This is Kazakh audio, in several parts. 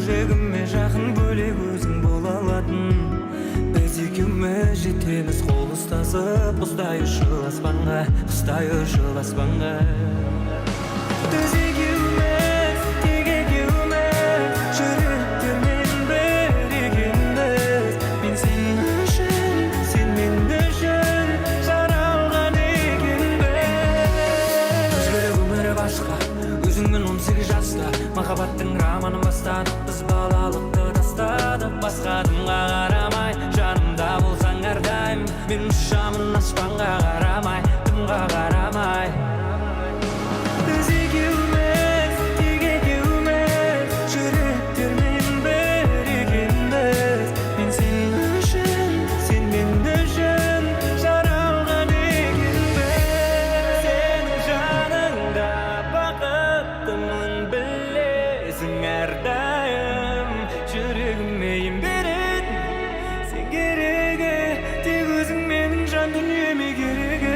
жүрегіме жақын бөлек өзің бола алатын. Біз екеуміз жетеміз қол ұстасып, құстай ұшыл аспанға, құстай ұшыл аспанға. Біз екеуміз, тек екеуміз, жүректермен бір екенбіз. Мен сен үшін, сен мен үшін жаралған екенбіз. Жүрек өмірі басқа, өзіңмен 18 жаста махаббаттың романын бастадық. Біз балалықты тастадық, басқа адамға қарамай, жанымда болсаң әрдайым. Мен ұшамын аспанға қарамай, дымға қарамай. Біз екеуміз, тек екеуміз, жүректермен бір екенбіз. Мен сен үшін, сен мен үшін жаралған екенбіз. Сенің жаныңда бақыттымын білесің әрдайым. Жүрегіме ем беретін сен керегі, тек өзің менің жан дүниеме керегі.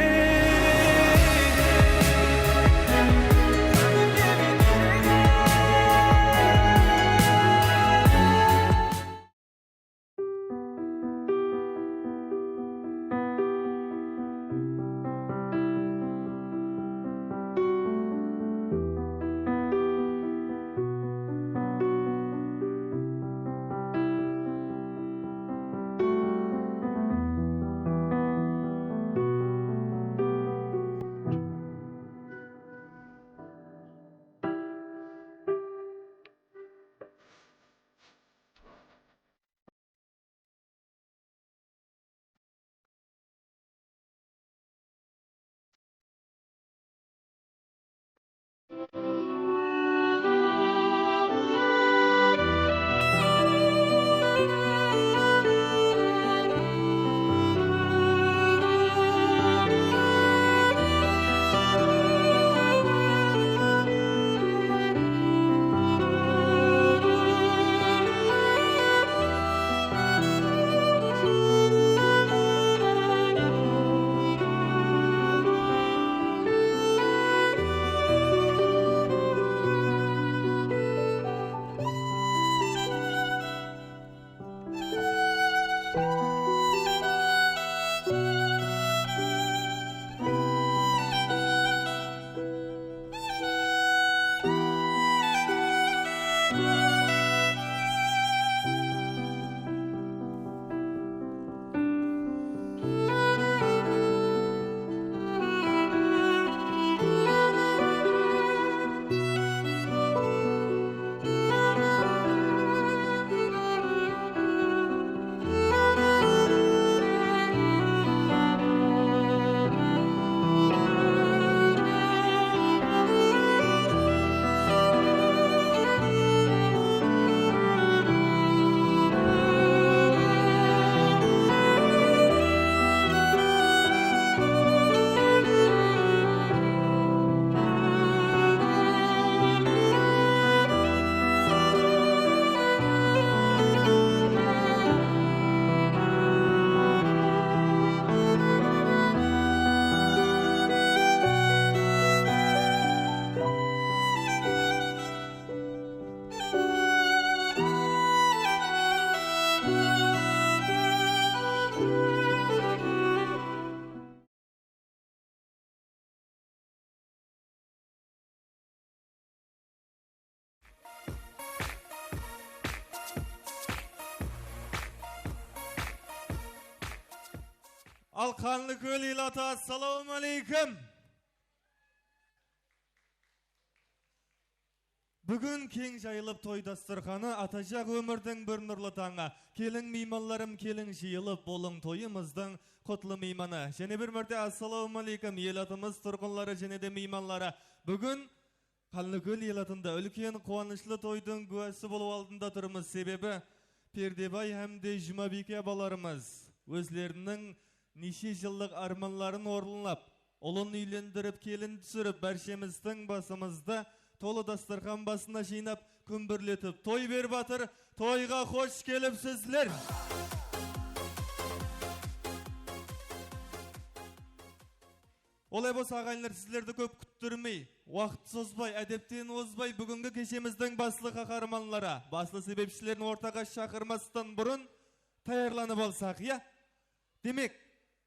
Ал Қанлыкөл ел ата, ассалауму алейкум. Бүгін кең жайылып той дастарханы, атажақ өмірдің бір нұрлы таңы. Келің мейманларым, келің жиылып, болың тойымыздың құтлы мейманы. Және бір мәрте ассалауму алейкум ел атымыз тұрғынлары және де мейманлары. Бүгін Қанлыкөл ел атында үлкен қуанышлы тойдың куәсі болу алдында тұрмыз. Себебі Пердебай әмде Жұмабике баларымыз өзлерінің неше жылдық арманларын орындап, ұлын үйлендіріп, келін түсіріп, бәршеміздің басымызда толы дастархан басына жинап, күмбірлетіп, той беріп батыр, тойға қош келіпсіздер. Olay bolsa agaylar sizlerdi köp küttürmey, wagt sozbay, adepten ozbay bugünkü keşemizden baslı kahramanlara, baslı sebepçilerini ortaga şakırmasından burun tayarlanıp alsak ya. Demek,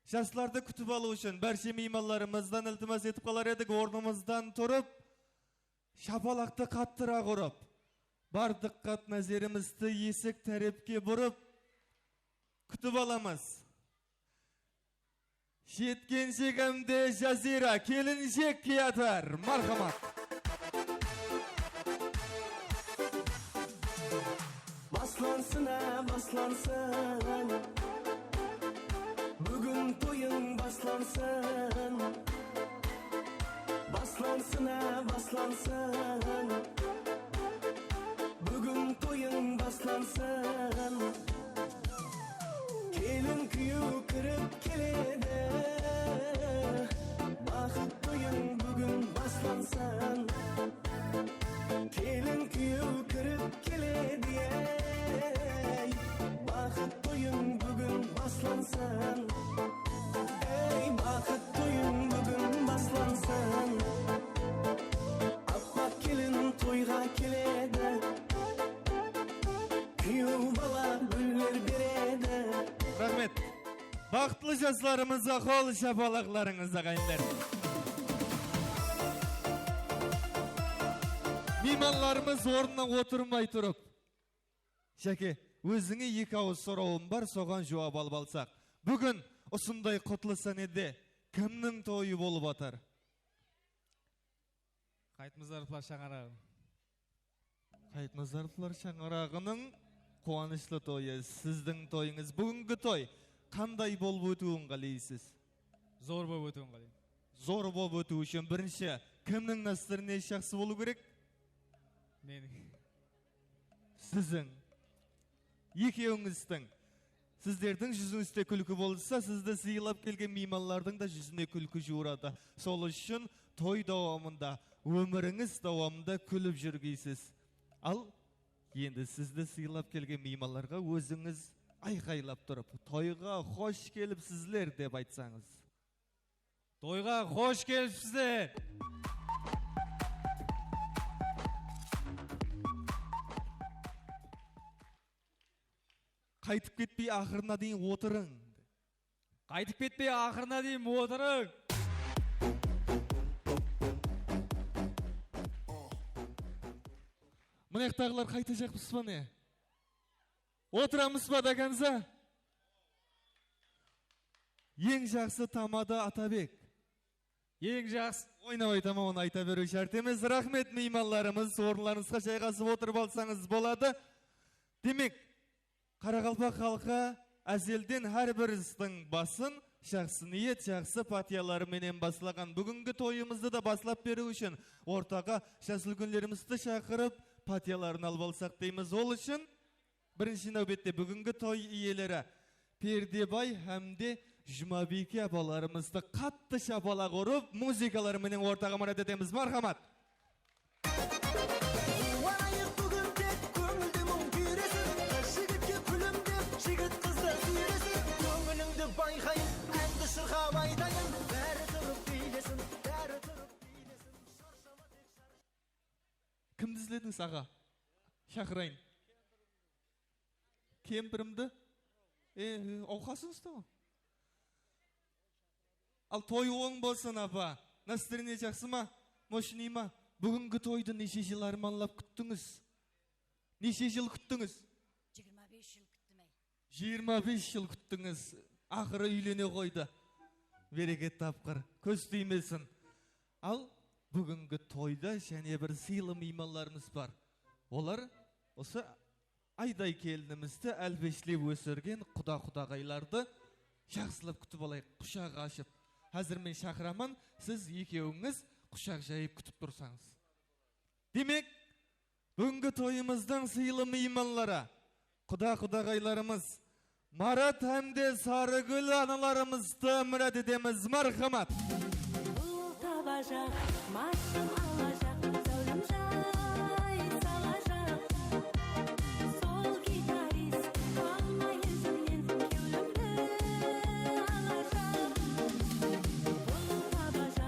şaşlarda kütüp alı üçün berşe mimallarımızdan iltimas etip kalar edik ornumuzdan turup, şapalakta kattıra kurup, bar dikkat nazerimizdi yesik terepke burup, kütüp alamaz. Şetken şegemde Jazira, kelinşek kiyatar, marhamat. Baslansın ha baslansın, bugün toyun baslansın. Baslansın ha baslansın, bugün toyun baslansın. Kelin kuyu kırıp kelede, bakıp toyun bugün baslansın. Kelin kuyu kırıp kelede, bakıp toyun bugün baslansın. Ey bakıp toyun bugün baslansın. Appak kelin toyga kelede, kuyu bala güller berede. Rahmet. Baktlı şaşlarımıza kol şapalaklarınıza kayınlar. Mimallarımız ornuna oturmay turup. Şeke, özüne iki ağız sorağım var, soğan juvab alıp alsak. Bugün osunday kutlu sanede kimnin toyu bolup atar? Kayıtmazarıplar şaŋaragın. Kayıtmazarıplar şaŋaragının kuanışlı toyu, sizdin toyunuz. Bugünkü toy, kanday bolup ötüğün kalıysiz? Zor boy ötüğün kalayım. Zor bolup ötüğü üçün birinci, kimnin nasırına şahsı bolu gerek? Meni. Sizin. Ekеуңіздің. Сіздердің жүзіңізде күлкі болса, сізді сыйлап келген мейманлардың да жүзіне күлкі жуырады. Сол үшін той давамында, өміріңіз давамында күліп жүргейсіз. Ал, енді сізді сыйлап келген мейманларға өзіңіз айқайлап тұрып, тойға хош келіпсізлер деп айтсаңыз. Тойға хош келіпсіздер. Қайтып кетпей ақырына дейін отырың. Қайтып кетпей ақырына дейін отырың. Мынаяқтағылар қайта жақпыз ба не? Отырамыз ба дағанза? Ең жақсы тамады Атабек. Ең жақсы. Ойнап айтама, оны айта беру шарт емес. Рахмет мейманларымыз, орынларыңызға жайғасып отырып алсаңыз болады. Демек, Қарақалпақ халқы әзелден әрбірістің басын жақсы ниет, жақсы патиялары менен басылаған. Бүгінгі тойымызды да басылап беру үшін ортаға шасыл күнлерімізді шақырып патияларын алып алсақ дейміз. Ол үшін бірінші нәубетте бүгінгі той иелері Пердебай һәмде Жұмабике апаларымызды қатты шапалақ ұрып, музыкалары менен ортаға марат етеміз. Мархамат! Кімді ізледіңіз аға? Шақырайын. Кемпірімді? Ауқасыңыз да ма? Ал той оң болсын апа. Настырыне жақсы ма? Мошыни ма? Бүгінгі тойды неше жыл арманлап күттіңіз? Неше жыл күттіңіз? 25 жыл күттімей. 25 жыл күттіңіз. Ақыры үйлене қойды. Берекет тапқыр. Көз тимесін. Ал бүгінгі тойда және бір сыйлы мейманларымыз бар. Олар осы айдай келінімізді әлбешлеп өсірген құда-құдағайларды жақсылап күтіп алайық, құшақ ашып. Қазір мен шақырамын, сіз екеуіңіз құшақ жайып күтіп тұрсаңыз. Демек, бүгінгі тойымыздың сыйлы мейманлары, құда-құдағайларымыз, Марат һәмде Сарыгүл аналарымызды мұрат етеміз. Мархамат! Табажақ, машым алажақ, зәулім жай салажақ. Сол гитарист қалмай жүзімнен кеулімді алажақ. Бұл табажақ,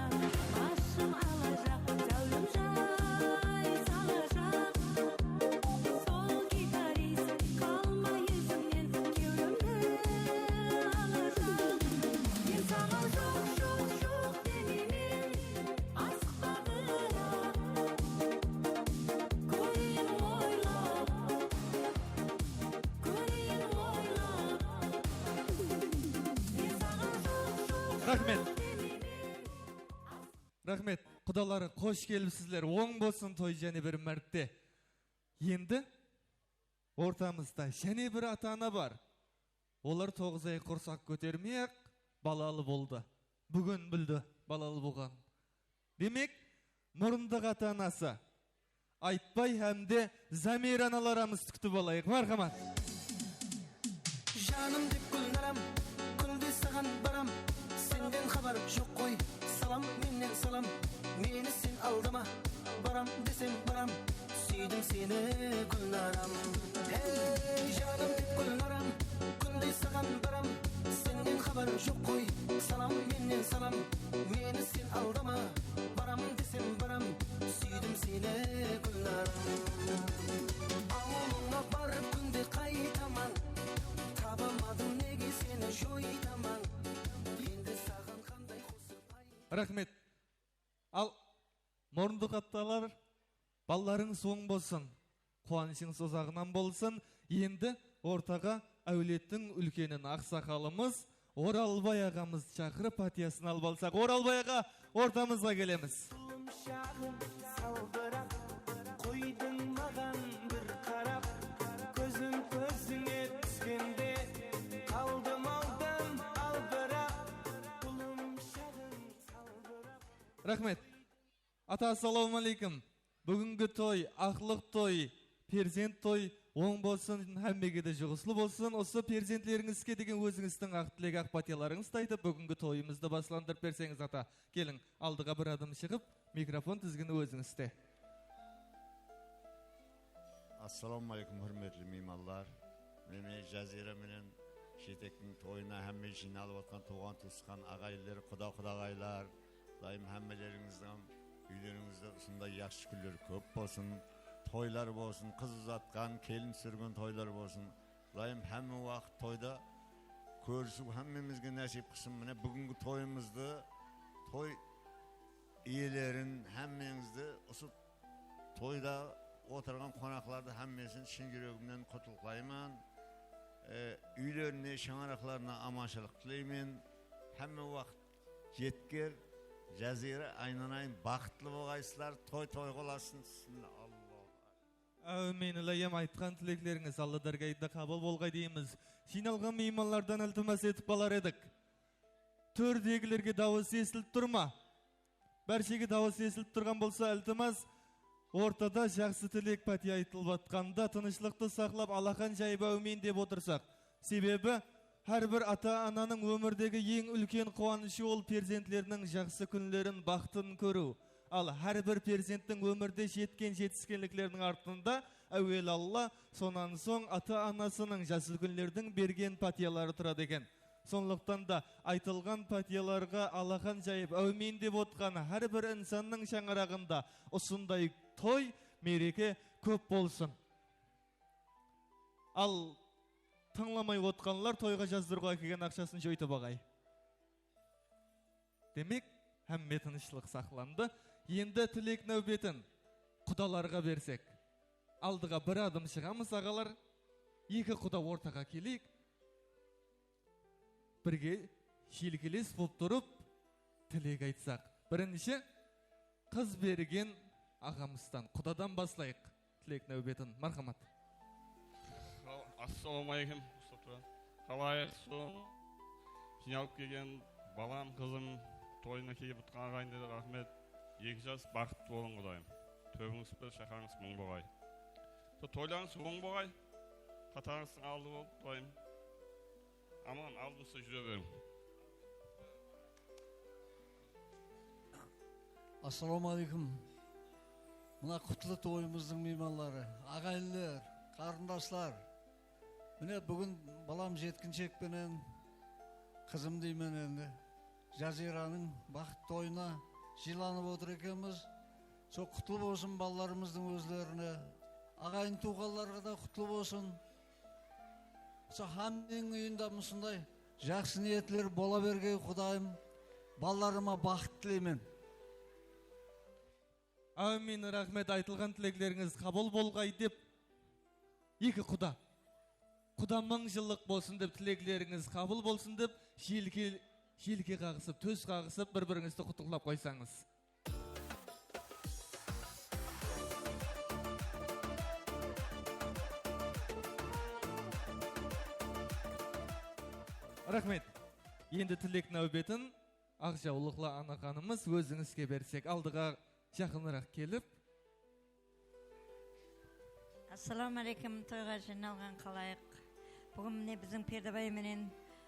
Рахмет. Рахмет. Құдалары қош келіпсіздер. Оң болсын той және бір мәртте. Енді ортамызда және бір ата-ана бар. Олар 9 ай құрсақ көтермей-ақ балалы болды. Бүгін білді балалы болған. Демек, мұрындық ата-анасы Айтбай әмде Замир аналарымыз күтіп алайық. Мархамат. Жаным деп гүлнарам, күнде саған барам. Сенден хабар жоқ қой, салам менен салам. Мені сен алдама, барам десем барам. Сүйдім сені гүлнарам. Ей, жаным деп гүлнарам, күнде саған барам. Сенден хабар жоқ қой, салам менен салам. Мені сен алдама, барам десем барам. Сүйдім сені гүлнарам. Ауылыңа барып күнде қайтаман. Табамадым неге сені жойтаман. Енді саған қандай қосып Рахмет. Ал мұрындық атталар, балларың соң болсын, қуанышың созағынан болсын. Енді ортаға әулеттің үлкенін ақсақалымыз Оралбай ағамыз шақырып патиясын алып алсақ, Оралбай аға ортамызға келеміз. шағым салбырап, қойдың маған бір қарап. Көзім көзіңе түскенде, қалдым алдым албырап. Құлым шағым салбырап. Рахмет. Ата, ассаламу алейкум. Бүгінгі той, ақлық той, перзент той, оң болсын, әмбеге де жұғыслы болсын. Осы перзентлеріңізге деген өзіңіздің ақ тілек, ақ патияларыңызды айтып, бүгінгі тойымызды басыландырып берсеңіз, ата. Келің, алдыға бір адым шығып, микрофон тізгіні өзіңізде. Assalamu alaikum hürmetli mimarlar. Mene Жазира менен Жетектің тойына әмме жиналып отқан туған туысқан ағайлар, құда-құдағайлар, дайым әммелеріңіздің үйлеріңізде ұсындай яқшы күндер көп болсын, тойлар болсын, қыз ұзатқан, келін сүрген тойлар болсын. Дайым әмме уақыт тойда көрісу әммемізге нәсіп қылсын. Міне бүгінгі тойымызды, той иелерін, әммеңізді осы тойда отырған қонақларды әммесін шын жүрегімнен құттықтаймын. Үйлеріне, шаңырақларына аманшылық тілеймін. Әмме уақыт жеткер, Жазира айнанайын бақытлы болғайсыздар, той қоласын. Әумин, ұлайым айтқан тілеклеріңіз Алладарға айда қабыл болғай дейміз. Жиналған мейманлардан ілтімас етіп қалар едік. Төрдегілерге дауыс естіліп тұрма. Бәршеге дауыс естіліп тұрған болса ілтімас, ортада жақсы тілек пәти айтылып атқанда тынышлықты сақлап алақан жайып әумин деп отырсақ. Себебі, әрбір ата-ананың өмірдегі ең үлкен қуанышы ол перзентлерінің жақсы күнлерін, бақытын көру. Ал әрбір перзенттің өмірде жеткен жетіскенліктерінің артында әуел Алла, сонан соң ата-анасының жақсы күнлердің берген патиялары тұрады екен. Сондықтан да айтылған патияларға алақан жайып әумин деп отқан әрбір инсанның шаңырағында осындай той, мереке көп болсын. Ал тыңламай отқанлар тойға жаздыруға келген ақшасын жойтып ағай. Демек, әмме тынышлық сақланды. Енді тілек нәубетін құдаларға берсек. Алдыға бір адым шығамыз ағалар. Екі құда ортаға келейік. Бірге шелкелес болып тұрып, тілек айтсақ. Бірінші, қыз берген ағамыздан, құдадан баслайық тілек нәубетін. Мархамат. Ассаламу алейкум. Қалайсың? Жиналып келген балам, қызым тойына келіп отқан ағайындарға рахмет. 2 жас бақытты болың құдайым. Төбіңіз бір шақаңыз мұң болғай. Тойларыңыз оң болғай. Қатарыңыздың алды болып тойым. Аман алдыңызда жүре берің. Ассаламу алейкум. Мына құтлы тойымыздың мейманлары, ағайындылар, қарындашлар. Міне бүгін балам жеткіншекпенен, қызым деймен енді, Жазираның бақыт тойына жиыланып отыр екенбіз. Сол құтлы болсын балаларымыздың өзлеріне, ағайын туғанларға да құтлы болсын. Сол хамның үйінде мұсындай жақсы ниетлер бола берген құдайым, балаларыма бақыт тілеймін. Әумин, рахмет, айтылған тілеклеріңіз қабыл болғай деп. Екі құда мың жылық болсын деп, тілеклеріңіз қабыл болсын деп, желке қағысып, төс қағысып, бір-біріңізді құттықтап қойсаңыз. Рахмет. Енді тілек нәубетін Ақжаулықлы Ана ханымыз өзіңізге берсек, алдыға жақынырақ келіп. Ассаламу алейкум, тойға жиналған қалайық. Бүгін міне біздің Пердебай менен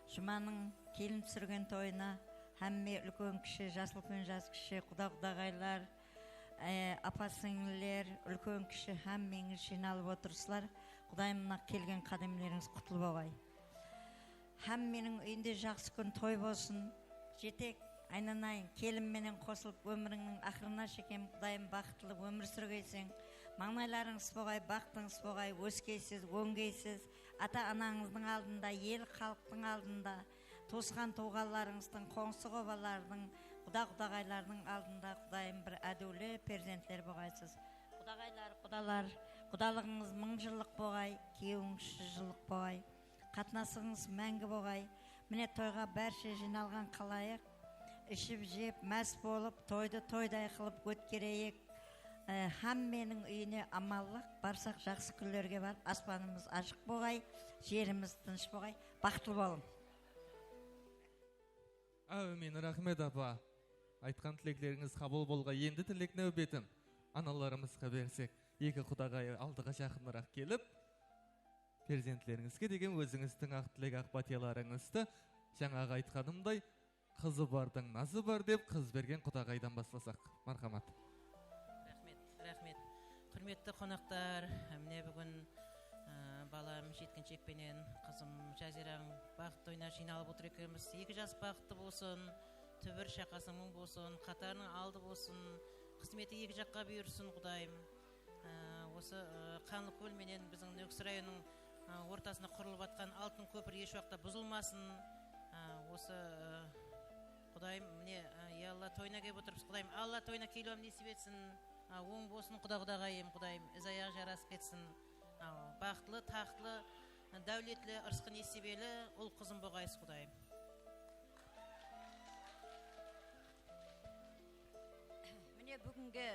Жұманың келін түсірген тойына әмме үлкен кіші, жас үлкен жас кіші, құда-құдағайлар, апа-сіңлілер, үлкен кіші әммеңіз жиналып отырсылар. Құдайымына келген қадамлеріңіз құтылып болғай. Әмменің үйінде жақсы күн той болсын. Жетек, айнанайын, келін менен қосылып өміріңнің ақырына шекем. Құдайым бақытлы өмір сүргейсің. Маңайларыңыз болғай, бақтыңыз болғай, өскейсіз, өңгейсіз. Ата-анаңыздың алдында, ел халықтың алдында, тосқан туғаларыңыздың, қоңсы қобалардың, құда-құдағайлардың алдында Құдайым бір әдеулі перзентлер болғайсыз. Құдағайлар, құдалар, құдалығыңыз 1000 жылдық болғай, күйеуіңіз 100 жылдық болғай. Қатынасыңыз мәңгі болғай. Міне тойға бәрше жиналған қалайық. Ішіп жеп, мәс болып, тойды тойдай қылып өткерейік. Хамменің үйіне амаллық, барсақ жақсы күндерге барып, аспанымыз ашық болғай, жеріміз тыныш болғай. Бақытлы болың. Әумин, рахмет апа. Айтқан тілектеріңіз қабыл болғай. Енді тілек нәубетін аналарымызға берсек, екі құдағай алдыға жақынырақ келіп, перзентлеріңізге деген өзіңіздің ақ тілек, ақ батияларыңызды жаңағы айтқанымдай, қызы бардың назы бар деп, қыз берген құдағайдан бастасақ. Мархамат. Рахмет. Құрметті қонақтар, міне бүгін балам жеткіншекпенен қызым Жазираң бақыт тойына жиналып отыр екенбіз. 2 жас бақытты болсын, түбір шақасы мың болсын, қатарының алды болсын, қызметі 2 жаққа бұйырсын Құдайым. Осы Қанлыкөл менен біздің Нүкіс районының ортасында құрылып жатқан алтын көпір еш уақытта бұзылмасын. Осы Құдайым міне Алла тойына келіп отырмыз. Құдайым Алла тойына келуім несіп етсін. Оң болсын құда-құдағайым, Құдайым аяғы жарасып кетсін. Бақытлы, тақтылы, дәулетлі, ырысқы несібелі ұл қызым болғайсыз Құдайым. Міне бүгінгі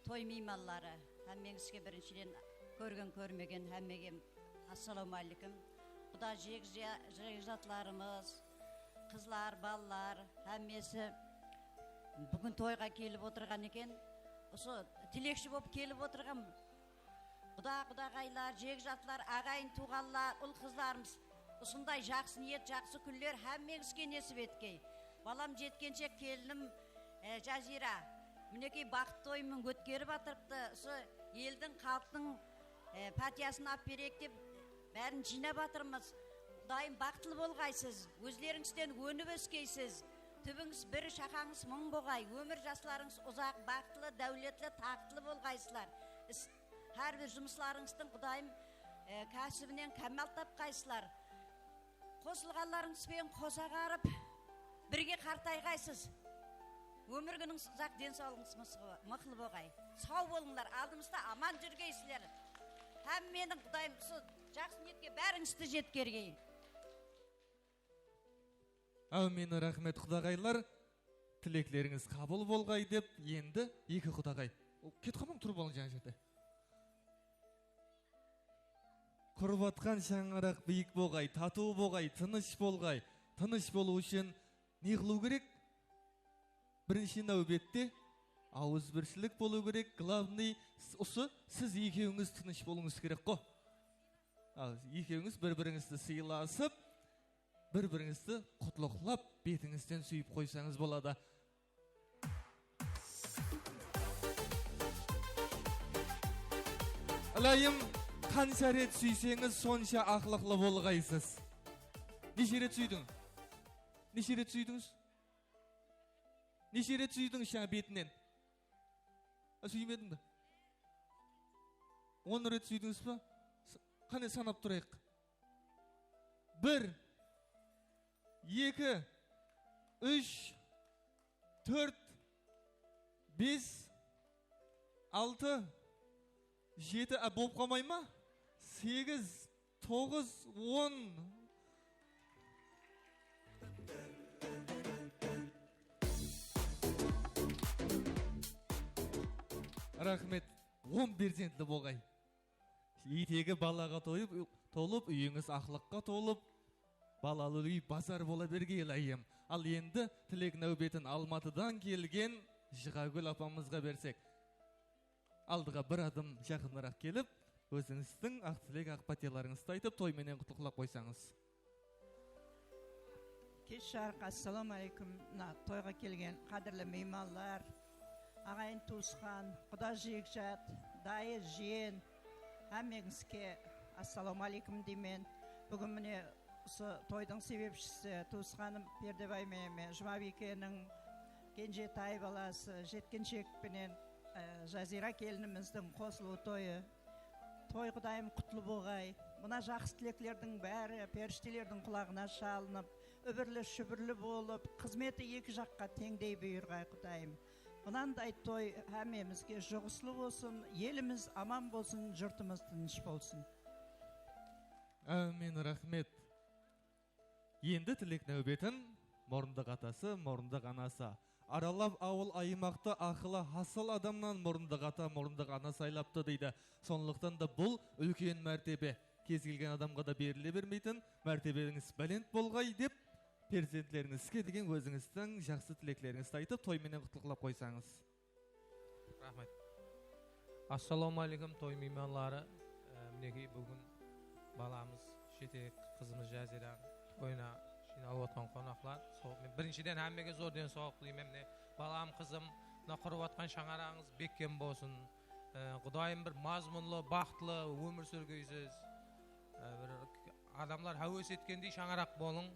той мейманлары, әммеңізге біріншіден көрген көрмеген әммеге ассаламу алейкум. Құда жегжатларымыз, қызлар, балалар, әммесі бүгін тойға келіп отырған екен. Осы тілекші болып келіп отырған құда-құдағайлар, жегжатлар, ағайын туғанлар, ұл қызларымыз, осындай жақсы ниет, жақсы күндер әммеңізге несіп еткей. Балам жеткенше келінім Жазира, мінекей бақыт тойымын өткеріп атырыпты. Елдің халықтың партиясын ап берек деп бәрін жинап атырмыз. Құдайым бақытлы болғайсыз, өзлеріңізден өніп өскейсіз. Түбіңіз бір, шақаңыз мың болғай, өмір жасларыңыз ұзақ, бақытлы, дәулетлі, тақтылы болғайсылар. Әрбір жұмысларыңыздың Құдайым кәсібінен кәмел тапқайсылар. Қосылғанларыңызбен қоса қарып, бірге қартайғайсыз. Өмір күніңіз ұзақ, денсаулығыңыз мықыл болғай. Сау болыңдар, алдымызда аман жүргейсілер. Һәм менің Құдайым жақсы ниетке бәріңізді жеткергей. Әумин, рахмет құдағайлар. Тілеклеріңіз қабыл болғай деп, енді екі құдағай. Кет қамың тұрып алың жаңа жерде. Құрып атқан шаңырақ биік болғай, тату болғай, тыныш болғай. Тыныш болу үшін не қылу керек? Бірінші нәубетте ауызбіршілік болу керек. Главный осы сіз екеуіңіз тыныш болуыңыз керек қо. Екеуіңіз бір-біріңізді сыйласып, бір-біріңізді құтлықлап, бетіңізден сүйіп қойсаңыз болады. Алайым, қанша рет сүйсеңіз, сонша ақылықлы болғайсыз. Неше рет сүйдің? Неше рет сүйдіңіз? Неше рет сүйдіңіз жаңа бетінен? Сүймедің бі? 10 рет сүйдіңіз ба? Қане санап тұрайық. 1, 2, 3, 4, 5, 6, 7, болып қалмай ма? 8, 9, 10. Рахмет. 10% болғай. Итегі балаға толып, үйіңіз ақлыққа толып, балалы үй базар бола берге елайым. Ал енді тілек нәубетін Алматыдан келген Жығагүл апамызға берсек. Алдыға бір адым жақынырақ келіп, өзіңіздің ақ тілек ақ пәтеларыңызды айтып, тойменен құттықтап қойсаңыз. Кеш жарық, ассаламу алейкум. Тойға келген қадірлі меймандар, ағайын туысқан, құда жекжат, дайыр жиен, әмеңізге ассаламу алейкум деймен. Бүгін міне тойдың себепшісі туысқаным Пердебай мен Жұмабикенің кенжетай баласы жеткіншекпенен Жазира келініміздің қосылу тойы. Той құдайым құтлы болғай. Мына жақсы тілеклердің бәрі періштелердің құлағына шалынып, үбірлі шүбірлі болып, қызметі екі жаққа теңдей бұйырғай құдайым. Мынандай той әмемізге жұғыслы болсын, еліміз аман болсын, жұртымыз тыныш болсын. Әмин, рахмет. Енді тілек нәубетін мұрындық атасы, мұрындық анасы. Аралап ауыл аймақты ақылы асыл адамнан мұрындық ата, мұрындық ана сайлапты дейді. Сонлықтан да бұл үлкен мәртебе. Кез келген адамға да беріле бермейтін, мәртебеңіз бәлент болғай деп, перзентлеріңізге деген өзіңіздің жақсы тілеклеріңізді айтып, тойменен құттықтап қойсаңыз. Рахмет. Ассаламу алейкум, той мейманлары. Мінекей бүгін баламыз жетек қызымыз Жазира тойына жиналып отқан қонақлар. Мен біріншіден әммеге зор денсаулық тілеймін. Балам қызым құрып отқан шаңарағыңыз бекем болсын. Құдайым бір мазмұнлы, бақытлы өмір сүргейсіз. Адамлар әуес еткендей шаңарақ болың.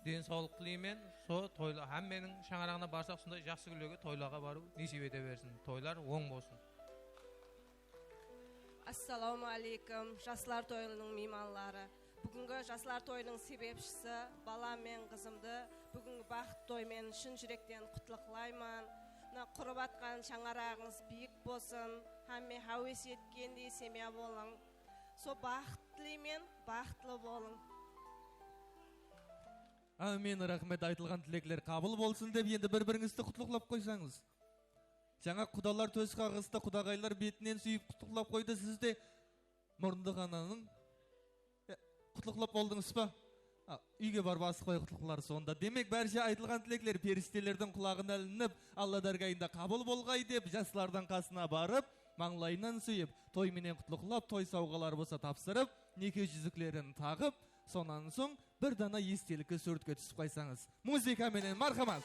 Денсаулық тілеймін. Тойлар әмменің шаңарағына барсақ, сондай жақсы күліге тойлаға бару несіп ете берсін. Тойлар оң болсын. Ассаламу алейкум, жасылар тойының мейманлары. Бүгінгі жасылар тойының себепшісі балам мен қызымды бүгінгі бақыт тоймен шын жүректен құттықтаймын. Құрып атқан шаңарағыңыз биік болсын, әмме әуес еткендей семья болың. Со бақыт тілеймен, бақытлы болың. Әмин, рахмет. Айтылған тілеклер қабыл болсын деп, енді бір-біріңізді құттықтап қойсаңыз. Жаңа құдалар төс қағысты, құдағайлар бетінен сүйіп құттықтап қойды. Сіз де мұрындық ананың құттықтап болдыңыз ба? Үйге барып асықпай құттықталар сонда. Демек, бәрше айтылған тілеклер періштелердің құлағына ілініп, Алла дәргайында қабыл болғай деп, жастылардан қасына барып, маңлайынан сүйіп, тойменен құттықтап, той сауғалар болса тапсырып, неке жүзіклерін тағып, сонан соң бір дана естелікке суретке түсіп қойсаңыз. Музыкаменен мархамат.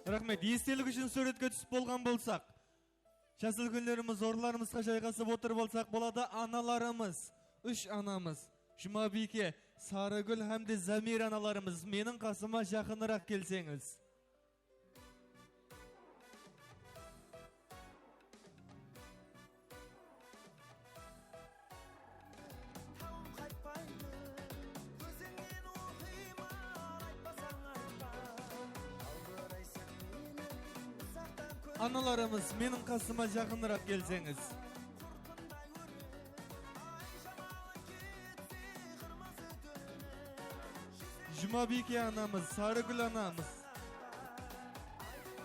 Рахмет, естелік үшін суретке түсіп болған болсақ, жас үлкендеріміз, орларымызға жайғасып отыр болсақ болады, аналарымыз, 3 анамыз, Жұмабике, Сарыгүл һәмде Замир аналарымыз, менің қасыма жақынырақ келсеңіз. Аналарымыз, менің қасыма жақынырақ келсеңіз. Жұмабике анамыз, Сарыгүл анамыз,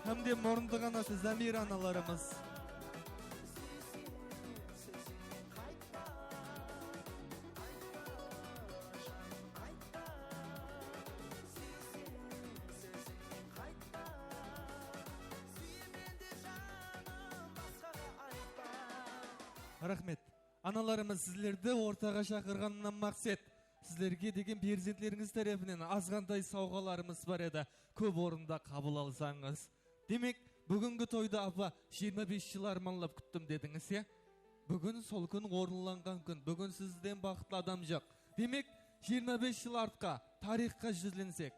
һәмде Мұрындық анасы Замир аналарымыз. Рахмет. Аналарымыз, сіздерді ортаға шақырғанынан мақсат, сіздерге деген перзентлеріңіз тарапынан азғандай сауғаларымыз бар еді. Көп орында қабыл алсаңыз. Демек, бүгінгі тойда апа 25 жыл арманлап күттім дедіңіз, е? Бүгін сол күн орынланған күн. Бүгін сізден бақытты адам жоқ. Демек, 25 жыл артқа, тарихқа жүзленсек,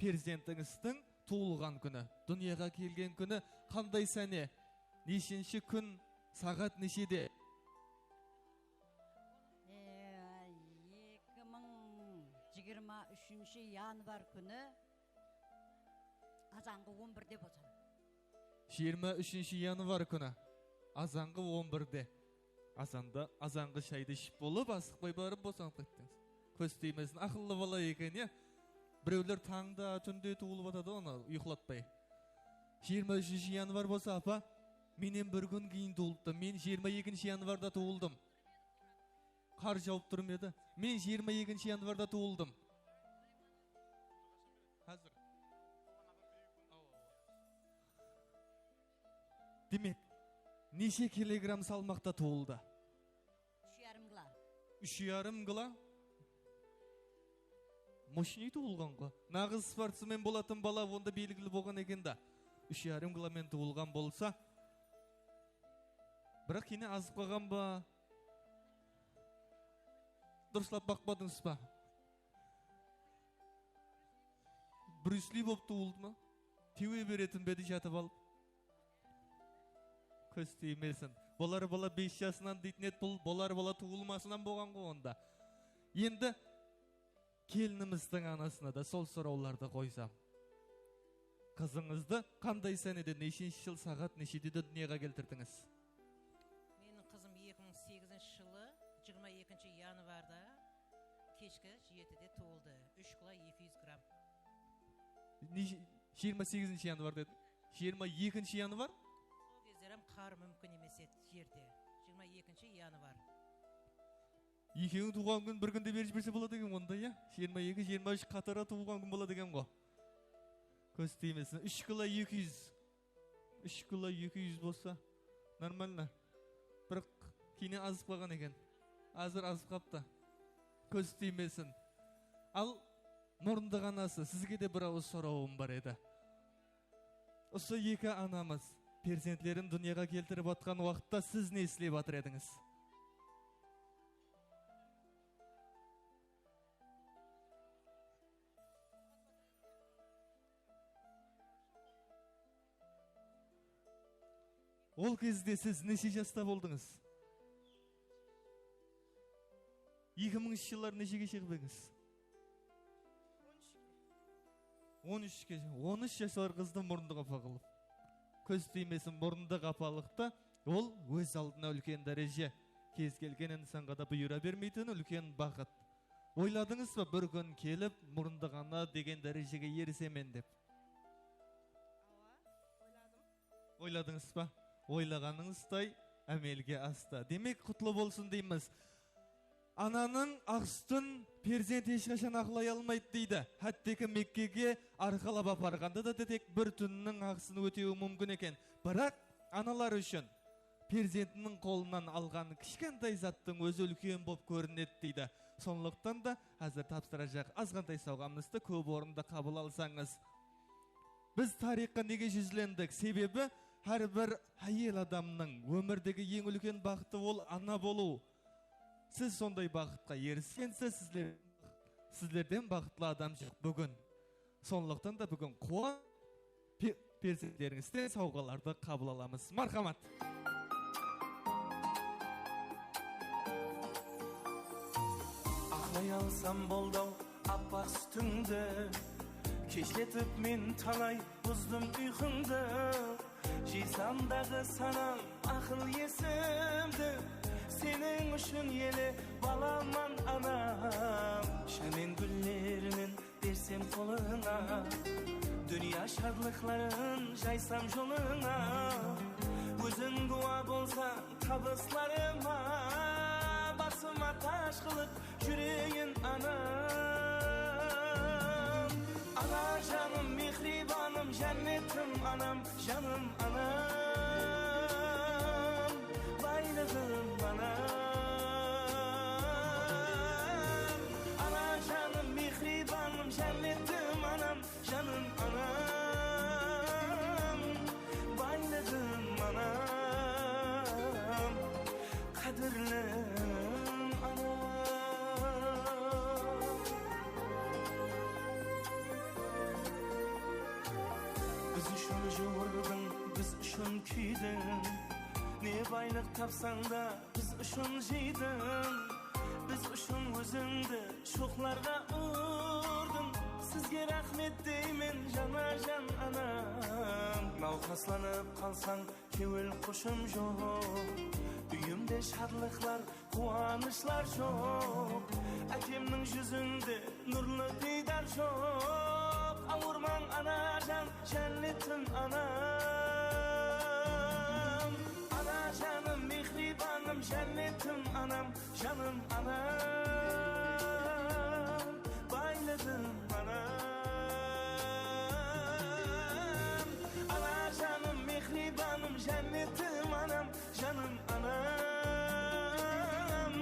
перзентіңіздің туылған күні, дүнияға келген күні қандай сәне? Нешінші күн, сағат нешеде? 23 январ күні азанғы 11-де болсын. 23 январ күні азанғы 11-де. Азанғы шайды ішіп болып, асықпай барып босанып кеттіңіз. Көз тимесін, ақыллы бала екен, е? Біреулер таңда, түнде туылып атады, оны ұйқылатпай. 23 январ болса, апа, менен бір күн кейін туылды. Мен 22 январда туылдым. Қар жауып тұрым еді. Мен 22 январда туылдым. Қазір. Демек, неше килограмм салмақта туылды? 3,5 кило. 3,5 кило? Мощный туылған ғой. Нағыз спортсмен болатын бала онда белгілі болған екен да. 3,5 киломен туылған болса, бірақ кені азып қалған ба? Дұрыслап бақпадыңыз ба? Брюс Ли боп туылды ма? Теуе беретін беді жатып алып. Көз тимесін. Болар бала 5 жасынан дейтін ет бұл, болар бала туылмасынан болған ғой онда. Енді келініміздің анасына да сол сұрауларды қойсам. Қызыңызды қандай сәнеде, нешінші жыл, сағат нешеде дүниеға келтірдіңіз? Менің қызым 2008 жылы 22 январда кешкі 7-де туылды. 3 кило 200 грамм. 28 январ деді. 22 январ? Сол кездерім қар мүмкін емес еді жерде. 22 январ. Екеуің туған күн бір күнде беріп берсе болады деген онда, я? 22-23 қатара туылған күн болады деген ғой. Көз тимесін. 3 кило 200. 3 кило 200 болса, нормально. Бірақ кейіне азып қалған екен. Азыр азып қапты. Көз тимесін. Ал Мұрындық анасы, сізге де бір ауыз сұрауым бар еді. Осы екі анамыз перзентлерін дүниеға келтіріп атқан уақытта сіз не істеп атыр едіңіз? Ол кезде сіз неше жаста болдыңыз? 2000 жылдар нешеге шығып едіңіз? 13 жасар қызды Мұрындық апа қылып. Көз тимесін, Мұрындық апалықта ол өз алдына үлкен дәреже. Кез келген инсанға да бұйыра бермейтін үлкен бақыт. Ойладыңыз ба бір күн келіп Мұрындық ана деген дәрежеге ересемен деп? Ойладыңыз ба? Ойлағаныңыздай әмелге асты. Демек құтлы болсын дейміз. Ананың ақсытын перзент ешқашан ақылай алмайды дейді. Хәттекі Меккеге арқалап апарғанда да тек бір түннің ақысын өтеуі мүмкін екен. Бірақ аналар үшін перзентінің қолынан алған кішкентай заттың өзі үлкен боп көрінеді дейді. Сондықтан да әзір тапсырacak азғантай сауғамызды көп орында қабыл алсаңыз. Biz tarixқа неге жүзлендік? Себебі әрбір әйел адамның өмірдегі ең үлкен бақыты ол ана болу. Сіз сондай бақытқа еріскенсіз, сіздерден бақытлы адам жоқ бүгін. Сондықтан да бүгін қуан перзенттеріңізден сауғаларды қабыл аламыз. Мархамат. Ақлай алсам болдау аппақ сүтіңді, кешлетіп мен талай бұздым ұйқыңды. Жисамдағы санам ақыл есімді, сенің үшін елі баламан анам. Шамен гүллерінің берсем қолыңа, дүния шадлықларын жайсам жолыңа. Өзің куә болсаң табысларыма, басыма таш қылып жүрейін анам. Ана жаным, мехрибаным, жәннетім анам, жаным анам, байлығым анам. Ана жаным, мехрибаным, жәннетім анам, жаным анам, байлығым анам, қадірлім анам. Біз үшін жуырдың, біз үшін күйдің, не байлық тапсаң да біз үшін жейдің. Біз үшін өзіңді шоқларға ұрдың, сізге рахмет деймін жана жан анам. Науқасланып қалсаң кеуіл қошым жоқ, үйімде шатлықлар, қуанышлар жоқ. Әкемнің жүзінде нұрлы дидар жоқ, ауырмаң ана жан, жәннетім анам. Ана жаным, мехрибаным, жәннетім анам, жаным анам, байлығым анам. Ана жаным, мехрибаным, жәннетім анам, жаным анам,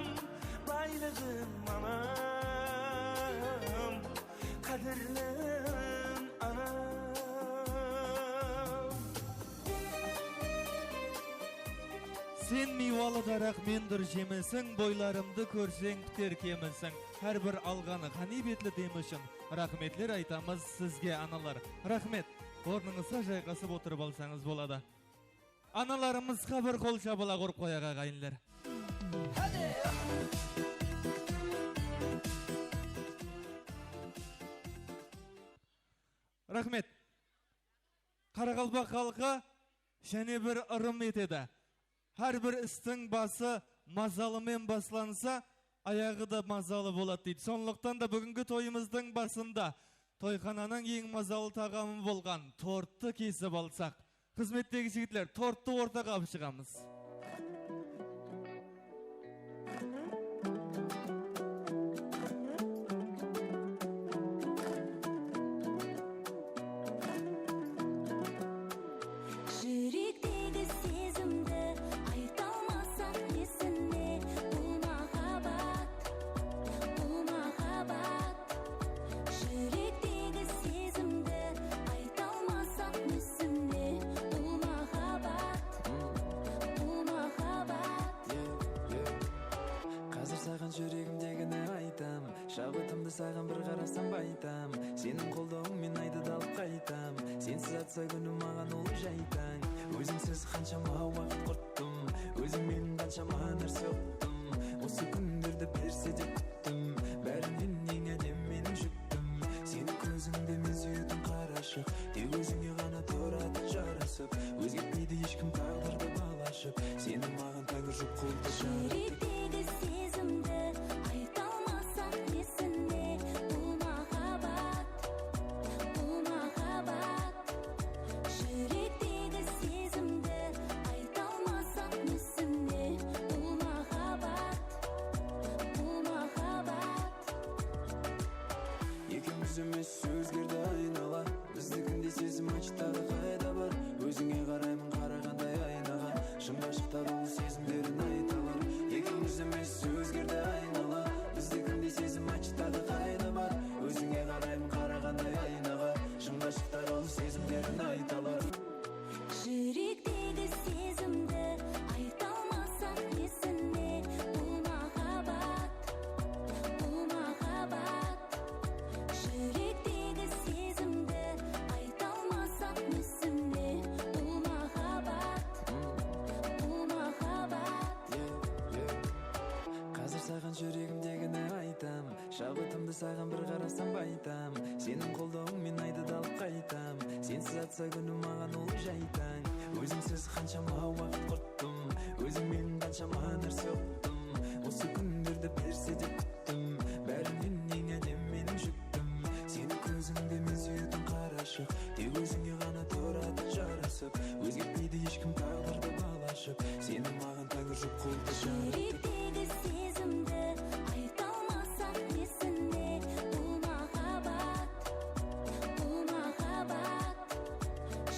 байлығым анам, қадірлім анам. Сен мейвалы дарақ мендір жемесің, бойларымды көрсең күтер кемісің. Әрбір алғаны қани бетлі демішін. Рахметлер айтамыз сізге аналар. Рахмет, орныңызға жайғасып отырып алсаңыз болады. Аналарымызға бір қол шабыла қорып қояға қайынлер. Рахмет. Қарақалпақ халқы және бір ырым етеді. Әрбір істің басы мазалымен басланса, аяғы да мазалы болады дейді. Сондықтан да бүгінгі тойымыздың басында тойхананың ең мазалы тағамы болған тортты кесіп алсақ. Қызметтегі жігітлер, тортты ортаға алып шығамыз. Жүректегі сезімді айта алмасақ несіне, бұл махаббат, бұл махаббат. Жүректегі сезімді айта алмасақ несіне, бұл махаббат, бұл махаббат. Қазір саған жүрегімдегіні айтам, шабытымды саған бір қарасам байтам. Сенің қолдауыңмен айды далып қайтам, сенсіз атса күнім маған ол жайтаң. Өзіңсіз қаншама уақыт құрттым, өзің менің қаншама нәрсе ұқтым. Осы күндерді берсе деп күттім, бәрінен ең әдем менің жүктім. Сенің көзіңде мен сүйетін қарашық, тек өзіңе ғана тұрады жарасып. Өзгертпейді ешкім тағдырды балашып, сені маған тәңір жұп қолды жаратып. Жүректегі сезімді айта алмасақ несіне, бұл махаббат, бұл махаббат. Жүректегі сезімді айта алмасақ несіне, бұл махаббат, бұл махаббат. Екеуміз емес өзгерді айнала, біздікінде сезім ачтағы қайда бар. Өзіңе қараймын қарағандай айнаға, шын ғашықтар ол сезімдерін айталар. Екеуміз емес өзгерді айнала, біздікінде сезім ачтағы қайда бар. Өзіңе қараймын қарағандай айнаға, шын ғашықтар ол сезімдерін Шабытымды саған бір қарасам байтам. Сенің қолдауыңмен айды да алып қайтам. Сенсіз атса күнім маған ол жайтаң. Өзіңсіз қаншама уақыт құрттым, өзіңмен қаншама нәрсе ұқтым. Осы күндерді берсе деп күттім, бәрінен ең әдем менің жүктім. Сенің көзіңде мен сүйетін қарашық, тек өзіңе ғана тұрады жарасып. Өзгертпейді ешкім тағдырды балашып, сені маған тәңір жұп қылды жаратып. Жүректегі сезімді айта алмасақ несіне, бұл махаббат, бұл махаббат.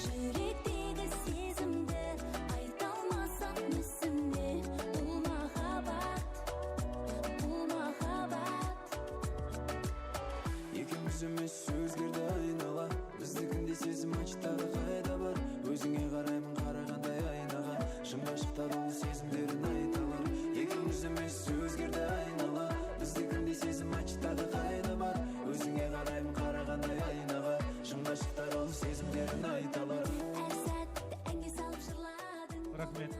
Жүректегі сезімді айта алмасақ несіне, бұл махаббат, бұл махаббат. Екеуміз емес өзгерді айнала, біздікінде сезім ачтағы қайда бар. Өзіңе қараймын қарағандай айнаға, шын ғашықтар ол сезімдерін айталар. Екеуміз емес өзгерді айнала, біздікінде сезім ачтағы қайда бар. Өзіңе қараймын қарағандай айнаға, шын ғашықтар ол сезімдерін айталар. Әр сәтті әнге салып жырладың. Рахмет.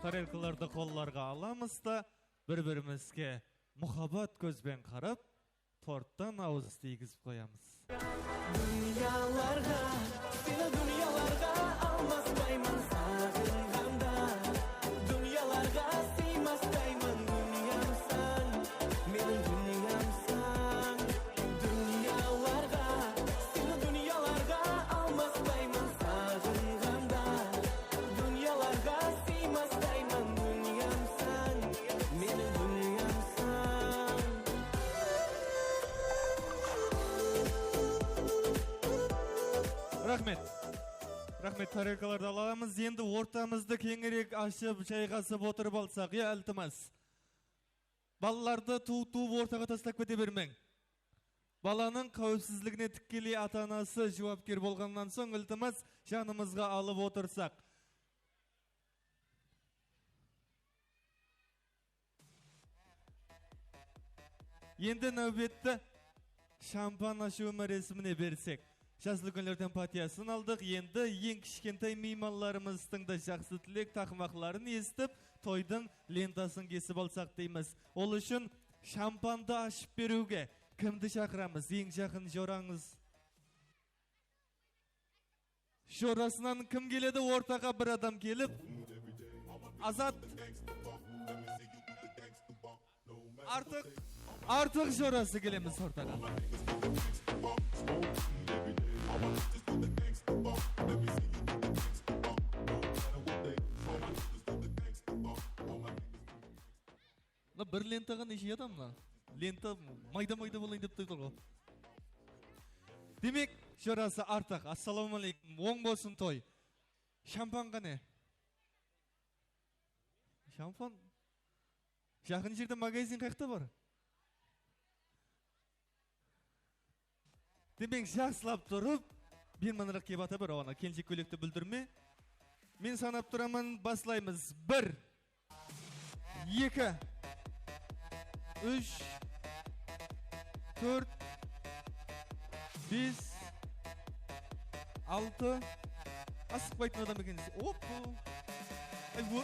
Тарелкаларды қолларға аламыз да, бір-бірімізге мұхаббат көзбен қарап, торттан ауыз тигізіп қоямыз. Dünyalarga, seni dünyalarga almasdayman sağırganda. Dünyalarga sığmasdayman dünyamsan, mening dünyamsan. Dünyalarga, seni dünyalarga almasdayman sağırganda. Dünyalarga sığmasdayman dünyamsan, mening dünyamsan. Рахмет, тарелкаларды аламыз. Енді ортамызды кеңірек ашып, жайғасып отырып алсақ, ілтімас. Балаларды туып ортаға тастап кете бермең. Баланың қауіпсіздігіне тікелей ата-анасы жауапкер болғаннан соң ілтімас жанымызға алып отырсақ. Енді нәубетті шампан ашу рәсіміне берсек. Жазлы күндерден патиясын алдық. Енді ең кішкентай меймандарымыздың да жақсы тілек тақымақларын естіп, тойдың лентасын кесіп алсақ дейміз. Ол үшін шампанды ашып беруге кімді шақырамыз? Ең жақын жораңыз. Жорасынан кім келеді? Ортаға бір адам келіп. Азат. Артық жорасы келеміз ортаға. Бір лентаға неше адам ма? Лента майда-майда болайын деп тұр ғой. Демек, жорасы артық. Ассаламалейкум. Оң болсын той. Шампанға не? Шампан? Жақын жерде магазин қайықта бар? Демек, жақсылап тұрып, бір манырақ кебата бір оғана. Келшек көлекті бүлдірме. Мен санап тұрамын, басылаймыз. 1, 2, 3, 4, 5, 6. Асықпайтын адам екенсіз. Оппу. Айбу.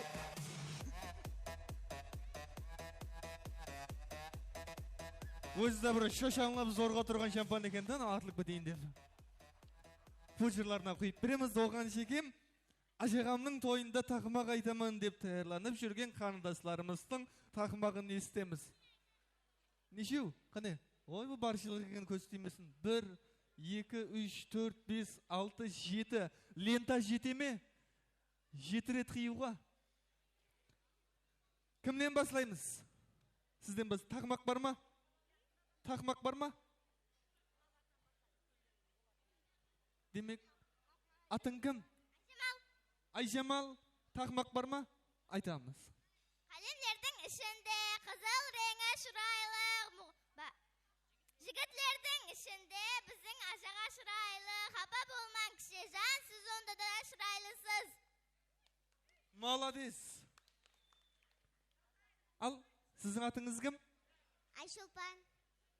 Өзі бір шошаңлап зорға тұрған шампан екенді, атылып бітейін деп. Пұжырларына құйып біреміз. Оған шекем, ажығамның тойында тақымақ айтамын деп тәйірланып жүрген қандасларымыздың тақымағын естеміз. Нешеу? Қане? Ой, бұл баршылық екен көстеймесін. 1, 2, 3, 4, 5, 6, 7. Лента жете ме? 7 рет қиюға. Кімнен басылаймыз? Сізден бас. Тақымақ бар ма? Тақымақ бар ма? Демек, атың кім? Айжамал. Тақымақ бар ма? Айтамыз. Қалемлердің ішінде қызыл реңі шырайлы. Жігітлердің ішінде біздің ажаға шырайлы. Қапа болмаң кіші жан, сіз онда да шырайлысыз. Молодец. Ал, сіздің атыңыз кім? Айшолпан.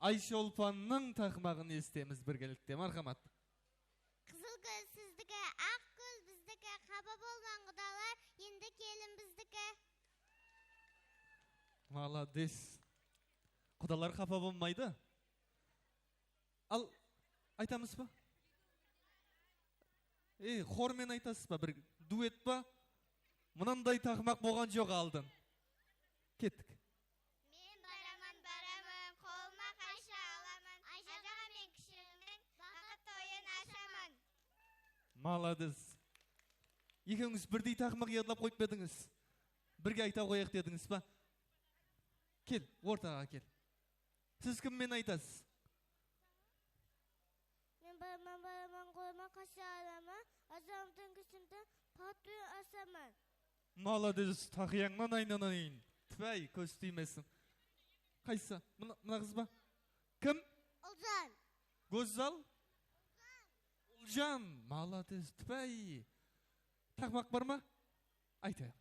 Айшолпанның тақымағын естеміз біргелікте. Мархамат. Қызыл гүл сіздікі, ақ гүл біздікі. Қапа болмаң құдалар, енді келін біздікі. Молодец. Құдалар қапа болмайды. Ал айтамыз ба? Хормен айтасыз ба? Bir дуэт ба? Мынандай тақмақ болған жоқ алдын. Кеттік. Мен барамын, қолыма қайша аламын. Ажаға мен кішінің бақыт тойын ашамын. Маладыз. Екеуіңіз бірдей тақмақ еділап қойып бедіңіз. Бірге айта қояқ дедіңіз ба? Кел, ортаға кел. Сіз кіммен айтасыз? Мен барамын, қолыма қайша аламын. Ажамдың кішімді патуын ашамын. Маладыз, тақияңнан айнанайын. Тіпәй, көз түймесін. Қайсы? Мына қыз ба? Кім? Ұлжан. Көззал? Ұлжан. Маладыз, тіпәй. Тақмақ бар ма? Айтайық.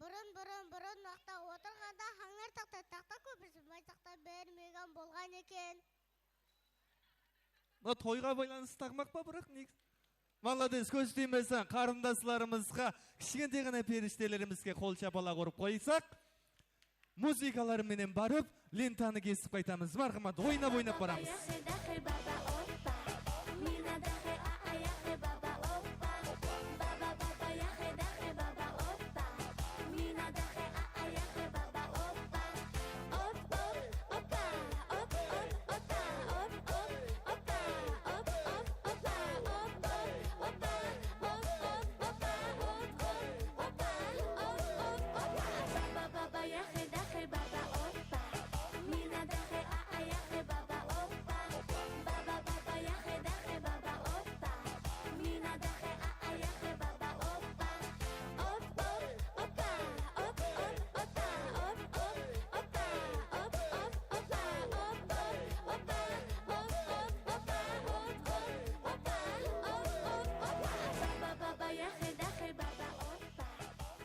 Бұрын мақта отырғанда хаңар тақта көпірсін майтақта бермеген болған екен. Тойға байланысты тақмақ ба бірақ негіз? Маладыз, көз түймесін, қарындасларымызға, кішкентай ғана періштелерімізге қол шапалақ ұрып қойсақ, музыкаларменен барып, лентаны кесіп қайтамыз. Марқымат, ойнап барамыз.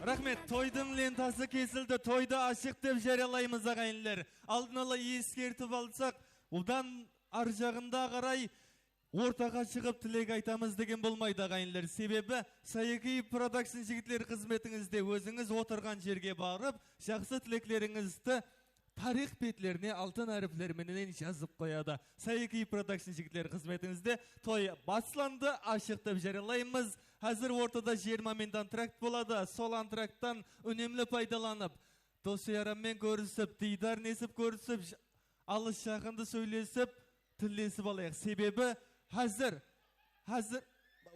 Рахмет, тойдың лентасы кесілді, тойды ашық деп жариялаймыз ағайындар. Алдын ала ескертіп алсақ, одан ар жағында қарай ортаға шығып тілек айтамыз деген болмайды ағайындар. Себебі Саяки продакшн жігітлер қызметіңізде өзіңіз отырған жерге барып, жақсы тілеклеріңізді тарих бетлеріне алтын әріплерменен жазып қояды. Саяки продакшн жігітлер қызметіңізде той басыланды, ашық деп жариялаймыз. Әзір ортада 20 антракт болады. Сол антракттан үнемлі пайдаланып, досы яраммен көрісіп, дидар несіп көрісіп, алыс жақынды сөйлесіп, тілесіп алайық. Себебі әзір,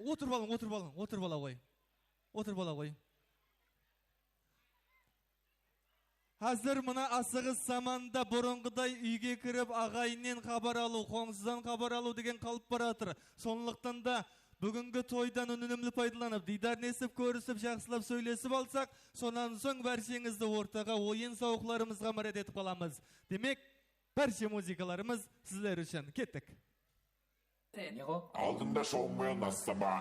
отыр бала ғой. Әзір мұна асығыз заманда бұрынғыдай үйге кіріп, ағайыннен хабар алу, қоңсыздан хабар алу деген қалып баратыр. Сонлықтан да бүгінгі тойдан үнемлі пайдаланып, дидар несіп көрісіп, жақсылап сөйлесіп алсақ, сонан соң бәршеңізді ортаға ойын сауықларымызға мәрет етіп қаламыз. Демек, бәрше музыкаларымыз сіздер үшін. Кеттік. Алдында шоумен асаба.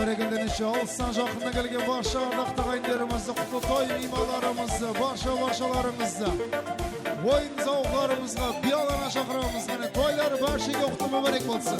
Berekenden işe olsan жақында келген барша ардақты ағайындарымызды, құтты той меймандарымызды, баршаларымызды, ойын зауқларымызға, биялана шақырамыз. Тойлар баршаға құтты мүбәрек болсын.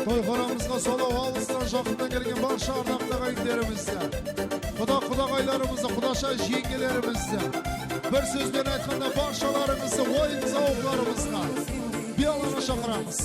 Тойханамызға солау алыстан жақында келген барша ардақты ағайындарымызды, құдағайларымызды, құдаша жеңгелерімізді, бір сөзбен айтқанда баршаларымызды, ойын зауқларымызға биялана шақырамыз.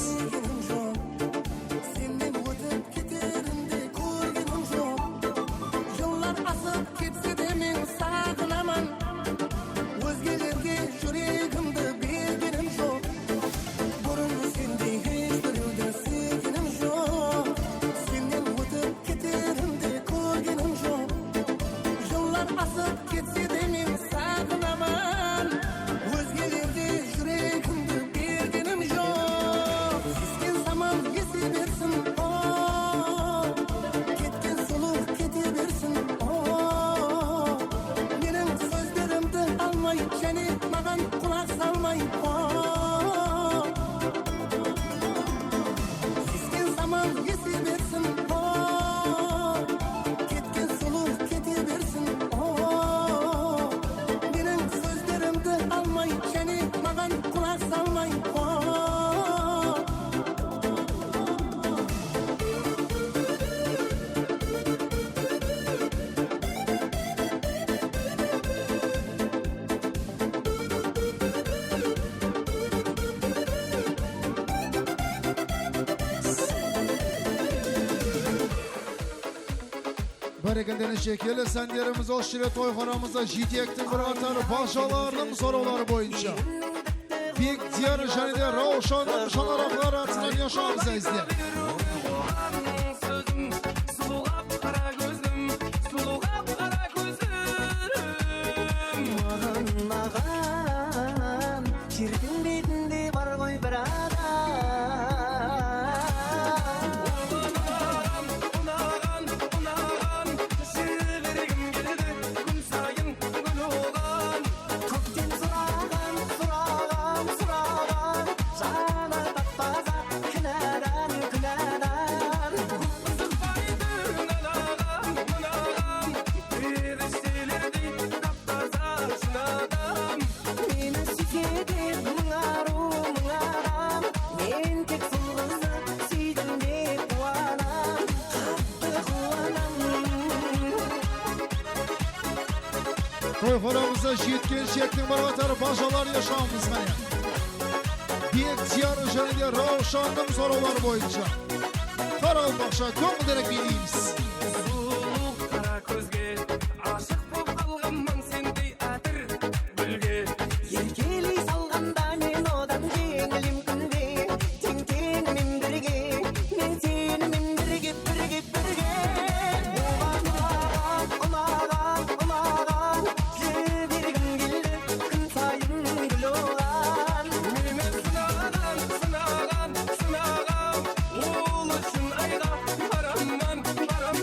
Berekenden şekeri senlerimiz o şire toyxanamızda jitektin bir atarı başalarının soruları boyunca. Büyük diyarı şanide Ravşan'ın şanarakları atından yaşamıza izleyelim. Toyxanamızda жеткен шектің бір қатары бажалар yaşamımız ғане. Бек тияры және де Равшанның сораулары бойынша. Қаралмақша көңілдерек билейміз. Sınağam, ol için ayda, paramman, param.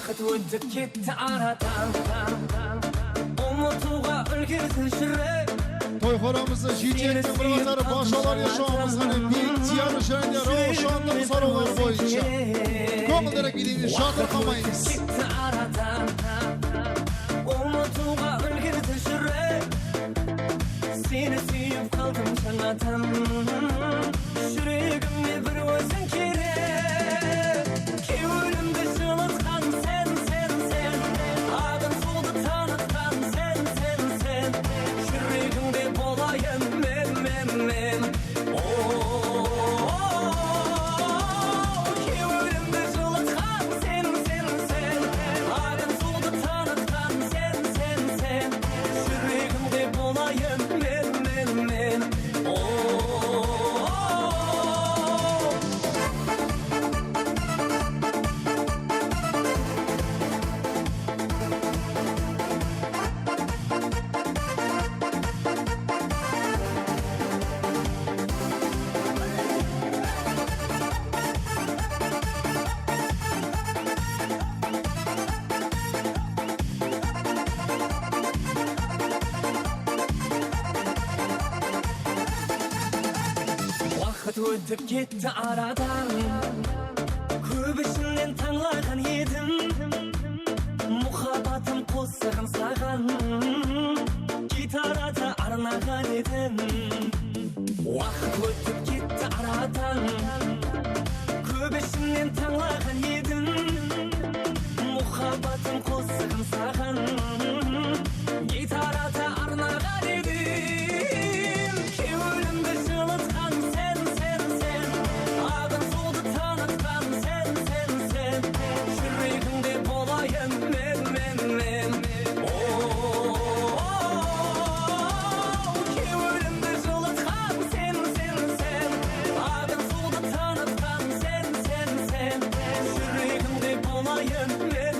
Vakit ötüp gitti aradan Unutuğa ülgürdü şirek Toyxoramızda jijekning birotar boshlar yaşamamız hani büyük tiyatro şehrinde roşanlık sorular boyunca ko'ngildarak idini şatır qamaymiz. Gitti aradan Unutuğa ülgürdü şirek Seni suyup kaldım şanadan Şüregimle bir özün kerek Ki ölümde şılızkan sen Ağın soldu tanıtkan sen Şüregimde bolayım men Ki ölümde şılızkan sen Ağın soldu tanıtkan sen Şüregimde bolayım men Vakit ötüp gitti aradan Köbüşünden tanlagan yedim Muhabbatım qo'zsig'im sağan Gitarada arnagan edim Vakit ötüp gitti aradan Köbüşünden tanlagan yedim Muhabbatım qo'zsig'im sağan Gitarada arnagan edim Ki ölümde şılızkan sen Ağın soldu tanıtkan sen Şüregimde bolayım men Ki ölümde şılızkan sen Ağın soldu tanıtkan sen Şüregimde bolayım men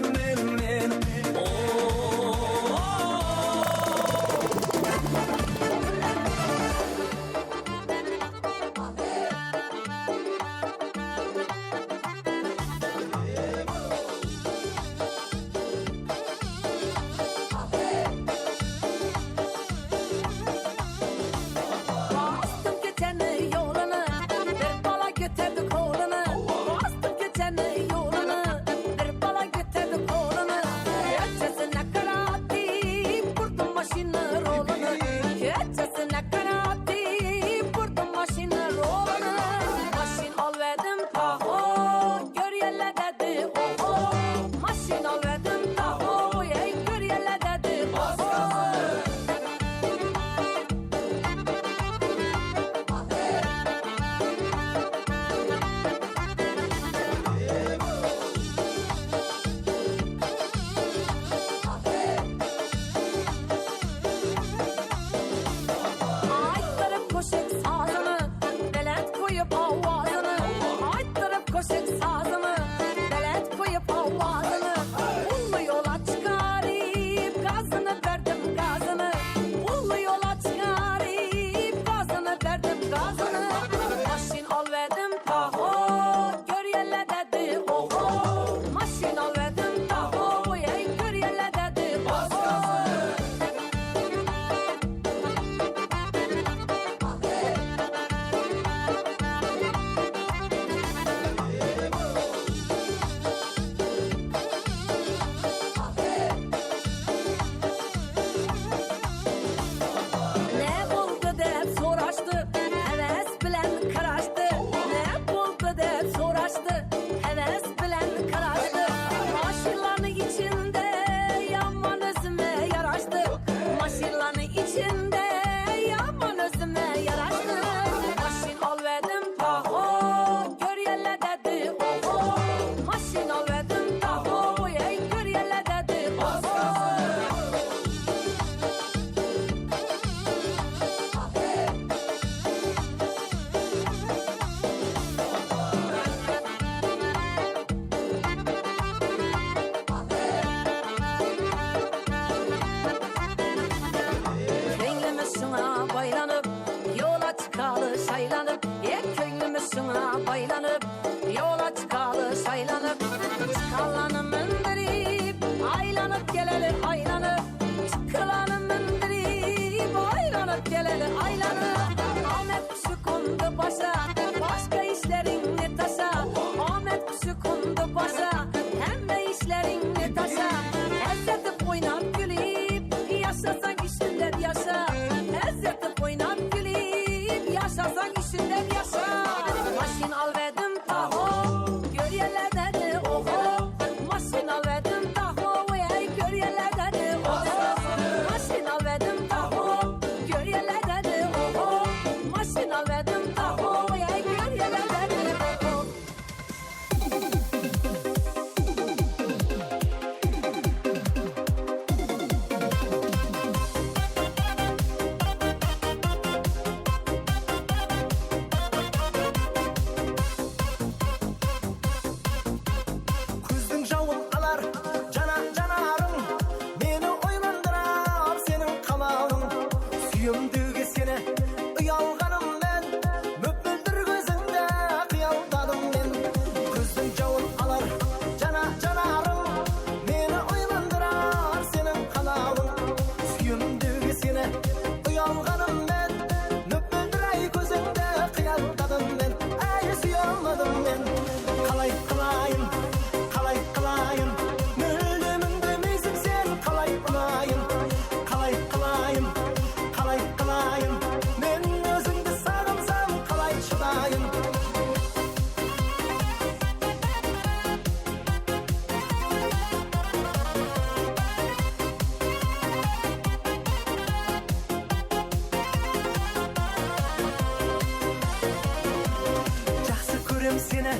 seni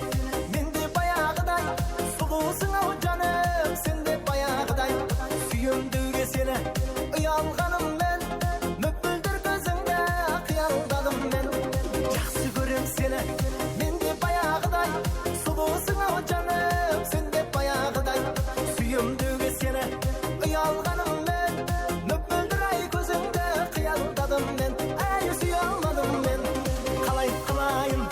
men de bayağıday sulusun o canım sen de bayağıday süyümdüge seni uyalganım ben möpüldür gözünde kıyaldadım ben жақсы көрем seni men de bayağıday sulusun o canım sen de bayağıday süyümdüge seni uyalganım ben möpüldür ay gözünde kıyaldadım ben ay süyalmadım ben kalay kılayın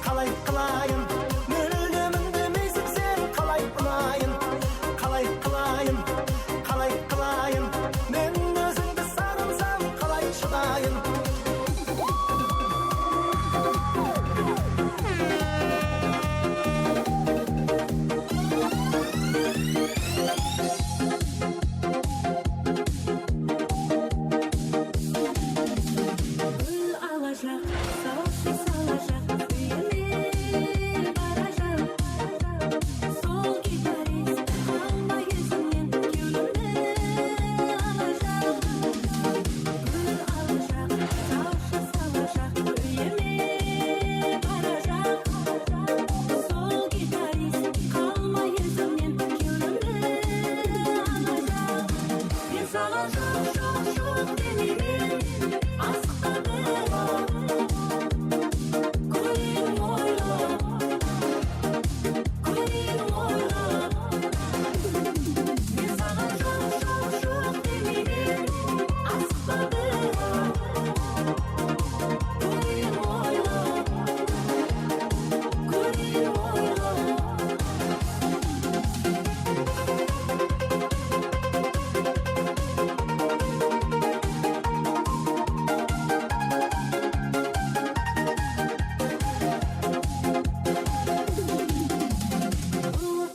kalay kılayın mürülümün demeysin sen kalay kılayın kalay kılayın kalay kılayın men özüngde sağınsam kalay şıdayın Gül alacak, savaşı salacak, büyüme baracak. Sol gitarist, alma yüzünden gülüme alacak. Gül alacak, savaşı salacak, büyüme baracak. Sol gitarist, kalma yüzünden gülüme alacak. Ben sana çok çok demirim.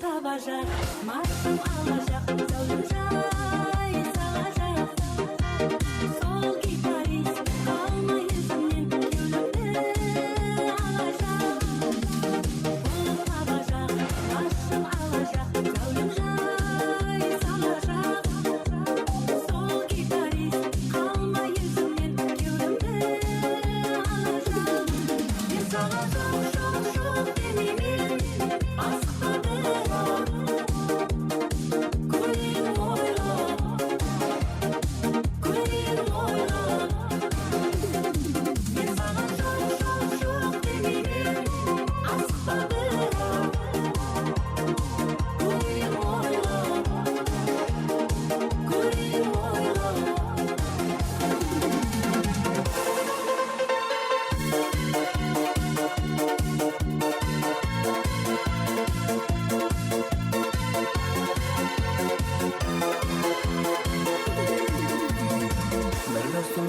Tabacak, marşım alacak, salıncay salacak. Sol gitarist, kalma yüzünden gülümde alacak. Tabacak, marşım alacak, salıncay salacak. Sol gitarist, kalma yüzünden gülümde alacak. Ben sana çok demirim, asla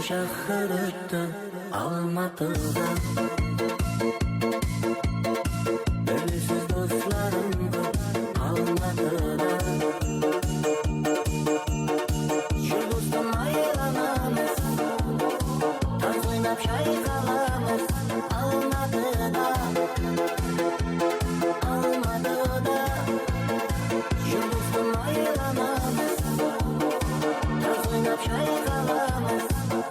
şahır öttü Almatı'da Belirsiz dostlarım var Almatı'da Şu dostum ayılamamız Tarz oynap şaykalamız Almatı'da Almatı'da Şu dostum ayılamamız Tarz oynap şaykalamız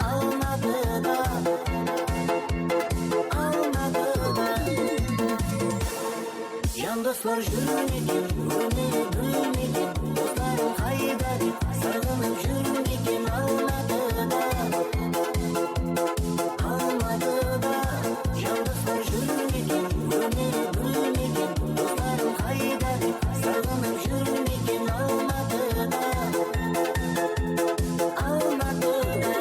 Almadı'da Can dostlar jürmekin Ürünü bülmekin Dostlarım kayda Sargınıp jürmekin Almadı'da Almadı'da Can dostlar jürmekin Ürünü bülmekin Dostlarım kayda Sargınıp jürmekin Almadı'da Almadı'da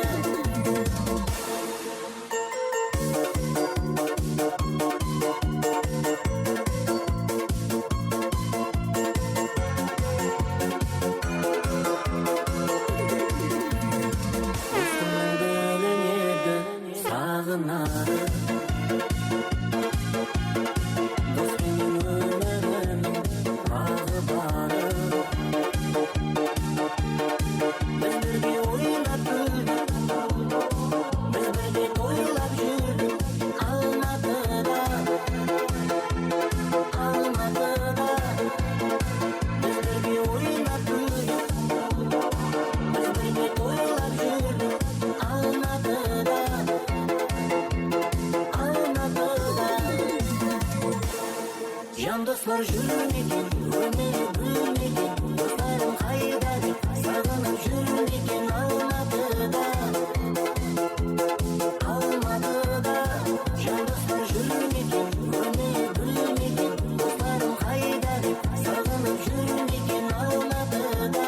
Жан достlar жүрмекен, өмір бүлмекен, достарым қайда деп сағынып жүрмекен Алматыда. Алматыда, жан достар жүрмекен, өмір бүлмекен, достарым қайда деп сағынып жүрмекен Алматыда.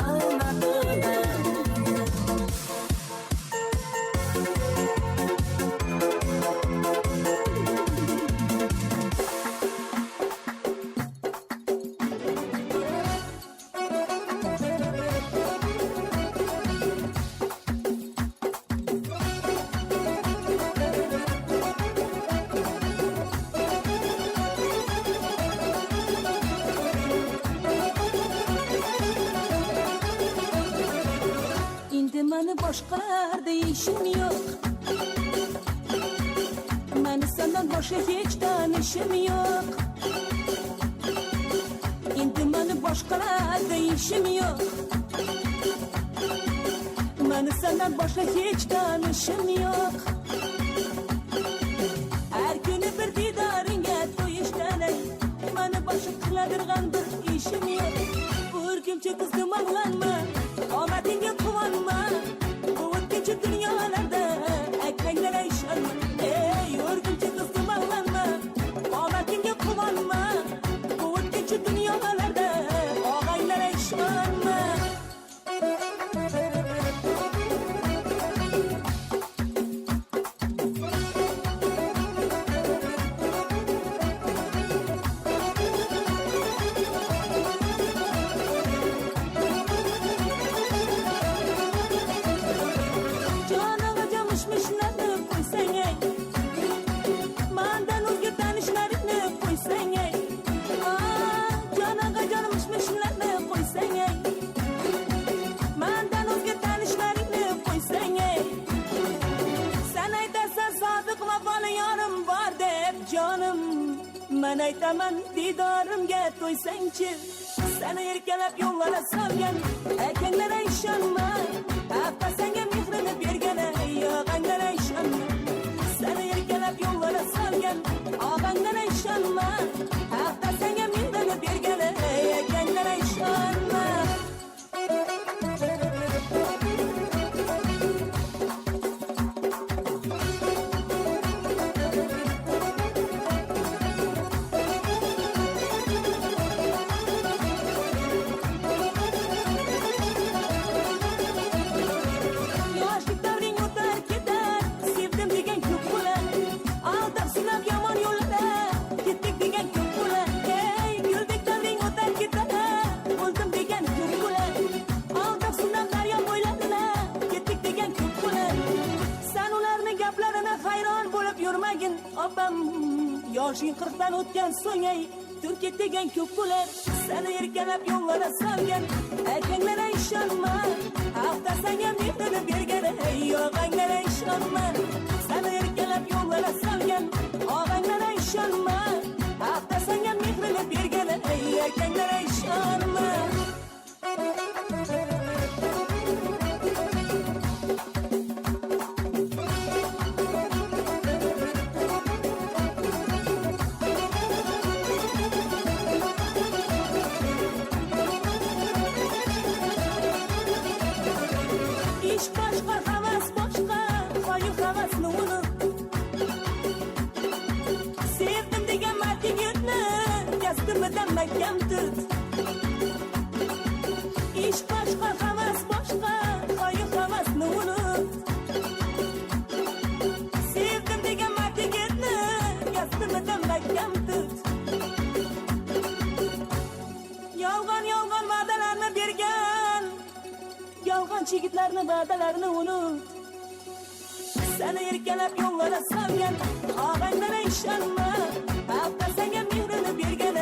Алматыда. Endi meni boshqalarda ishim yo'q. Meni sendan boshqa hech tanishim yo'q. Endi meni boshqalarda ishim yo'q. Meni sendan boshqa hech tanishim yo'q. Har kuni bir didoringga to'yishdan meni boshqa qiladirgan bir ishim yo'q. O'rgimcha qizdim og'lanma, omadingga quvonma. Bu o'tkinchi dunyolarda akanglara ishonma. Ey, o'rgimcha qizdim og'lanma, omadingga quvonma. Bu o'tkinchi dunyolarda og'anglara ishonma. Jonaga jamishmishlarni qo'ysang ey, mandan o'zga tanishlaringni qo'ysang ey. Jonaga jamishmishlarni qo'ysang ey, mandan o'zga tanishlaringni qo'ysang ey. Sen aytasan sodiq vafoli yorim bor deb jonim, men aytaman didorimga to'ysangchi. Seni erkalab yo'llara solgan akanglara ishonma. Hatta senga mehrini bergan og'anglara ishonma. Seni erkalab yo'llara solgan og'anglara ishonma. Hatta senga mehrini bergan akanglara ishonma. Yoshlik davring o'tar ketar, sevdim degan ko'p bo'lar. Aldab sinab yomon yo'lda ketdik degan ko'p bo'lar. Ey, yo'ldek davring o'tar ketar, o'ldim degan ko'p bo'lar. Aldab sinab daryo bo'ylarida ketdik degan ko'p bo'lar. Sen ularning gaplarini hayron bo'lib yurmagin, opam. Yoshing 40 dan o'tgan so'ng ey, turket degan ko'p bo'lar. Seni erkalab yo'llara solgan akanglara ishonma. Hafta senga mehrini bergan og'anglara ishonma. Seni erkalab yo'llara solgan og'anglara ishonma. Hafta senga mehrini bergan akanglara ishonma. Ish boshqa, havas boshqa, qo'yi havasni unut. Sevdim degan mard yigitni kasbimidan mahkam tut. Ish boshqa, havas boshqa, qo'yi havasni unut. Sevdim degan mard yigitni kasbimidan mahkam tut. Yolg'on va'dalarni bergan, yolg'onchi yigitlarni va'dalarini unut. Seni erkalab yo'llara solgan og'anglara ishonma. Hatta senga mehrini bergan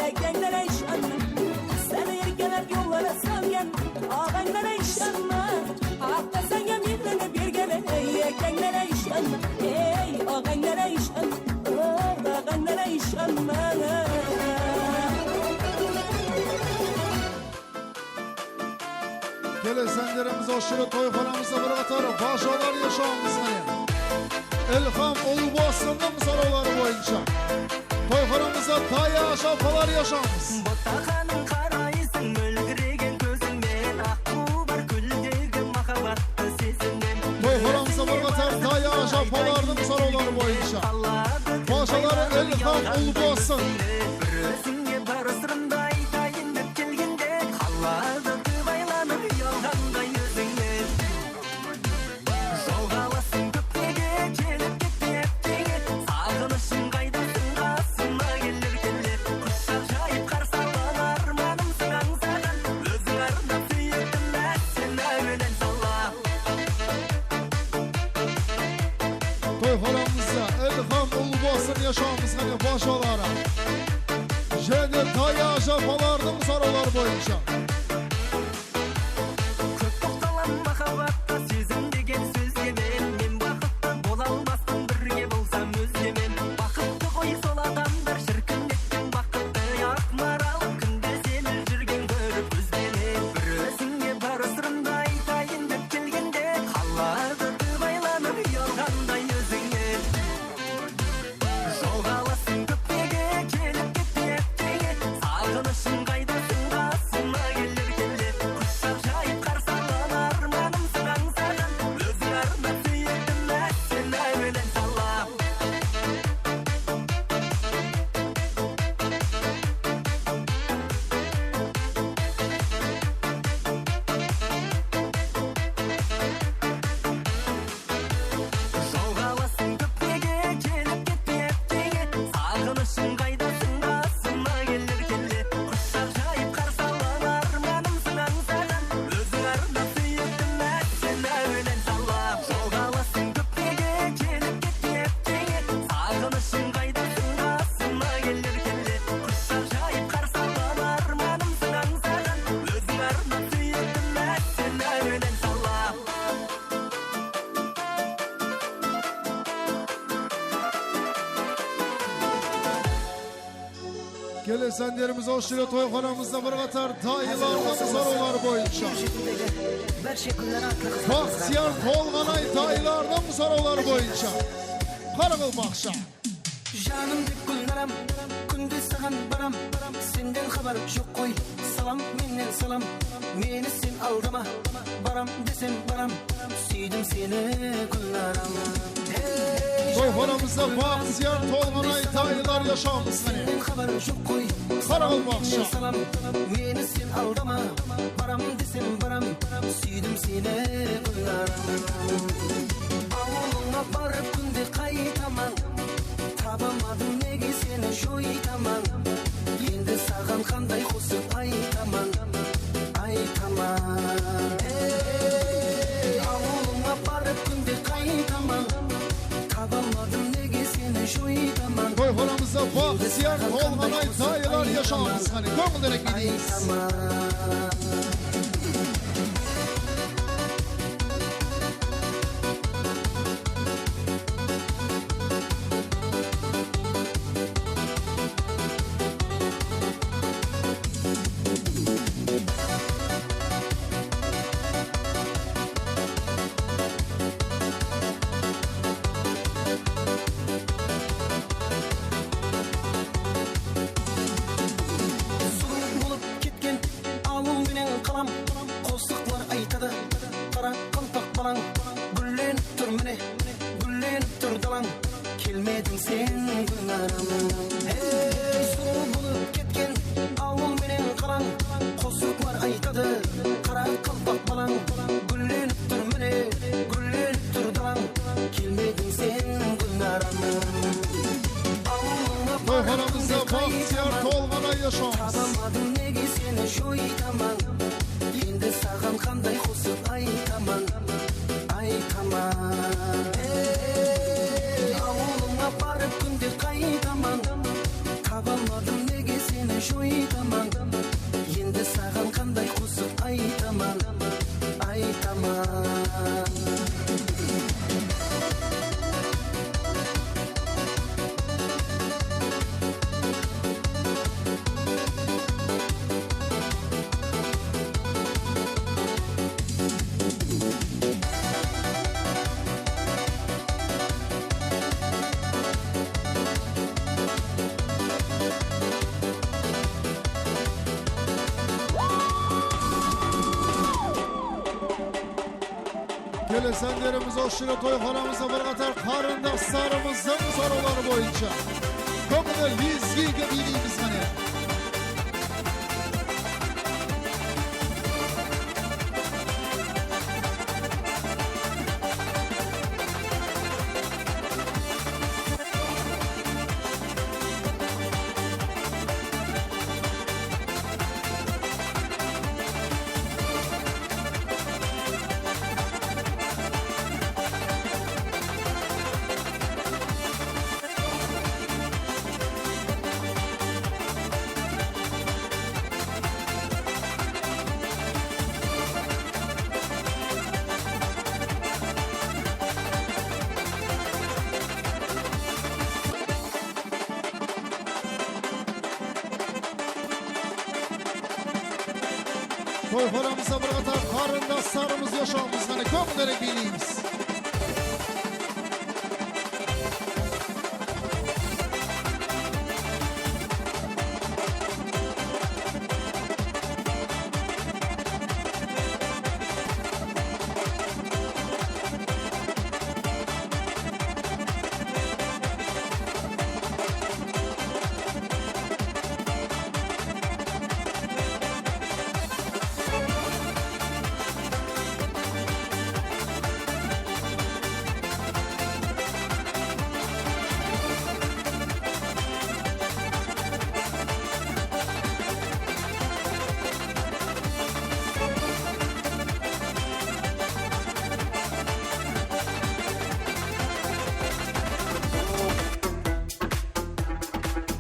akanglara ishonma. Seni erkalab yo'llara solgan og'anglara ishonma. Hatta senga mehrini bergan akanglara ishonma. Ey, og'anglara ishonma. Og'anglara ishonma. Kelesenlerimiz aşırı toyxonamızda bir qator boshlar yaşamamızdan. İlham Ulbosonning misolları boyunca Taya şapalar yaşamız. Ботақаның қарайсың мөлгіреген көзіңмен, аққу бар көлдегі махаббатты сезіммен. Toy koramıza bargatar Taya şapalarının soruları boyunca. Paşaları Elhan Ulu olsun. Бір өзіңе бар сырымды айтайын деп келгенде, қалады байланып ұялғандай өзіңнен. Жоғаласың көптеге, келіп кетпе әптеге, сағынышың қайдасың қасыма келер келер. Құшақ жайып қарсы алған арманымсың аңсаған, өзің арнап сүйіктім бе сен әуелен сала. Toy koramıza Elhan Ulu olsun yaşamız hani paşalara. Jene Taya şapalarının soruları boyunca. Көп тоқталам махаббатта сезім деген сөзге мен бақытты бола алмаспын бірге болсам өзгемен. Бақытты ғой сол адамдар шіркін еткен бақытты ақмарал күнде сені жүрген көріп көзбенен. Бір өзіңе бар сырымды айтайын деп келгенде, қалады байланып ұялғандай өзіңнен. Жоғаласың көптеге, келіп кетпе әптеге, сағынышың қайдасың қасыма келер келер. Құшақ жайып қарсы алған арманымсың аңсаған, өзің арнап сүйіктім бе сен әуелен сала. Жоғаласың көптеге, келіп кетпе әптеге, сағынышың қайдасың қасыма келер келер. Құшақ жайып қарсы алған арманымсың аңсаған, өзің арнап сүйіктім бе сен әуелен сала. Жоғаласың көптеге, келіп кетпе әптеге, сағынышың қайдасың қасыма келер келер. Құшақ жайып қарсы алған арманымсың аңсаған, өзің арнап сүйіктім бе сен әуелен сала. Gelesenlerimiz hoş ile toy koramızda bargatar Taylarının soruları boyunca. Bahtiyar Tolganay Taylarının soruları boyunca. Karagıl Bakşa. Жаным деп гүлнарам, күнде саған барам, сенден хабар жоқ қой, салам менен салам, мені сен алдама, барам десем барам, сүйдім сені гүлнарам. Toy koramızda Bahtiyar Tolganay Taylar yaşamız hani. Senden haber жоқ қой, Karagıl Bakşa. salam, meni sen aldama, baram desem baram, sүйдім seni gülnaram. Ауылыңа барып күнде қайтаман, табамадым неге сені жойтаман, енді саған қандай қосып айтаман, айтаман. Ауылыңа барып күнде қайтаман, табамадым неге seni жойтаман. Toy koramızda Bahtiyar Tolganay Taylar yaşamız hani. Gömülerek gideyiz. Болып кеткен ауыл менен қалам, қостықлар айтады, қара қалпақ балаң, гүлленіп тұр міне, гүлленіп тұр далаң, келмедің сен гүлнарам. Сұлу болып кеткен ауыл менен қалам, қостықлар айтады, қара қалпақ балаң, гүлленіп тұр міне, гүлленіп тұр далаң, келмедің сен гүлнарам. Toy koramızda Bahtiyar Tolganay yaşamız. Табамадым неге сені жойтаман, енді саған қандай қосып айтаман, айтаман. Ауылыңа барып күнде қайтаман, табамадым неге сені жойтаман, енді саған қандай қосып айтаман, айтаман. Kelesenlerimiz oşuyla toyxonamızda bir qatar qarindoshlarımızın so'rovlari bo'yicha ko'ngil lizgiga biliymiz mana. Toyxonamızda bir qatar qarindoshlarimiz yaşamımızdan ko'ngilli biliymiz.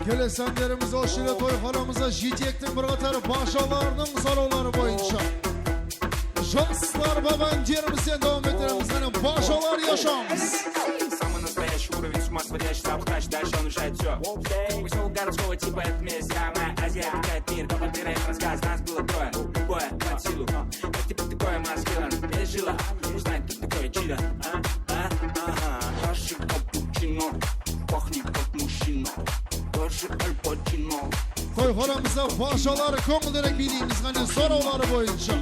Kelesenlerimiz oşuyla toyxonamıza jitektin bir qatar başalarının so'rovlari bo'yicha Jonslar babanjerimizdan davom ettiramiz. Mana başalar yaşamız. Самый настоящий уровень, с ума смотрящий запхач, дальше он решает все. Высел городского типа, это месть, самая Азия обитает мир, как подбирает рассказ, нас было трое, любое под силу. Как типа такое маскилан, пережила, узнать, кто такое чидо. Наши капучино, пахнет как мужчина, тоже альпачино. Toyxonamızda başalar ko'ngilli biliymiz. Mana so'rovlari bo'yicha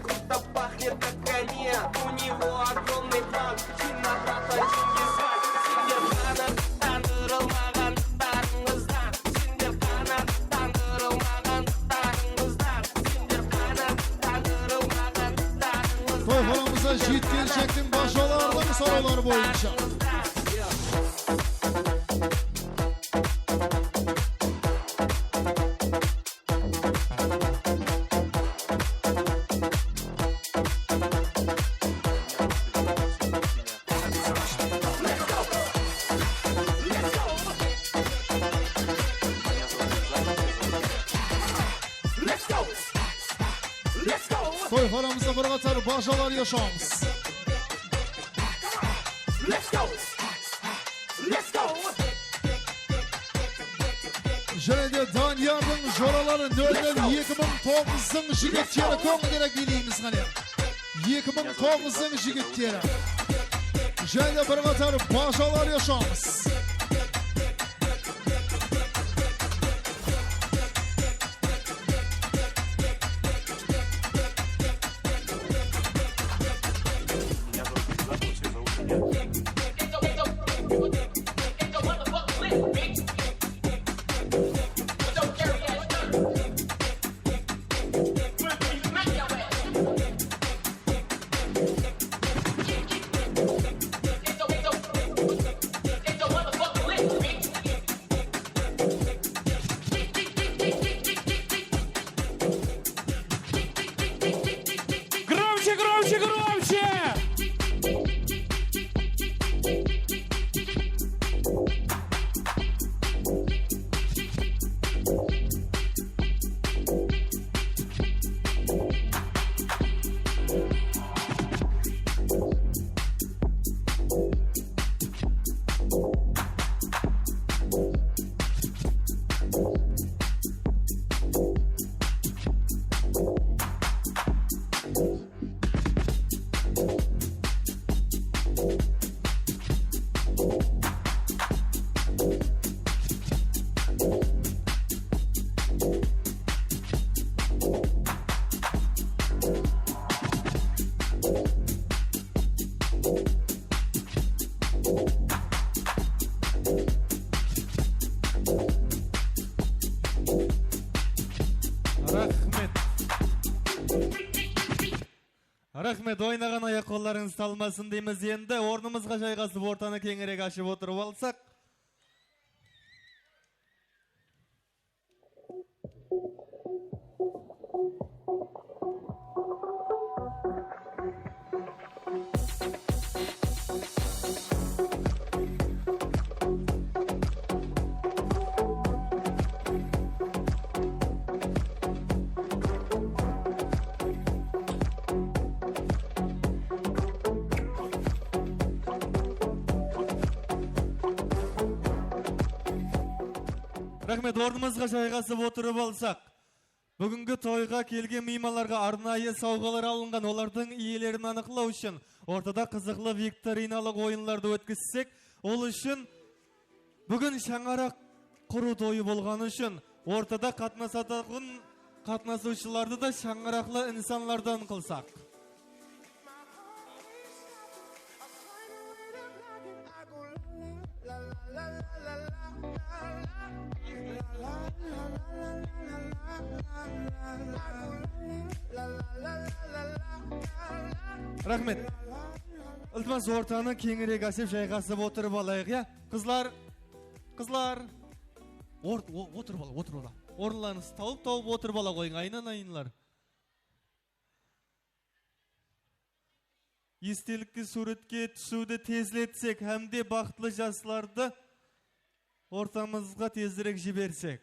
круто пахнет как коне, у него огромный план, Чинабрата Чингисхан, Синдерхана тандырылмаған тарыңыздан, Синдерхана тандырылмаған тарыңыздан, Синдерхана тандырылмаған тарыңыздан. Toyxonamızda жеткеншектің başalarının so'rovlari bo'yicha Toyxonamızda bir qatar başalar yaşamız. Және де Daniyar'ın joraları nölden 2009'un jigitleri ko'ngilli biliymiz mana. 2009'un jigitleri. Және de bir qatar başalar yaşamız. Рахмет, ойнаған аяқ қолдарыңыз талмасын дейміз. Енді орнымызға жайғасып ортаны кеңірек ашып отырып алсақ. Рахмет, орнымызға жайғасып отырып алсақ. Бүгінгі тойға келген меймандарға арнайы сауғалар алынған, олардың иелерін анықтау үшін ортада қызықлы викториналық ойынларды өткізсек, ол үшін бүгін шаңарақ құру тойы болған үшін ортада қатынасатын қатынасушыларды да шаңарақлы инсанлардан қылсақ. Рахмет. Ылтмас ортаны кеңірек ашып жайғасып отырып алайық, я? Қызлар, отырып ала. Орынларыңыз тауып отырып ала қойың, айнан-айнылар. Естелікке, суретке түсуді тезлетсек, әмде бақытлы жастыларды ортамызға тезірек жіберсек.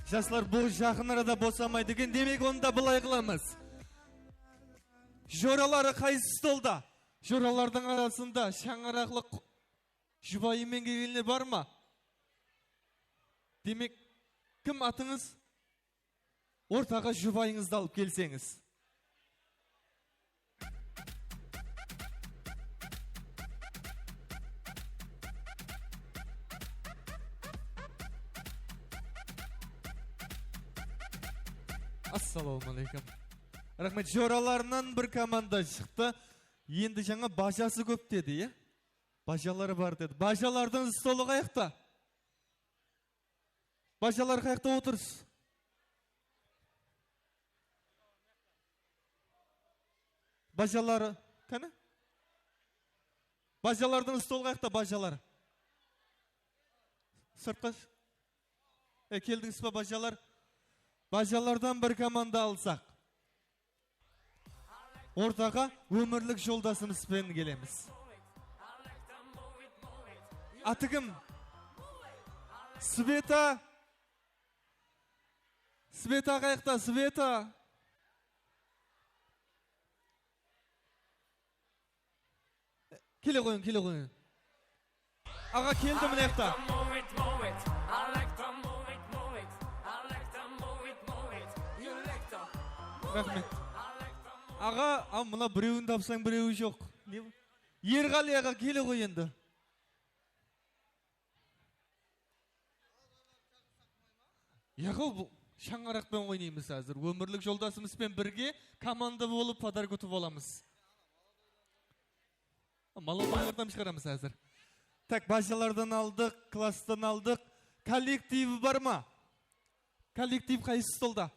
Жастар, бұл жақын арада босамай деген, демек онда былай қыламыз. Жоралары қайсы столда? Жоралардың арасында шаңырақлық жұбайымен келгенлер бар ма? Демек, кім атыңыз? Ортаға жұбайыңызды алып келсеңіз. Ассалаумалейкум. Рахмет, жораларынан бір команда шықты. Енді жаңа бажасы көп деді, е? Бажалары бар деді. Бажалардың столы қаяқта? Бажалар қаяқта отырыз? Бажалары, қана? Бажалардың столы қаяқта, бажалар? Сыртқа? Келдіңіз ба, бажалар? Бажалардан бір команда алсақ. Ортаға өмірлік жолдасымызбен келеміз. Аты кім? Света. Света қаяқта, Света. Келе қойын. Аға келді міне аяқта. Рахмет. Аға, мына біреуін тапсаң біреуі жоқ. Ерғали аға келе қой енді. Яғы бұл шаңарақпен ойнаймыз әзір. Өмірлік жолдасымызбен бірге команда болып падар күтіп оламыз. Малалардан шығарамыз әзір. Так, бажалардан алдық, класстан алдық. Коллективі бар ма? Коллектив қайсы столда?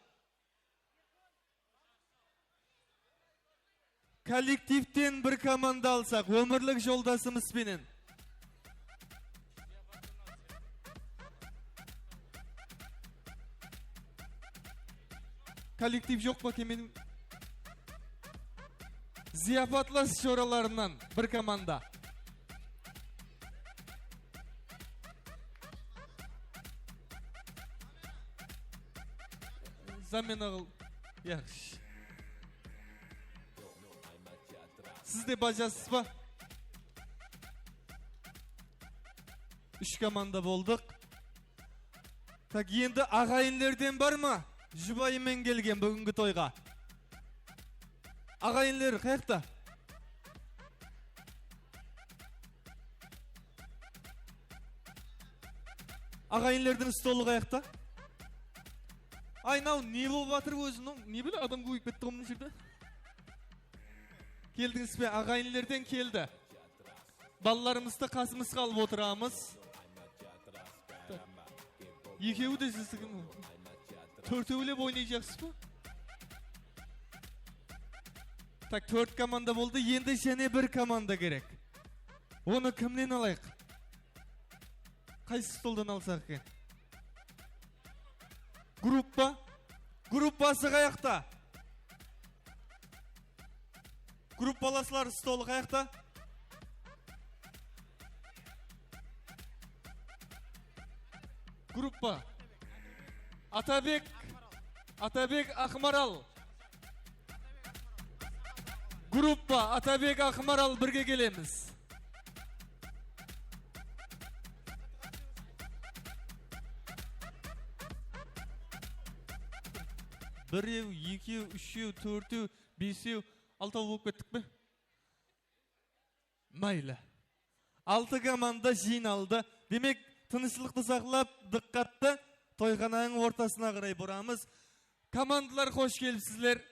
Коллективтен бір команда алсақ, өмірлік жолдасымызбенен. Коллектив жоқ па кемен? Зияпатлас жораларынан бір команда. Замена қыл. Яқшы. Сізде бажасыз ба? 3 команда болдық. Так, енді ағайынлерден бар ма? Жұбайымен келген бүгінгі тойға. Ағайынлер қаяқта? Ағайынлердің столы қаяқта? Айнау, не болып батыр өзінің? Не біле адам көйіп кетті ғымның жерде? Келдіңіз бе? Ағайынлерден келді. Балаларымызды қасымызға алып отырамыз. Екеуі де сіздің төртеулеп ойнайжақсыз ба? Так, 4 команда болды, енді және бір команда керек. Оны кімнен алайық? Қайсы столдан алсақ екен? Группа? Группасы қаяқта? Группаласылар столы қаяқта? Группа. Атабек Ақмарал. Группа Атабек Ақмарал бірге келеміз. Біреу, екеу, үшеу, төртеу, бесеу, алтау болып кеттік бе? Майлы. 6 команда жиналды. Демек, тыныштықты сақлап, диққатты тойхананың ортасына қарай бұрамыз. Командалар қош келіпсіздер.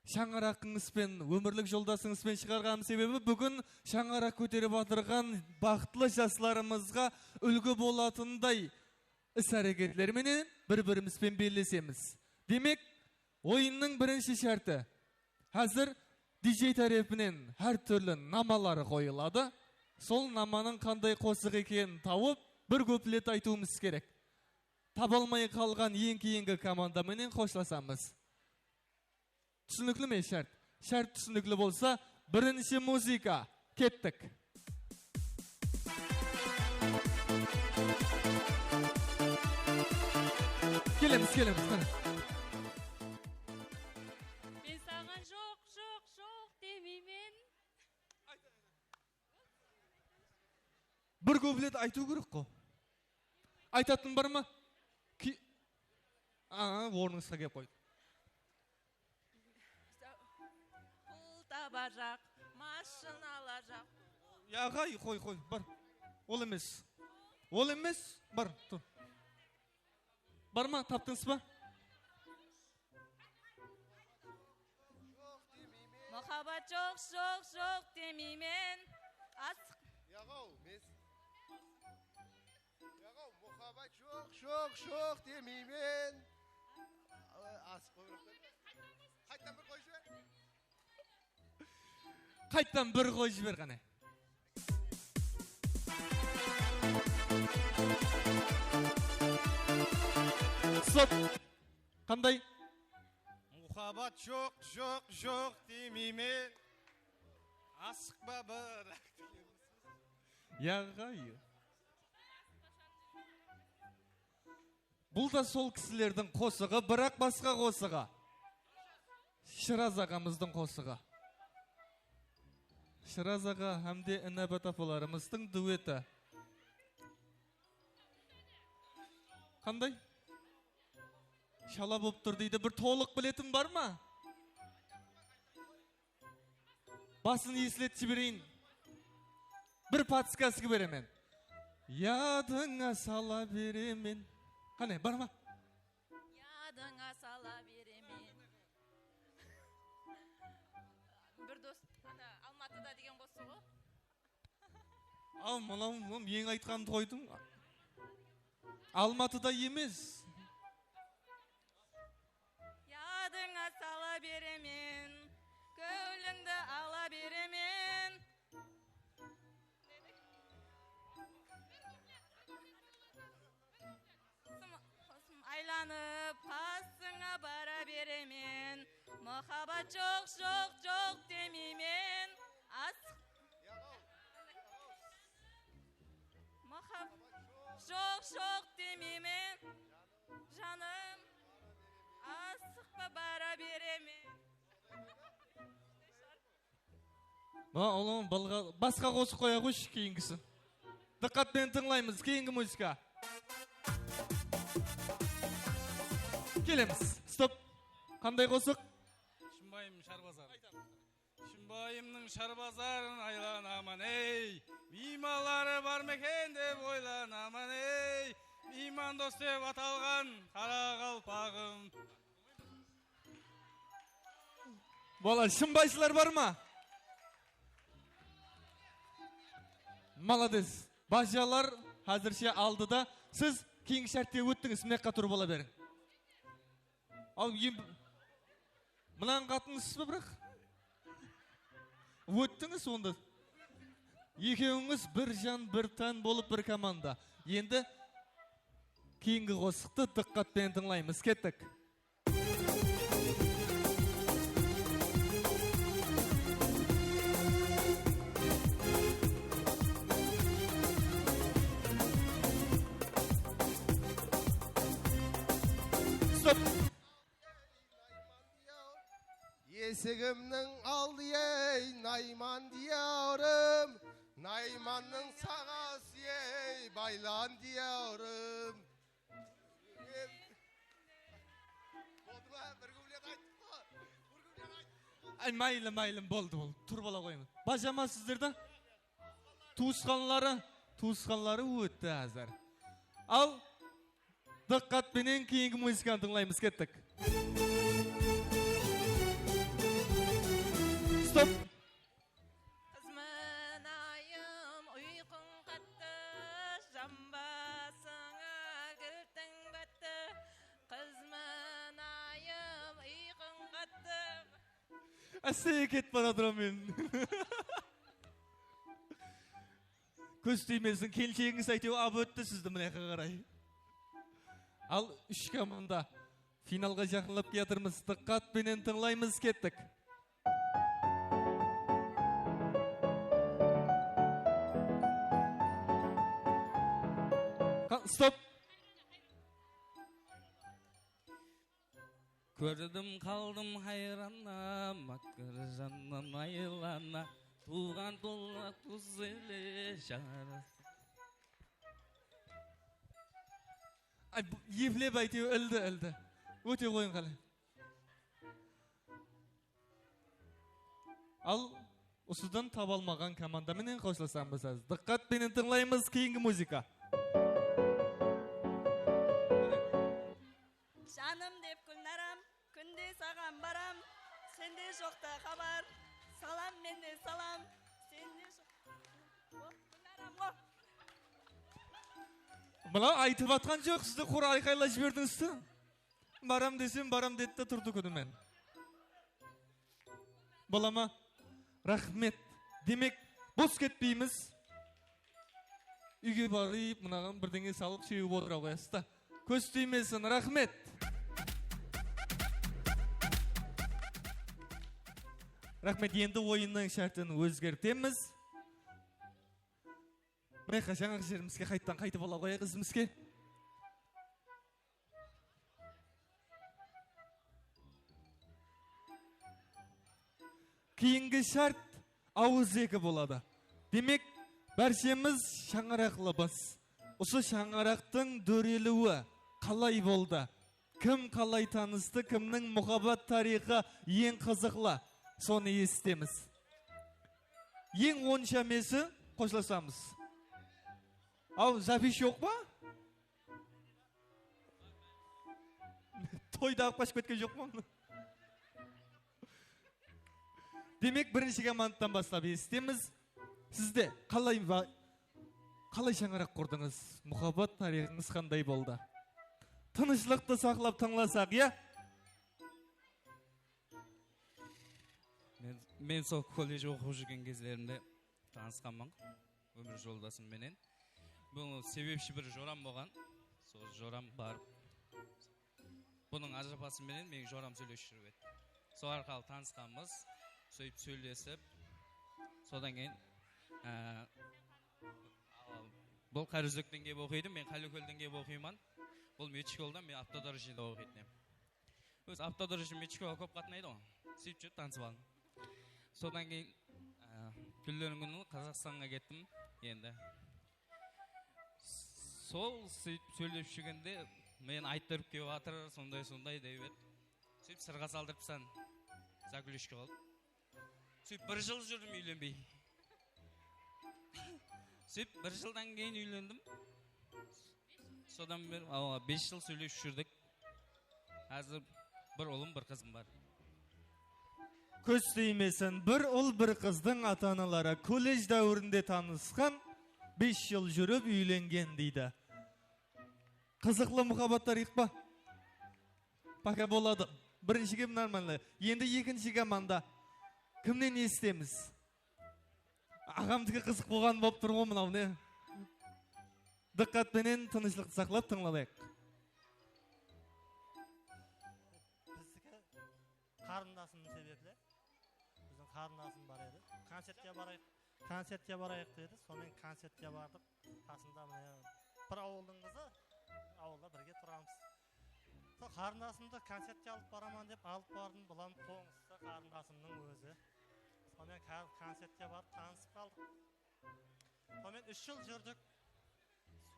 Шаңырақыңызбен, өмірлік жолдасыңызбен шығарған себебі бүгін шаңырақ көтеріп отырған бақытлы жастарымызға үлгі болатындай іс-әрекетлерменен бір-бірімізбен белдесеміз. Демек, ойынның бірінші шарты. Қазір DJ тарапынан әр түрлі намалары қойылады. Сол наманың қандай қосық екенін тауып, бір көплет айтуымыз керек. Табалмай қалған ең кейінгі командаменен қошласамыз. Түсінікті ме шарт? Шарт түсінікті болса, бірінші музыка. Кеттік. Келеміз. Мен саған жоқ демеймен. Бір көплет айту керек қо. Айтатын бар ма? Орныңызға кеп қойды. Пұл табажақ, машина алажақ. Ағай, қой, бар. Ол емес, бар. Бар ма, таптыңыз ба? Махаббат жоқ демеймен. Махаббат жоқ демеймен. Қайттан бір қой жібер ғана. Стоп. Қандай? Махаббат жоқ демеймен. Асықпа бір. Яғай. Бұл да сол кісілердің қосығы, бірақ басқа қосығы. Шыраз ағамыздың қосығы. Шыраз аға әмде Інәбат апаларымыздың дуэті. Қандай? Шала боп тұр дейді. Бір толық білетін бар ма? Басын еслет жіберейін. Бір подсказка беремен. Ядыңа сала беремен. Қане, бар ма? Ядыңа сала беремен. Бір дос, Алматыда деген қосы ғой. Мынау ең айтқанды қойдың. Алматыда емес. Ядыңа сала беремен, көңіліңді ала беремен. Айланып қасыңа бара беремен. Махаббат жоқ демеймен. Махаббат жоқ демеймен. Жаным, асықпа бара беремен. Басқа қосып қоя қойшы кейінгісі. Диққатпен тыңлаймыз кейінгі музыка. Келеміз. Стоп. Қандай қосық? Шымбайым Шарбазар. Шымбайымның Шарбазарын айланаман, ей. Мималары бар мекен деп ойланаман, ей. командос деп аталған қара қалпағым. Бола, шымбайшылар бар ма? Молодец. Бажалар қазірше алдыда. Сіз кейін шәртте өттіңіз, мынаққа тұрып бола берің. Ал мұнан қатыңыз ба бірақ? Өттіңіз онда. Екеуіңіз бір жан, бір тән болып бір команда. Енді кейінгі қосықты диққатпен тыңлаймыз. Кеттік. Есігімнің алды ей, Найман диярым, Найманның сағасы ей, Байлан диярым. Ай, майлым, болды. Тұр бола қоймын. Бажама сіздерді? Туысқанлары өтті әзір. Ал, диққатпенен кейінгі музыканы тыңлаймыз. Кеттік. Стоп. Қызмын айым ұйқың қатты, жамбасыңа кілтің батты. Қызмын айым ұйқың қатты. Әсеге кет барадырам мен. Көз түймесін келшегіңіз әйтеу ап өтті сізді мұнайқа қарай. Ал үш команда финалға жақынлап кетірміз. Диққатпенен тыңлаймыз. Кеттік. Стоп. Көрдім қалдым хайрана, макыр жаннан айлана, туған толла туз еле жарасы. Ефлеп әйтеу ілді. Өте қойын қалай. Ал осыдан табалмаған командаменен қосылсамыз аз. Диққатпенен тыңлаймыз кейінгі музыка. Жаным деп күлнарам, күнде саған барам, сенде жоқта хабар, салам менде салам, сенде жоқта күлнарам ғой. Мұна айтып атқан жоқ, сізді қора айқайла жібердіңізді. Барам десем, барам деді тұрды күнімен. Балама, рахмет. Демек, бос кетпейміз. Үйге барып, мұнаған бірдеңе салып сүйіп отыра қоясыз. Көз түймесін, рахмет. Рахмет, енді ойынның шартын өзгертеміз. Мына жаңағы жерімізге қайтып ала қояйық ізімізге. Кейінгі шарт ауыз екі болады. Демек, бәршеміз шаңырақлыбыз. Осы шаңырақтың дөрелуі қалай болды? Кім қалай танысты, кімнің мұхаббат тарихы ең қызықлы? Соны естеміз. Ең оншамесі қосыласамыз. Ау, запись жоқ ба? Тойда қашып кеткен жоқ па? Демек, бірінші командадан бастап естеміз. Сізде қалай шаңырақ құрдыңыз? Мұхаббат тарихыңыз қандай болды? Тынышлықты сақлап тыңласақ, я? Мен сол колледж оқып жүрген кездерімде танысқанмын өмір жолдасым менен. Бұл себепші бір жорам болған. Сол жорам барып, бұның ажырапасы менен мен жорам сөйлесіп жүріп еді. Сол арқылы танысқанбыз, сөйтіп сөйлесіп, содан кейін бұл Қарызөктен кеп оқиды, мен Қалекөлден кеп оқиман. Бұл Мечколдан, мен автодорожныйда оқитын ем. Өз автодорожный Мечколға көп қатынайды ғой. Сөйтіп жүріп танысып алдым. Содан кейін күндердің күні Қазақстанға кеттім енді. Сол сөйлеп жүргенде мен айттырып келіп жатыр, сондай деп еді. Сөйтіп сырға салдырыпсан, заключке қалды. Сөйтіп бір жыл жүрдім үйленбей. Сөйтіп бір жылдан кейін үйлендім. содан бері 5 жыл сөйлесіп жүрдік. Қазір бір ұлым, бір қызым бар. Көз тимесін, бір ұл бір қыздың ата-аналары колледж дәуірінде танысқан, 5 жыл жүріп үйленген дейді. Қызықлы мұхаббаттар иқпа? Пока болады. Біріншіге нормально. Енді екіншіге манда. Кімнен естеміз? Ағамдікі қызық болған болып тұр ғой мынау не? Диққатпенен тыныштықты сақлап тыңлайық. Біздікі қарындасым себеплі. Біздің қарындасым бар еді. Концертке барайық деді. Сонымен концертке бардық. Қасында бір ауылдың қызы, ауылда бірге тұрамыз. Сол қарындасымды концертке алып бараман деп алып бардым. Бұлан қоңызса қарындасымның өзі. Сонымен концертке барып танысып қалдық. Сонымен 3 жыл жүрдік.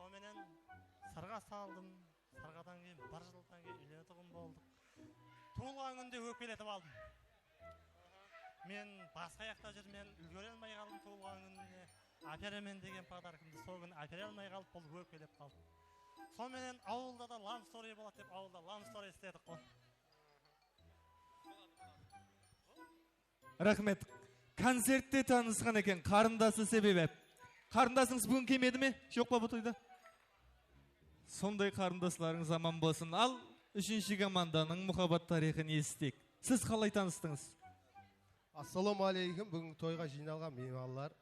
Сонымен сырға салдым. Сырғадан кейін 1 жылдан кейін үйленетұғым болдық. Туылған күнде өкпелетіп алдым. Мен басқа жақта жүрмен үлгере алмай қалдым туылған күніне. Әперемен деген подаркымды сол күні әпере алмай қалып, бұл өкпелеп қалды. Сонымен ауылда да love story болады деп ауылда love story істедік қой. Рахмет. Концертте танысқан екен, қарындасы себебі. Қарындасыңыз бүгін келмеді ме? Жоқ па бұл тойда? Сондай қарындасларыңыз аман болсын. Ал үшінші команданың мұхаббат тарихын естік. Сіз қалай таныстыңыз? Ассаламу алейкум. Бүгін тойға жиналған меймандар.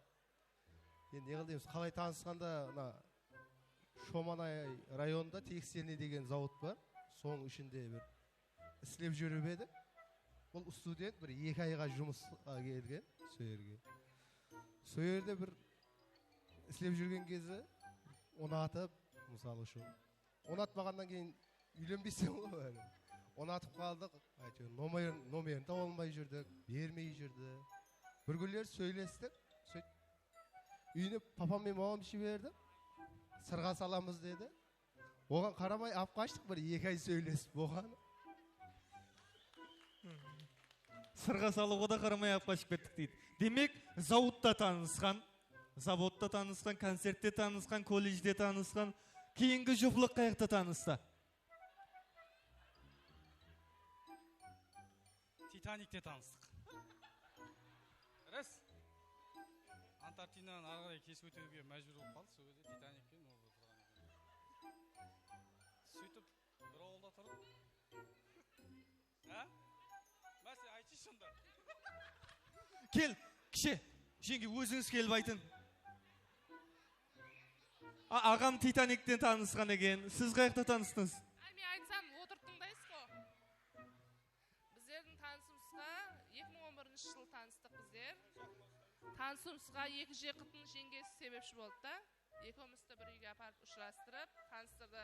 Енді не қылдаймыз? Қалай танысқанда Шоманай районында текстильный деген зауыт бар. Соның ішінде бір істеп жүріп еді. Бұл студент бір 2 айға жұмысқа келген сөйерге. Сөйерде бір істеп жүрген кезі ұнатып, мысалы үшін. Ұнатпағаннан кейін үйленбейсің ғой. Ұнатып қалдық, номерін таба алмай жүрдік, бермей жүрді. Бір күндер сөйлестік. Үйіне папам мен мамам жіберді. Сырға саламыз деді. Оған қарамай алып қаштық, бір 2 ай сөйлесіп болған. Сырға салуға да қарамай алып қашып кеттік дейді. Демек, зауытта танысқан, концертте танысқан, колледжде танысқан, кейінгі жұпылық қаяқта танысты? Титаникте таныстық. Рас. Антарктидадан ары қарай кесіп өтуге мәжбүр болып қалды. Сол кезде Титаникпен орында тұрған екен. Сөйтіп бір ауылда тұрып. Мәсе айтшы шында. Кел, кіші, жеңге өзіңіз келіп айтын. Ағам Титаниктен танысқан екен. Сіз қаяқта таныстыңыз? Мен айтсам, отырып тыңдайсыз ғой. Біздердің танысымызға 2011 жыл таныстық біздер. Танысымызға 2 жеқытын жеңгесі себепші болды да. Екеумізді бір үйге апарып ұшырастырып, таныстырды.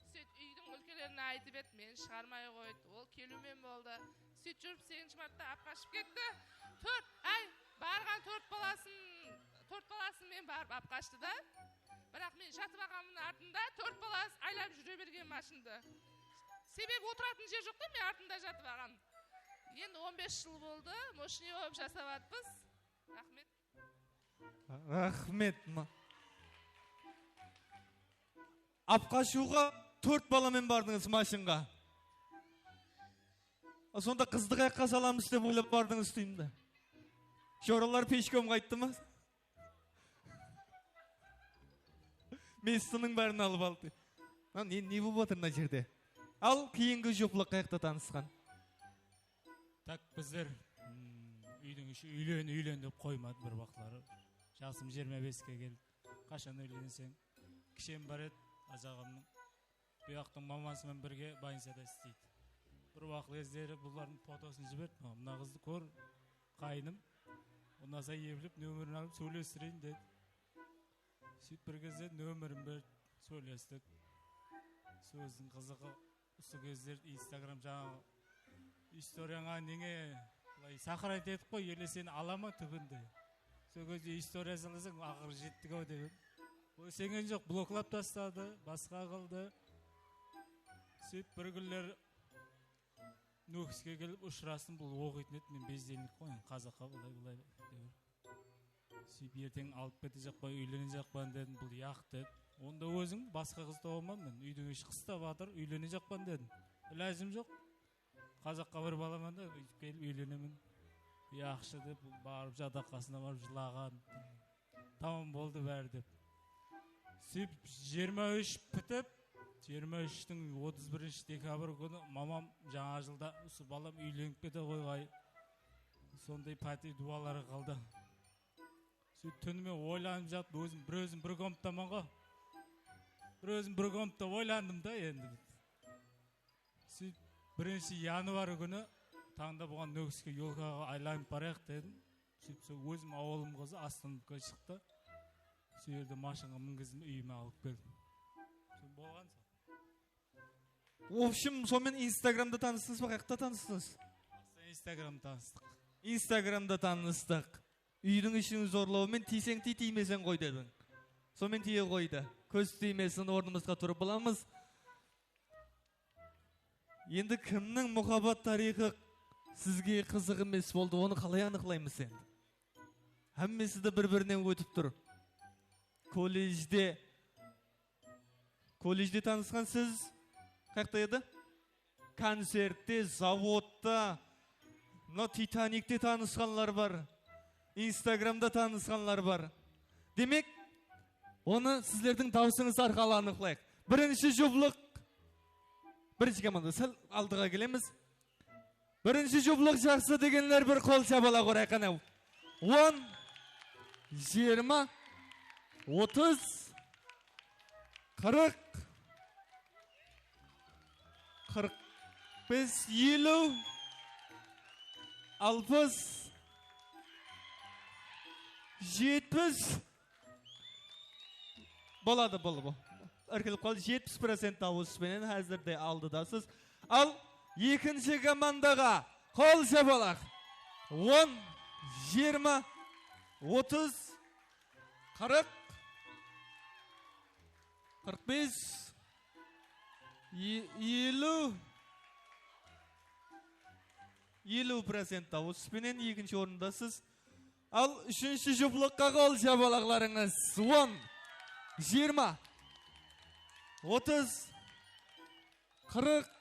Сөйт үйдің үлкелеріне айтып еді, мен шығармай қойды. Ол келумен болды. Сөйт жүріп 8 мартта апқашып кетті. Барған 4 баласын мен барып апқашты да. Бірақ мен жатып ағамның артында 4 баласы айлап жүре берген машинды. Себебі отыратын жер жоқ та, мен артында жатып ағам. Енді 15 жыл болды, мошне болып жасап атпыз. Рахмет. Рахмет. Апқашуға 4 баламен бардыңыз машинға. Сонда қызды қаяққа саламыз деп ойлап бардыңыз деймді. Жоралар пешком қайтты ма? Местінің бәрін алып алды. Не болып отыр мына жерде? Ал кейінгі жұпылық қаяқта танысқан? Так, біздер үйдің іші үйлен деп қоймады бір вақытлары. Жасым 25-ке келді. Қашан үйленсең? Кішем бар еді, ажағымның. Бұяқтың мамасымен бірге больницада істейді. Бір вақыт кездері бұлардың фотосын жіберді. Мына қызды көр, қайным. Онаса ебіліп, нөмірін алып сөйлестірейін деді. Сөйт бір кезде нөмірін берді, сөйлестік. Сөздің қызығы осы кездер Instagram жаңағы историяңа неге сақырайт етіп қой, еле сені алама түбінде. Сол кезде история саласың, ақыры жеттік ау деп. Ол сенген жоқ, блоклап тастады, басқа қылды. Сөйт бір күндер Нөкіске келіп ұшырастым, бұл оқитын еді, мен безденлік қойын, қазаққа бұлай. сөйтіп ертең алып кете жақпай үйлене жақпан дедім, бұл яқ деді. Онда өзің басқа қыз тауаман мен, үйдің іші қыстап жатыр, үйлене жақпан дедім. Ләзім жоқ. Қазаққа бір баламан да келіп үйленемін. Яқшы деп барып жатақ қасына барып жылаған. Тамам болды бәрі деп. Сөйтіп 23 бітіп, 23-тің 31 декабрь күні мамам жаңа жылда балам үйленіп кете қойғай. Сондай пәтер дуалары қалды. Сөйтіп түнімен ойланып жатып, өзім бір комнатаман ғой. бір комнатта ойландым да енді. Сөйтіп 1 январ күні таңда бұған Нөкіске елкаға айланып барайық дедім. Сөйтіп өзім ауылым қызы Астанбекке шықты. Сөйерде машинға мінгіздім, үйіме алып келдім. Болған сол. В общем, сонымен Инстаграмда таныстыңыз ба, қаяқта таныстыңыз? Инстаграмда таныстық. Инстаграмда таныстық. Үйдің ішін зорлауымен тисең ти, тимесең қой дедің. Сонымен тие қойды. Көз тимесін, орнымызға тұрып боламыз. Енді кімнің мұхаббат тарихы сізге қызық емес болды, оны қалай анықлаймыз енді? Әммесі де бір-бірінен өтіп тұр. Колледжде танысқан сіз қаяқта еді? Концертте, заводта, Титаникте танысқанлар бар. Инстаграмда танысқанлар бар. Демек, оны сіздердің даусыңыз арқылы анықлайық. Бірінші жұбылық, бірінші команда, сәл алдыға келеміз. Бірінші жұбылық жақсы дегенлер бір қол шабала қорайық анау. 10, 20, 30, 40, 45, 50, 60, 70. Болады. Іркіліп қалды, 70% дауыспенен әзірде алдыдасыз. Ал екінші командаға қол шабалақ. 10, 20, 30, 40, 45, 50% дауыспенен екінші орындасыз. Ал үшінші жұбылыққа қол шабалақларыңыз. 10, 20, 30, 40,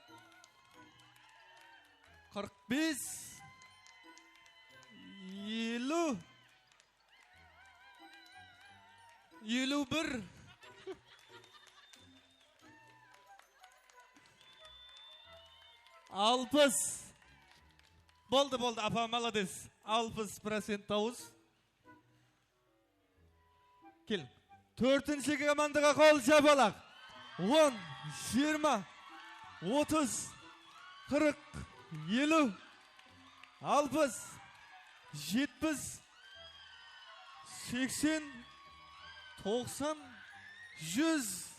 45, 50, 51, 60. Болды, апа, молодец. 60% дауыс. Кел. Төртінші командаға қол шабалақ. 10, 20, 30, 40, 50, 60, 70, 80, 90, 100.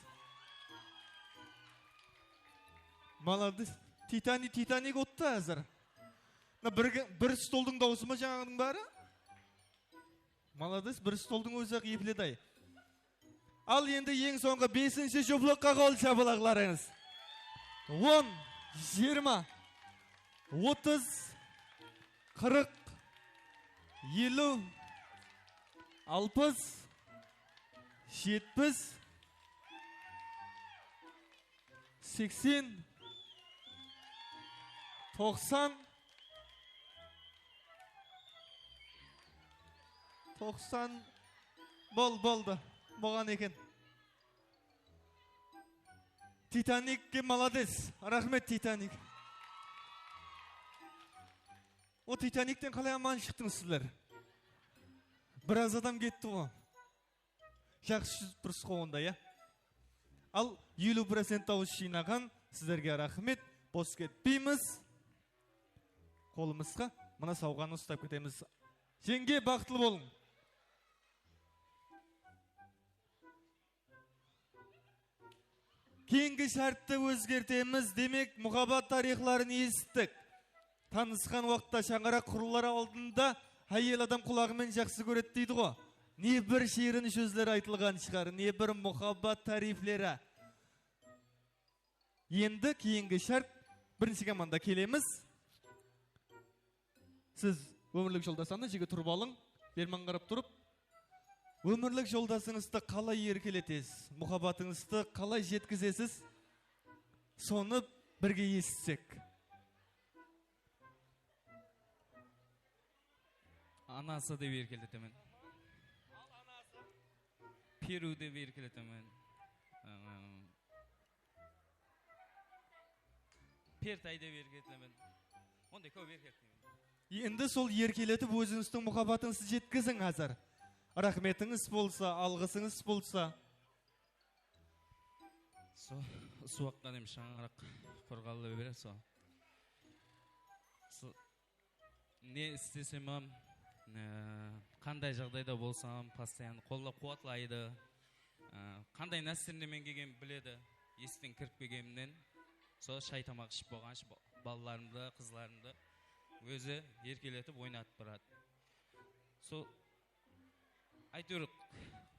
Молодец. Титаник отты әзір. Бір столдың дауысы ма жаңағының бәрі? Молодец, бір столдың өзі епіледі. Ал енді ең соңғы 5-ші жұбылыққа қол шабалақларыңыз. 10, 20, 30, 40, 50, 60, 70, 80, 90, 90. Болды. Болған екен. Титаникке молодец. Рахмет, Титаник. О Титаниктен қалай аман шықтыңыз сіздер? Біраз адам кетті ғой. Жақсы тұрсыз ғой онда, я? Ал 50% дауыс жинаған сіздерге рахмет. Бос кетпейміз. Қолымызға мына сауғаны ұстап кетеміз. Жеңге бақытлы болың. Кейінгі шартты өзгертеміз. Демек, мұхаббат тарихларын естік. Танысқан уақытта шаңырақ құрылары алдында әйел адам құлағымен жақсы көреді дейді ғой. Не бір шерін сөздер айтылған шығар, не бір мұхаббат тарифлері. Енді кейінгі шарт, бірінші команда келеміз. Сіз өмірлік жолдасаны жеге тұрып алың, берман қарап тұрып, Өмірлік жолдасыңызды қалай еркелетесіз? Мұхаббатыңызды қалай жеткізесіз? Соны бірге естісек. Анасы деп еркелетемін. Перу деп еркелетемін. Пертай деп еркелетемін. Ондай көп еркелетемін. Енді сол еркелетіп өзіңіздің мұхаббатыңызды жеткізің азар. Рахметіңіз болса, алғысыңыз болса. Суаққа дем шаңырақ қорғалы бере со. Не істесемем, қандай жағдайда болсам, постоянно қолда қуатлайды. Қандай нәрсені келген біледі, естен кіріп келгенімнен. Со шай тамақ ішіп болған балаларымды, қызларымды өзі еркелетіп ойнатып барады. Со айтыр,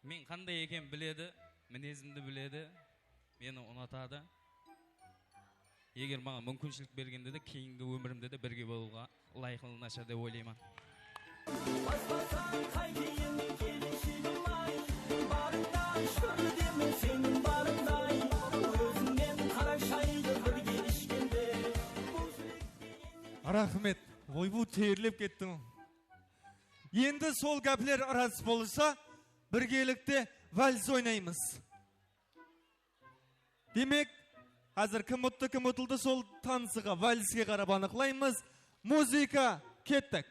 мен қандай екен біледі, мінезімді біледі, мені ұнатады. Егер маған мүмкіншілік бергенде де, кейінгі өмірімде де бірге болуға лайықлы нашар деп ойлаймын. Рахмет, ойбу терлеп кеттім. Енді сол кәпілер арас болса, біргелікте вальс ойнаймыз. Демек, қазір кім ұтты, кім ұтылды сол танысыға, вальске қарап анықлаймыз. Музыка, кеттік.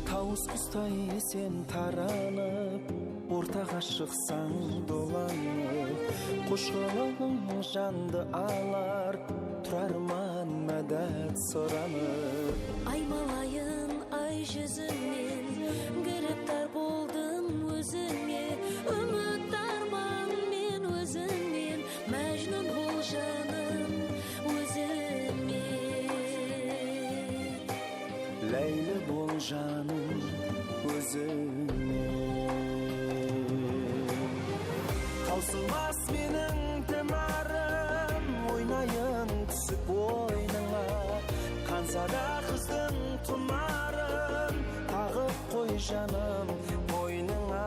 Тауыз құстай сен таранып, ортаға шықсаң доланып, құшылығың жанды алар, тұрарман мәдәт сұранып. Аймалайын ай жүзіңнен, гіріптар болдым өзіңе, үміт арман мен өзіңмен, мәжнүн бол жаным өзіңмен. Ләйлі бол жаным өзіңмен. Таусылмас менің тәмәрім, ойнайын түсіп ойныңа, қансада қыздың тұмарым, тағып қой жаным мойныңа.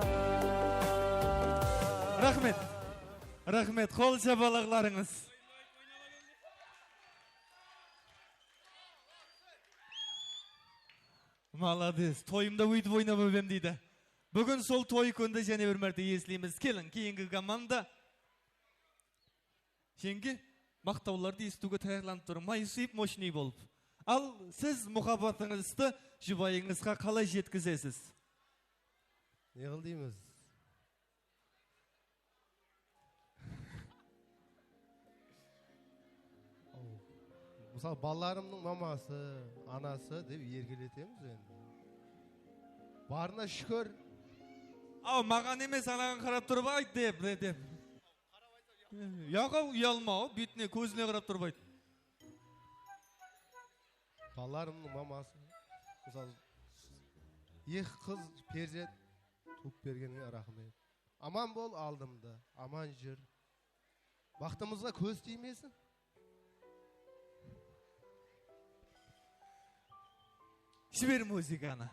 Рахмет, рахмет, қол жабалағыларыңыз. Маладес, тойымда өйтіп ойнап өбем дейді. Бүгін сол той күнді және бір мәрте естілеміз. Келін, кейінгі команда. Жеңге, мақтауларды естуге таярланып тұр. Майысып, мощный болып. Ал сіз мұхаббатыңызды жұбайыңызға қалай жеткізесіз? Не қыл дейміз? Мысалы, балаларымның мамасы, анасы деп еркелетеміз енді. Барына шүкір. Ау, маған емес, анаған қарап тұрып айт деп. Яға ұялмау, бетіне, көзіне қарап тұрып айт. Балаларымның мамасы, мысалы, екі қыз перзент туып бергеніңе рахмет. Аман бол алдымда, аман жүр. Бақтымызға көз тимесін. Жібер музыканы.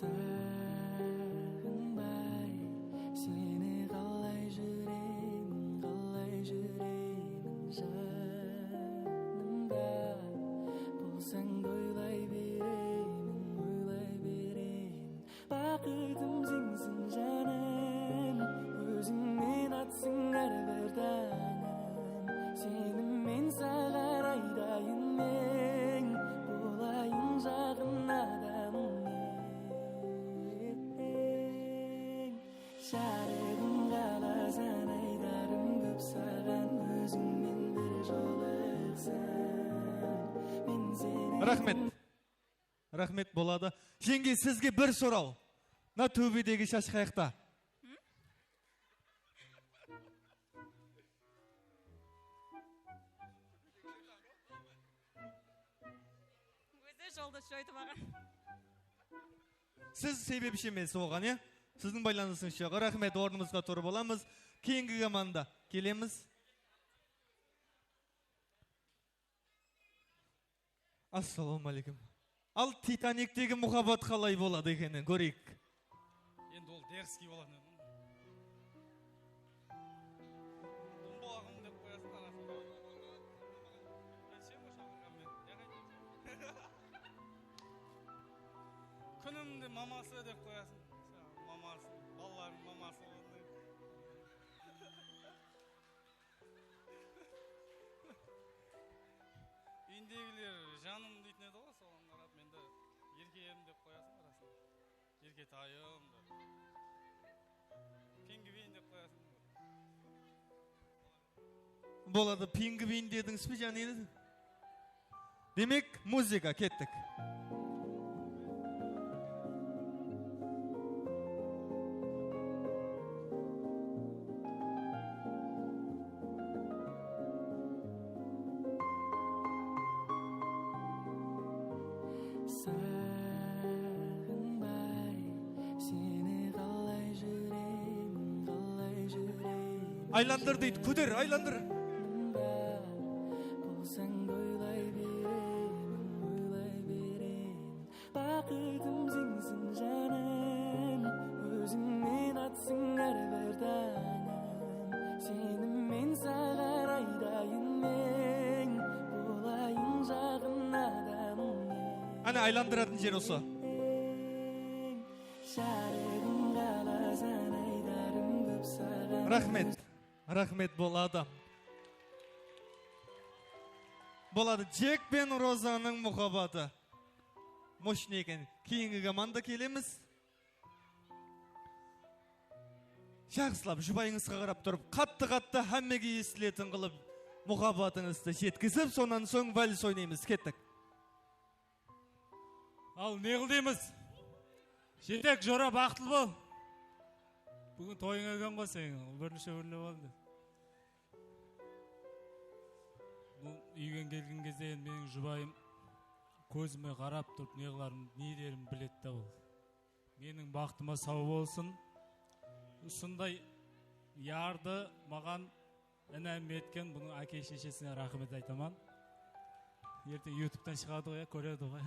Сағынбай, сені қалай жүремін жанымда, болсаң ойлай беремін, бақытым сенсің жаным, өзіңмен атсың әрбір таңым, сеніммен саған айдайын мен, болайын жақын адамың. Жарығым қаласан айдарым көп саған, өзіңмен бір жолықсам. Рахмет. Рахмет болады. Жеңге, сізге бір сұрау. На төбедегі шаш қаяқта? Өзі жолда шөйтіп аған. Сіз себепші емес оған, е? Сіздің байланысыңыз жоқ. Рахмет, орнымызға тұрып оламыз. Кейінгі команда келеміз. Ассалаумалейкум. Ал Титаниктегі мұхаббат қалай болады екенін көрейік. Енді ол дерзкий болады. Думбағым деп қоясың арасында. Күнімді мамасы деп қоясың. Мамасы, балалардың мамасы. Үйіндегілер жаным дейтін еді ғой, соған қарап менде еркем деп қоясың арасында. Еркетайым деп. Пингвин деп қоясың. Болады, пингвин дедіңіз бе жаны еді? Демек, музыка, кеттік. Айландыр дейді, көдер, айландыр. Бақытым сенсің жаным, өзіңмен атсың әрбір таңым. Сеніммен саған айдайын мен, болайын жақын адамың. Ана айландыратын жер осы. Жарығым қаласан айдарым көп саған. Рахмет. Рахмет болады. Болады, Джек пен Розаның мұхаббаты. Мощный екен. Кейінгі команда келеміз. Жақсылап, жұбайыңызға қарап тұрып, қатты-қатты әммеге естілетін қылып, мұхаббатыңызды жеткізіп, сонан соң вальс ойнаймыз. Кеттік. Ал не қылдаймыз? Жетек, жора, бақытыл бол. Бүгін тойыңа көн қосайын, бірінші болды. Бұл үйген келген кезде менің жұбайым көзіме қарап тұрып, не қыларым, не дерім білетті ол. Менің бақытыма сау болсын. Осындай ярды маған інәм еткен бұның әке шешесіне рахмет айтаман. Ертең ютубтан шығады ғой, көреді ғой.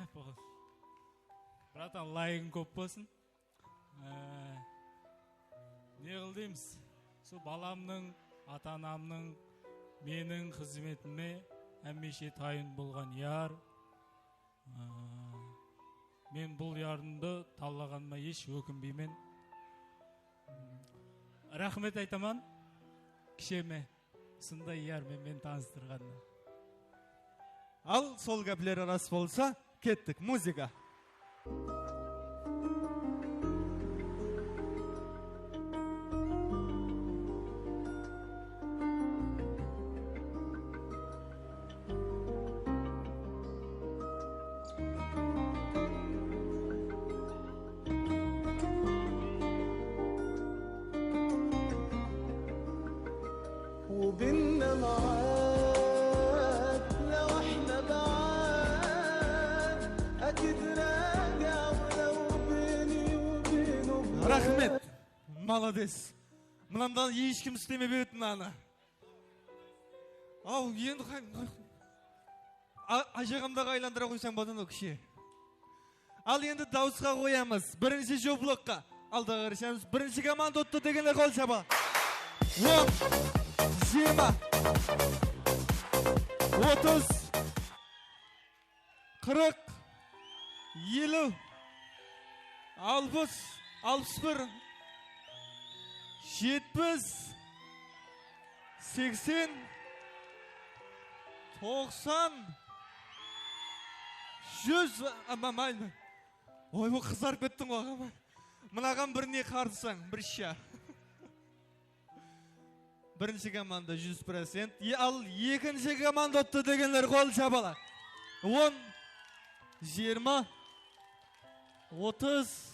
Братан, лайығың көп болсын. Не қылдаймыз? Сол баламның, ата-анамның, менің қызметіме әмеше тайын болған яр. Мен бұл ярымды таллағаныма еш өкінбеймен. Рахмет айтаман, кішеме, сындай ярмен мен таныстырғанына. Ал сол кәплер арас болса, кеттік, музыка. وبيننا معاد لو احنا بعاد اكيد راجع ولو بيني وبينه Рахмет, молодец. Мынамдан ешкім істемеп етін аны. Ау, енді ажығымдағы айландыра қойсаң бадан о кіші. Ал енді дауысқа қоямыз. Бірінші жоблыққа. Алдағы қарышамыз. Бірінші команда отты дегенде қол шаба. 10, 20, 30, 40, 50, 60, 61, 70, 80, 90, 100, ой, бұл қызарып кеттің ғой. Мынаған біріне қарсаң, бір ша. Бірінші команда 100%, ал екінші команда отты дегенлер қол шабала. 10, 20, 30,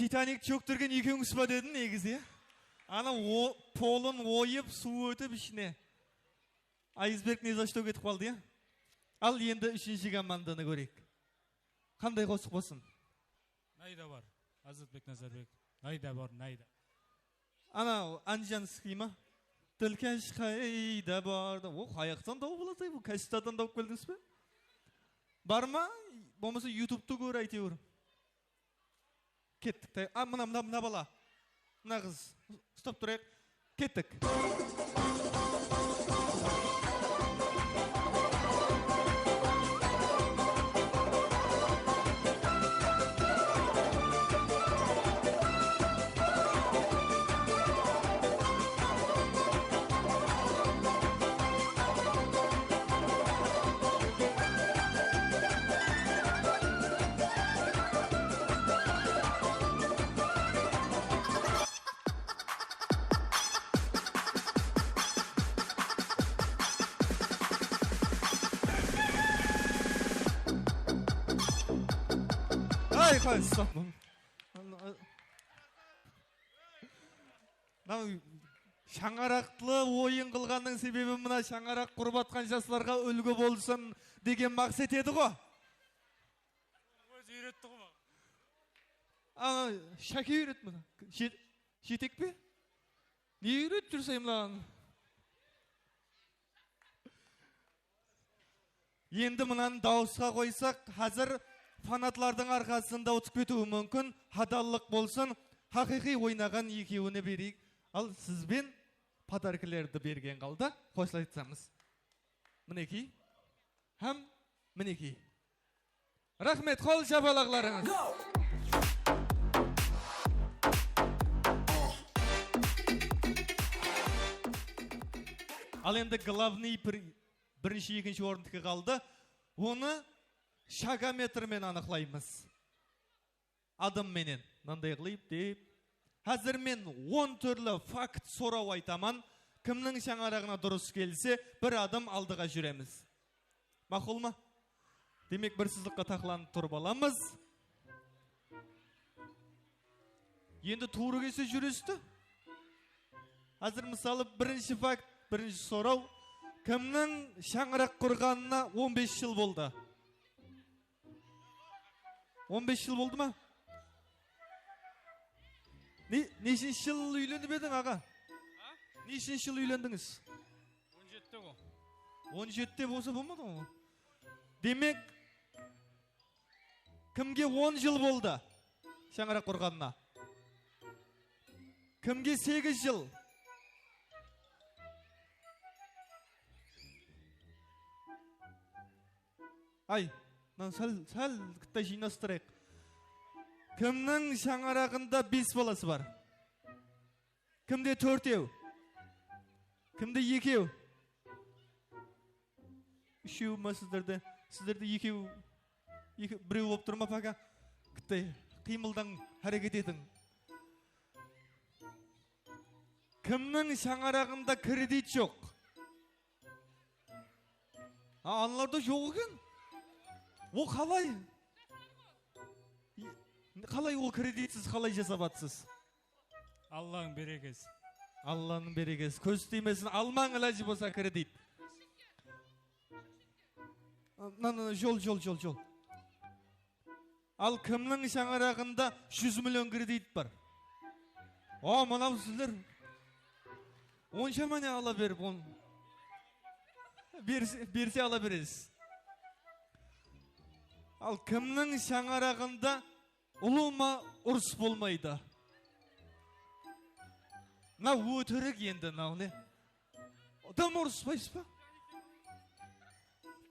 Titanic çöktürген екеуіңіз ба дедің негізі. Ана полын ойып, су өтіп ішіне. Айсберг не за что кетіп қалды, я? Ал енді үшінші команданы көрейік. Қандай қосық болсын? Найда бар. Азатбек Назарбек. Найда бар, найда. Ана Анжанский ма? Тілкәш қайда барды. О, қаяқтан дау болады, бұл кәсіптадан дауып келдіңіз бе? Бар ма? Болмаса YouTube-ты көр әйтеуір. Кеттік. Мына бала. Мына қыз. Стоп тұрайық. Кеттік. Hayır, шаңарақтылы ойын қылғанның себебі мына шаңарақ құрып атқан жастарға үлгі болсын деген мақсат еді ғой. Өзі үйретті ғой ма? Шәке үйрет мұны. Жетек пе? Не үйрет жүрсейм лаған? Енді мұнан дауысқа қойсақ, қазір фанатлардың арқасында ұтып кетуі мүмкін. Хадаллық болсын, хақиқи ойнаған екеуіне берейік. Ал сізбен подаркілерді берген қалды. Қосыла айтсамыз. Мінекей. Хам, мінекей. Рахмет, қол жабалағыларыңыз. Ал енді главный бірінші, екінші орындыққа қалды. Оны шагаметрмен анықлаймыз. Адымменен. Нандай қылып деп. Қазір мен 10 түрлі факт сұрау айтаман. Кімнің шаңарағына дұрыс келсе, бір адым алдыға жүреміз. Мақұл ма? Демек бір сызыққа тақыланып тұрып аламыз. Енді туыры кесе жүресті. Қазір мысалы бірінші факт, бірінші сұрау. Кімнің шаңырақ құрғанына 15 жыл болды? 15 жыл болды ма? Нешінші жыл үйленіп едің, аға? Нешінші жыл үйлендіңіз? 17-те ғой. 17-те болса болмады ғой. Демек, кімге 10 жыл болды шаңырақ құрғанына? Кімге 8 жыл? Ай, сәл күтті жинастырайық. Кімнің шаңарағында 5 баласы бар? Кімде 4-еу? Кімде 2-еу? 3-еу ма сіздерде? Сіздерде 2-еу? Біреу болып тұрма паға? Күтті қимылдан әрекет едің. Кімнің шаңарағында кредит жоқ? Аналарда жоқ екен? О, қалай? Қалай ол кредитсіз, қалай жасабатсыз? Алланың берекесі. Алланың берекесі. Көз тимесін, алмаң іләжі болса кредит. Жол. Ал кімнің шаңарағында 100 миллион кредит бар? О, мынау сіздер. Онша мане ала беріп, берсе ала бересіз. Ал кімнің шаңарағында ұлыма ұрыс болмайды? На өтірік енді, не? Адам ұрыспайсыз ба?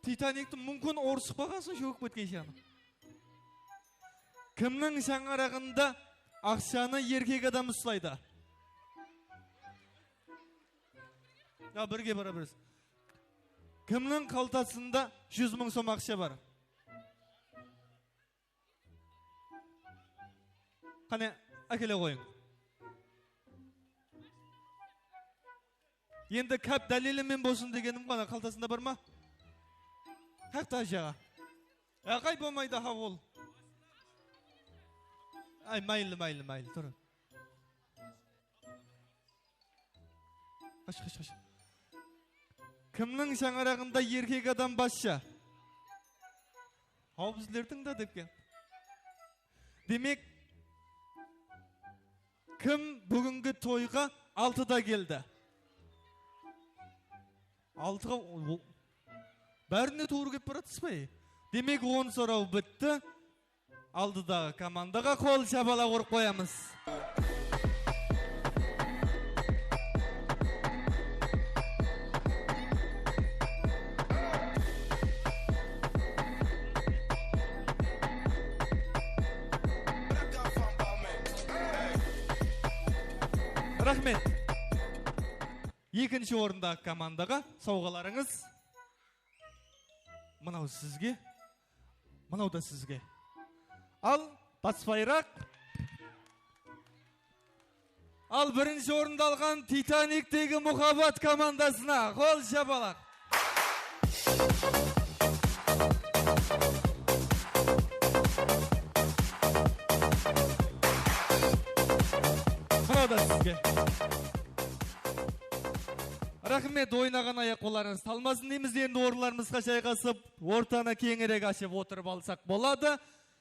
Титаниктің мүмкін ұрысып бағасын жөкіп өткен шаны. Кімнің шаңарағында ақшаны еркек адам ұстайды? Бірге бара бересіз. Кімнің қалтасында 100 мың сом ақша бар? Қане, әкеле қойың. Енді кәп дәлелімен болсын дегенім ғана қалтасында бар ма? Қақта ажаға. Қай болмайды ол. Ay maylı, dur. Kaç. Kimning şаңарағында еркек адам басшы? Hop bizlerдің de деп kel. Demek kim bugünkü toyga 6'da geldi? 6'ga bәріне туыр кеп баратыспай. Demek 10 sorau bitti. Aldıдағы командаға қол шабала ұрып қоямыз. Рахмет. Екінші орында командаға сауғаларыңыз. Мынау сізге, мынау да сізге. Ал баспайрақ. Ал бірінші орында алған Титаниктегі мұхаббат командасына қол шабалақ. Мынау да сізге. Рахмет, ойнаған аяқ қоларыңыз талмасын дейміз. Енді орынларымызға жайғасып, ортаны кеңірек ашып отырып алсақ болады.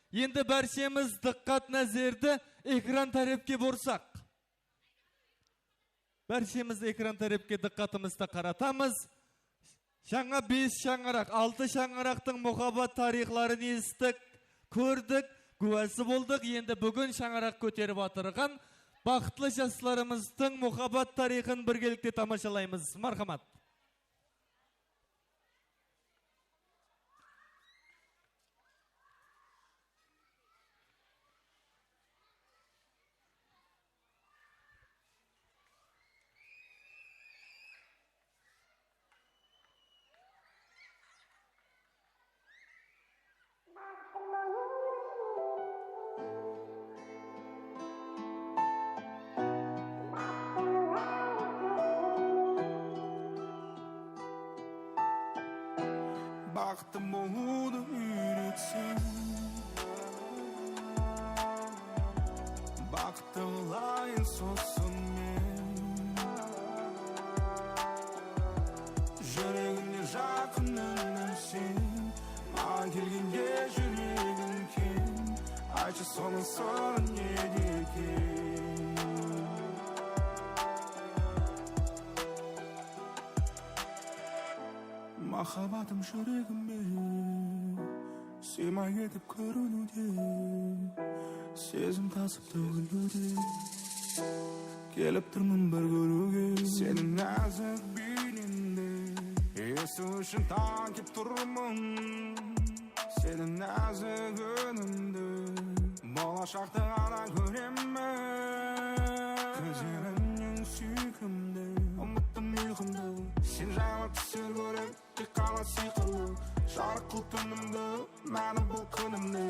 Енді бәршеміз диққат назерді экран тарапке бұрсақ. Бәршеміз экран тарапке диққатымызды қаратамыз. Жаңа 5 шаңырақ, 6 шаңырақтың мұхаббат тарихларын естік, көрдік, куәсі болдық. Енді бүгін шаңырақ көтеріп атырған бақытлы жастарымыздың мұхаббат тарихын біргелікте тамашалаймыз. Мархамат. Бақытты болуды үйретсең, бақытты қылайын сосын мен. Жүрегіне жақын үнсен, маған келгенде жүрегің кен. Айтшы соның сыры неде екен? Махаббатым жүрегіме сыймай кетіп көрінуде, сезім тасып төгілуде, келіп тұрмын бір көруге. Сенің нәзік бейнеңді есту үшін таң кеп тұрмын. Сенің нәзік үніңді болашақты ғана көремін. Көздеріңнен сүйкімді, ұмыттым ұйқымды, сен жайлы түсер көріп тек қана сиқырлы. Жарық қыл түнімді, мәні бұл күнімді.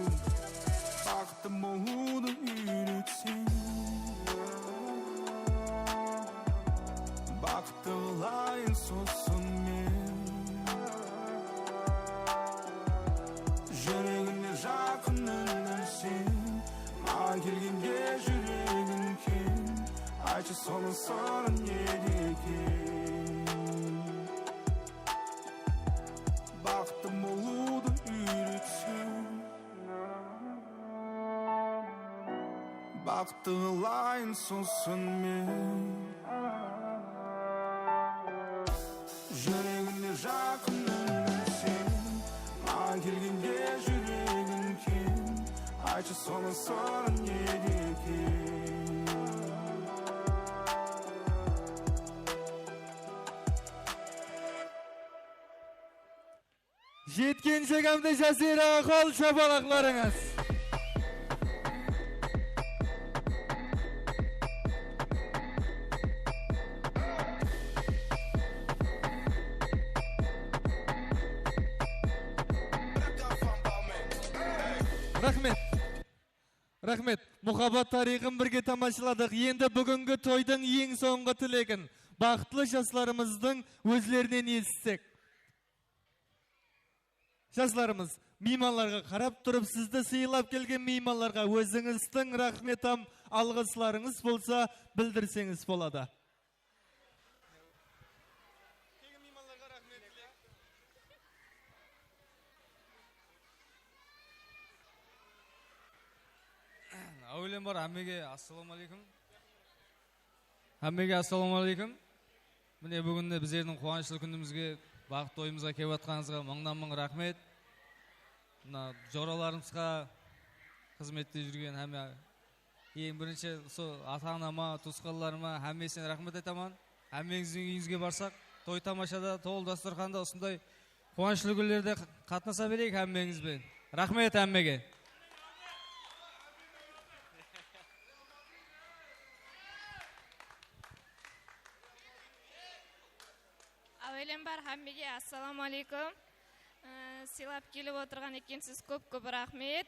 Бақытты болуды үйретсең, бақытты қылайын сосын мен. Жүрегіне жақын үнсен, маған келгенде жүрегің кен. Айтшы соның сыры неде екен? Бақытты болуды үйретсең, бақытты қылайын сосын мен. Жүрегіне жақын үнсен, маған келгенде жүрегің кен. Айтшы соның сыры неде екен? Жеткен шегамды жазира қол шабалақларыңыз. Рахмет. Мұхаббат тарихын бірге тамашаладық. Енді бүгінгі тойдың ең соңғы тілегін бақытлы жастарымыздың өзлерінен естісек. Жасларымыз, мейманларға қарап тұрып, сізді сыйлап келген мейманларға өзіңіздің рахметам алғысларыңыз болса, білдірсеңіз болады. Әулем бар, әмеге ассаламу алейкум. Әмеге ассаламу алейкум. Міне бүгінде біздердің қуанышлы күнімізге, бақыт тойымызға келіп атқаныңызға мыңнан-мың рахмет. Мына жораларымызға қызметте жүрген ең бірінші ата-анама, туысқандарыма әммесіне рахмет айтамын. Әммеңіздің үйіңізге барсақ, той тамашада, толы дастарханда осындай қуанышлы күндерде қатынаса берейік әммеңізбен. Рахмет әммеге. Әуелен бар әммеге ассаламу алейкум. Сыйлап келіп отырған екенсіз көп рахмет.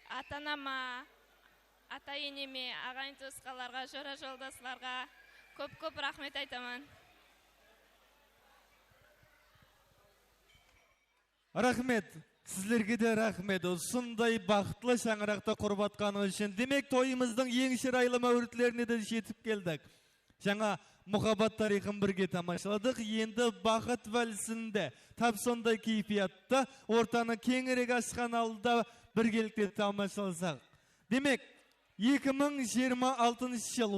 Ата-анама, ата-енеме, ағайын туысқаларға, жора жолдасларға көп рахмет айтамын. Рахмет, сіздерге де рахмет. Осындай бақытлы шаңырақта құрбатқаны үшін. Демек, тойымыздың ең шырайлы мәуірлеріне де жетіп келдік. Жаңа мұхаббат тарихын бірге тамашаладық. Енді бақыт вәлсінде тап сондай кейфиятта ортаны кеңірек ашқан алда біргелікте тамашаласақ. Демек, 2026 жыл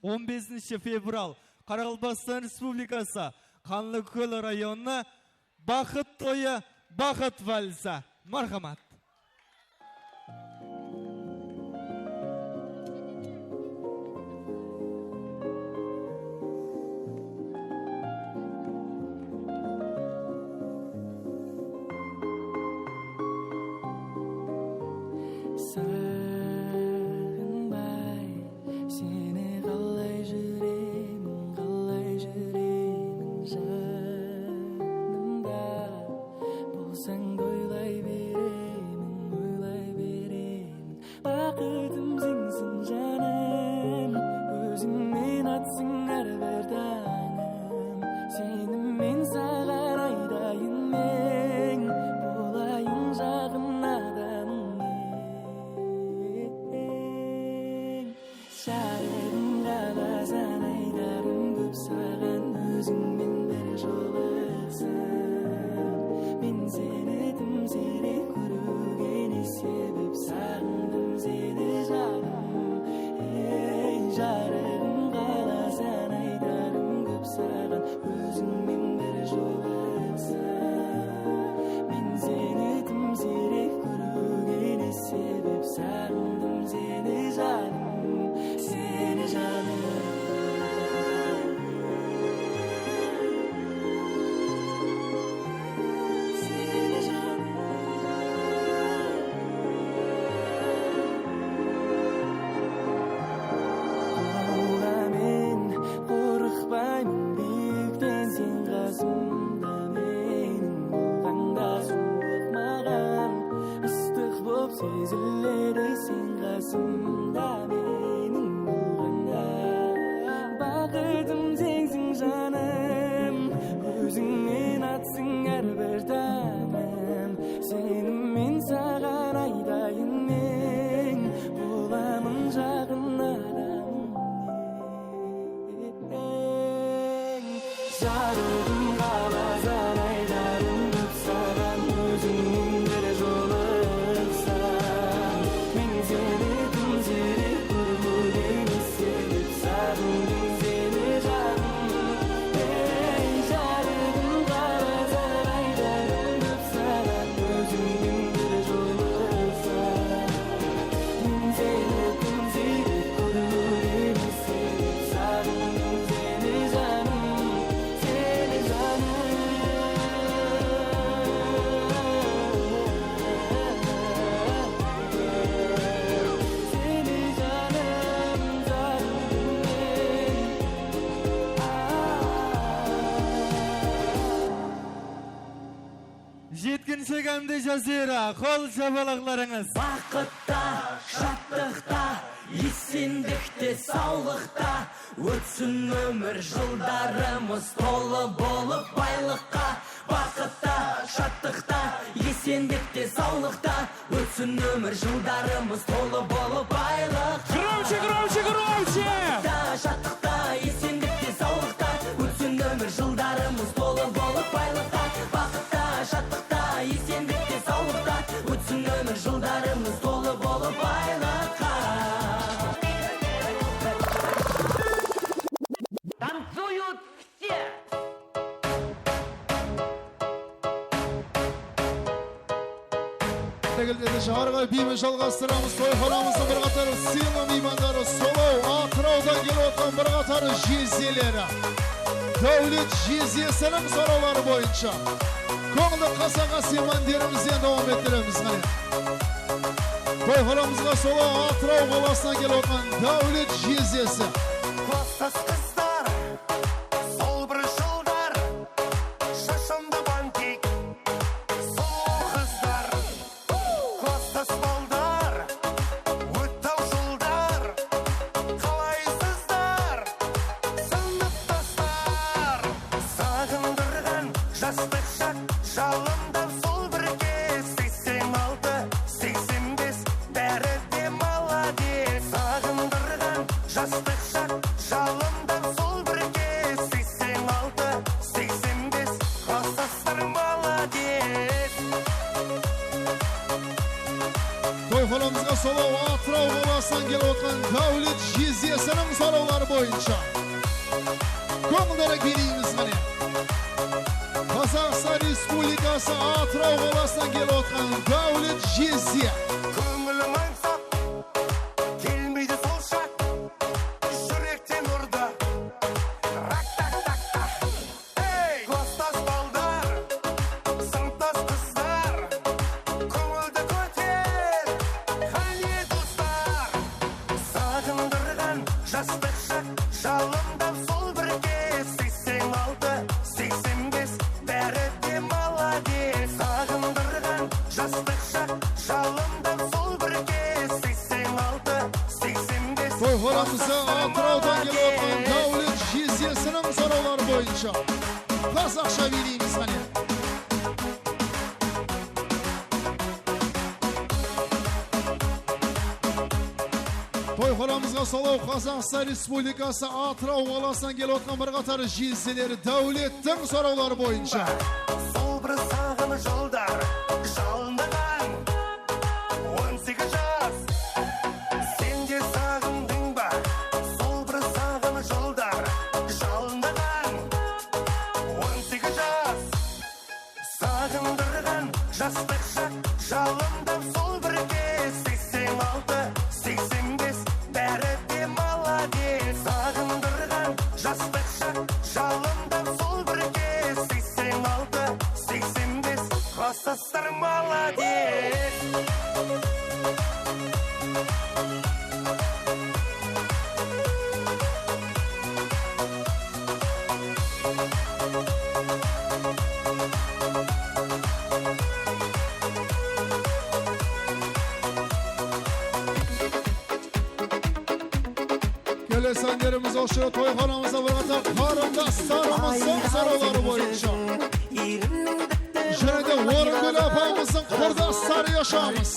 15 феврал Қарақалпақстан Республикасы Қанлыкөл районы бақыт тойы, бақыт вәлсі. Мархамат. Жеткіншегімді жазира, қол жабалақларыңыз. Бақытта, шаттықта, есендікте, саулықта, өтсін өмір жылдарымыз толы болып байлы. ендеше ары қарай бимен жалғастырамыз. Тойханамыздың бірқатар сыйлы меймандары, Солау Атыраудан келіп отқан бірқатар жезделері. Дәулет жездесінің сұраулары бойынша көңілді қасаға сыймандерімізден давам еттіреміз. Тойханамызға Солау Атырау қаласынан келіп отқан Дәулет жездесі. Класстас қыздар, сол бір жылдар, шашымды бантик, сол қыздар. Класстас балдар, өттау жылдар, қалайсыздар, сыныптастар. Сағындырған жастық шақ, жалындан сол бір кез. 86-85, бәрі де маладес. Сағындырған жастық шақ, жалындан сол бір кез. 86-85, класстастар маладес. Тойханамызға Солау Атырау қаласынан келіп отқан Дәулет жездесінің сұраулары бойынша көңілдері билейміз міне. Қазақстан Республикасы Атырау қаласынан келіп отқан Дәулет жезде. Көңілім аңсап, келмейді сол шақ, жүректен ұрды. Рак-так-так-та. Эй, класстас балдар, сыныптас қыздар, көңілді көтер, қане достар. Сағындырған жастық шақ, жалындап сол бір кез. 86-85, бәрі де маладес. Сағындырған жастық шақ, жалындап сол бір кез. 86-85. Тойханамызға Атыраудан келіп отқан Дәулет жездесінің сұраулары бойынша қазақша билейміз міне. Тойханамызға Солау Қазақстан Республикасы Атырау қаласынан келіп отқан бірқатар жезделері Дәулеттің сұраулары бойынша Сол бір сағым жылдар, жалындаған 18 жас. Сен де сағындың ба? Сол бір сағым жылдар, жалындаған 18 жас. Сағындырған жастық шақ, жалындап сол бір кез. 86-85, бәрі де маладес. Сағындырған жастық шақ, жалындап сол бір кез. 86-85, класстастар маладес. Келесі әндеріміз осы тойханамызда бірқатар қарындастарымыздың сұраулары бойынша және де Орынгүл апамыздың құрдастары yaşamыз.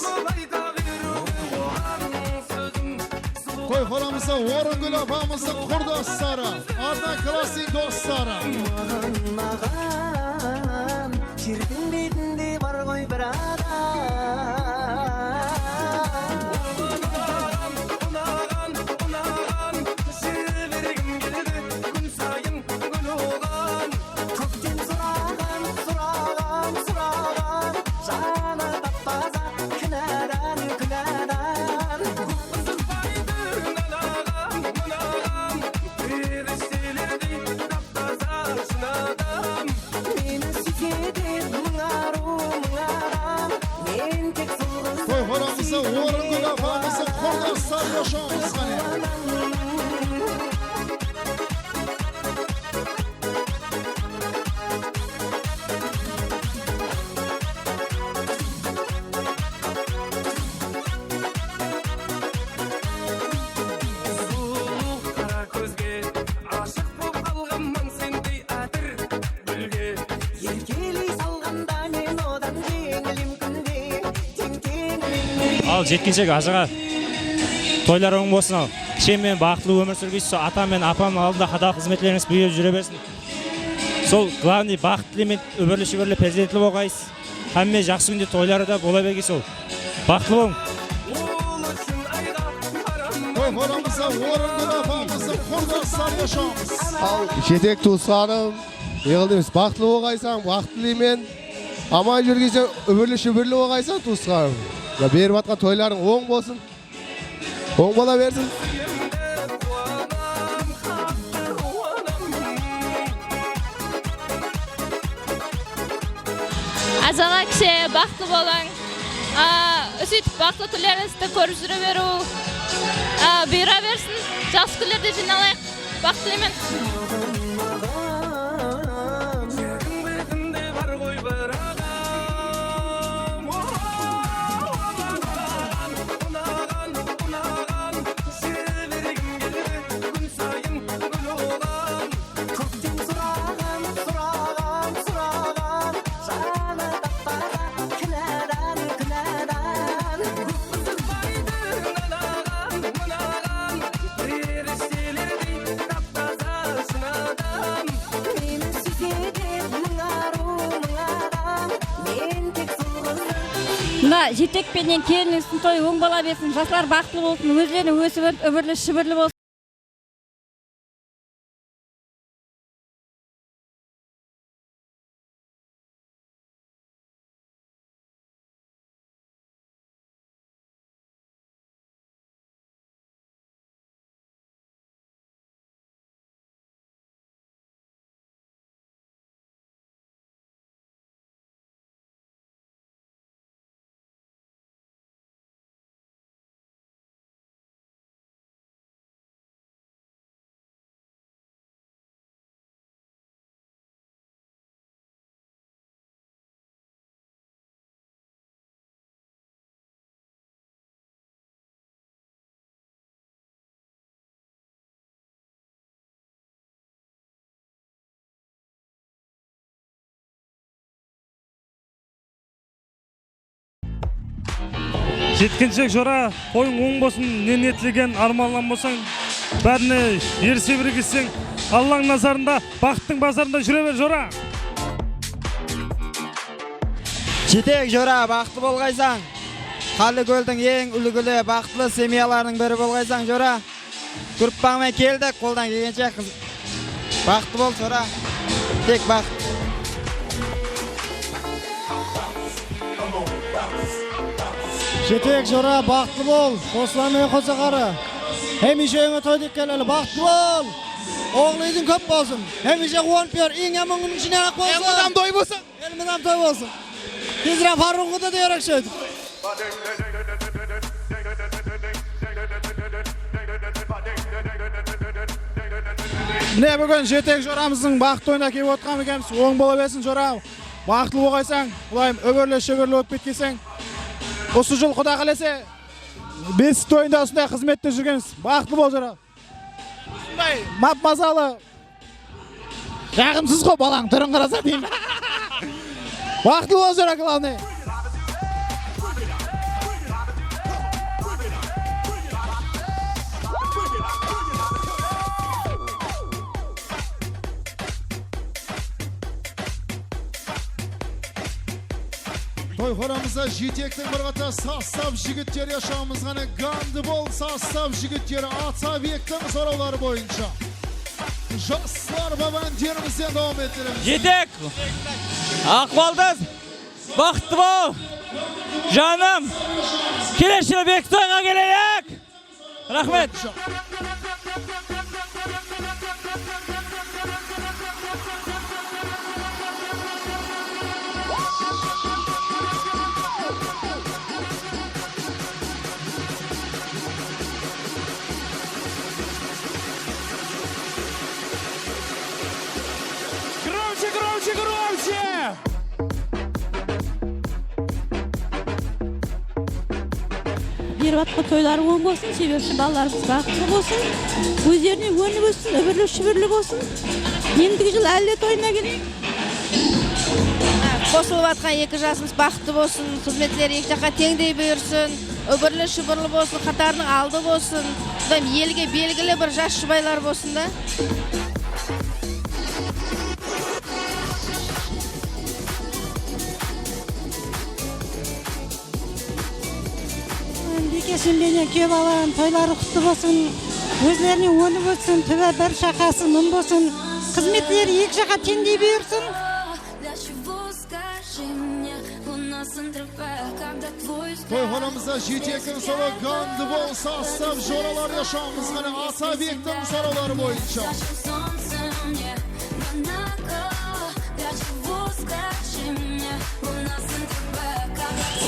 Тойханамызда Орынгүл апамыздың құрдастары, арна классик достары. Маған жердің бетінде бар ғой бір Тойханамызда Орынгүл апамыздың құрдастары yaşamız mine. Ал жеткеншек ажыға тойлар оң болсын ал. Кішенмен бақытлы өмір сүргейсіз, ата мен апамның алдында қатал қызметлеріңіз бүйіп жүре берсін. Сол главный бақыт тілемен өмірлі шүгірлі перзентлі болғайсыз. Әмме жақсы күнде тойлары да бола бергейсіз ол. Бақытлы болың. Тойханамызда Орынгүл апамыздың құрдастары yaşamız. Ал жетек туысқаным, еғылдымыз бақытлы болғайсаң, бақыт тілеймен. Аман жүргейсен өмірлі шүбірлі болғайсаң туысқаным. Ya berip atkan toylaryň oň bolsun. Oň bola bersin. Azaga kişi baktı bolan. Ösütüp baktı tülerinizi körüp jüre beru. Buyura bersin. Jakşı günlerde jinalayık. Baktı emen. Mına jetek penen kelinisin toy oň bola bersin, jaslar baktly bolsun, özlerini ösüp ömürlü şibirli bolsun. Жеткенчек жора, тоyuň oň bolsun, ne niyetligen armanlan bolsaň, bärine erse birgizseň, Allah'ın nazarında, baktın bazarında jüre ber jora. Jetek jora, baktı bolgaýsaň, Haly göldiň eň ulugly, baktly semiyalarynyň biri bolgaýsaň jora. Guruppaň men keldik, koldan gelgençe baktı bol jora. Tek bakt. Jetek jora, baktly bol. Oslanmay koza qara. Hemişe öňe toýdyk keleli, baktly bol. Oglyň köp bolsun. Hemişe gowunyp ber, iň ýamanyň içine ak bolsun. Elmedam toy bolsun. Elmedam toy bolsun. Tezrä Farrugy da diýerek şöýdi. Ne bugün jetek joramyzyň bakt toýuna kelip otgan ekens, oň bola bersin jora. Baktly bolgaýsaň, ulayım öbürle şöbürle öp ketkeseň. Osu jul Huda kalese biz toyunda usunda hizmette жүргенбиz. Baktly bol jora. Şunday map-mazaly. Jagymsyz go balaň türüň garasa diýin. Baktly bol jora glawny. Toy horamızda jetektin bir qata sassab jigitler yaşamız gana gandy bol sassab jigitleri Atabektin sorawlary boýunça. Jaslar babanderimizden dowam etdiremiz. Jetek! Akbaldız! Baktly bol! Janım! Keleşi Bektoyga geleyek! Rahmet! Громче! Bir vatqa toylary oň bolsun, sebepçi balalarymyz baktly bolsun, özlerini öňüp össün, öbürlü şibirli bolsun. Endigi jyl elle toyuna gelin. Koşulup atkan iki jasymyz baktly bolsun, hizmetleri iki jaka teňdey buyursun, öbürlü şibirli bolsun, katarynyň aldy bolsun. Budan elge belgili bir jaş şubaylar bolsun da. Kesinlikle köp balan toylary kutlu bolsun. Özlerini öňüp össün, töbe bir şakasy mym bolsun. Hizmetleri iki jaka teňdey buyursun. Для чего, скажи мне, луна Toyxonamızda JTK'ın solo Gandibol sastav joralar yaşamız gana Atabek'tin soruları boyunca.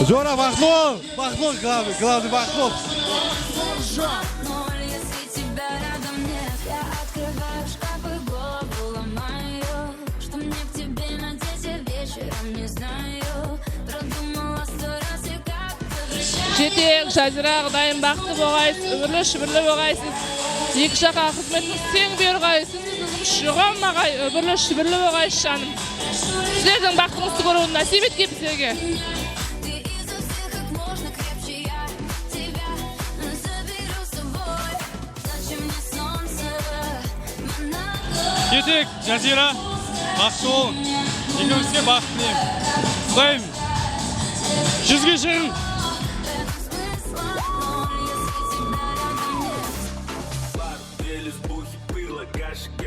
Жора, бахло, главный бахло. Жетек, Жазира, Құдайым бақты болғайсыз, үбірлі-шүбірлі болғайсыз. Екі жаққа қызметтің сен берғайсыз, шығалмағай, үбірлі-шүбірлі болғайсыз жаным. Сіздердің бақтыңызды көруін насип еткен бізге. Жетек, Жазира, бақты бол. Екеумізге бақыт тілеймін. Құдайым, жүзге шығың.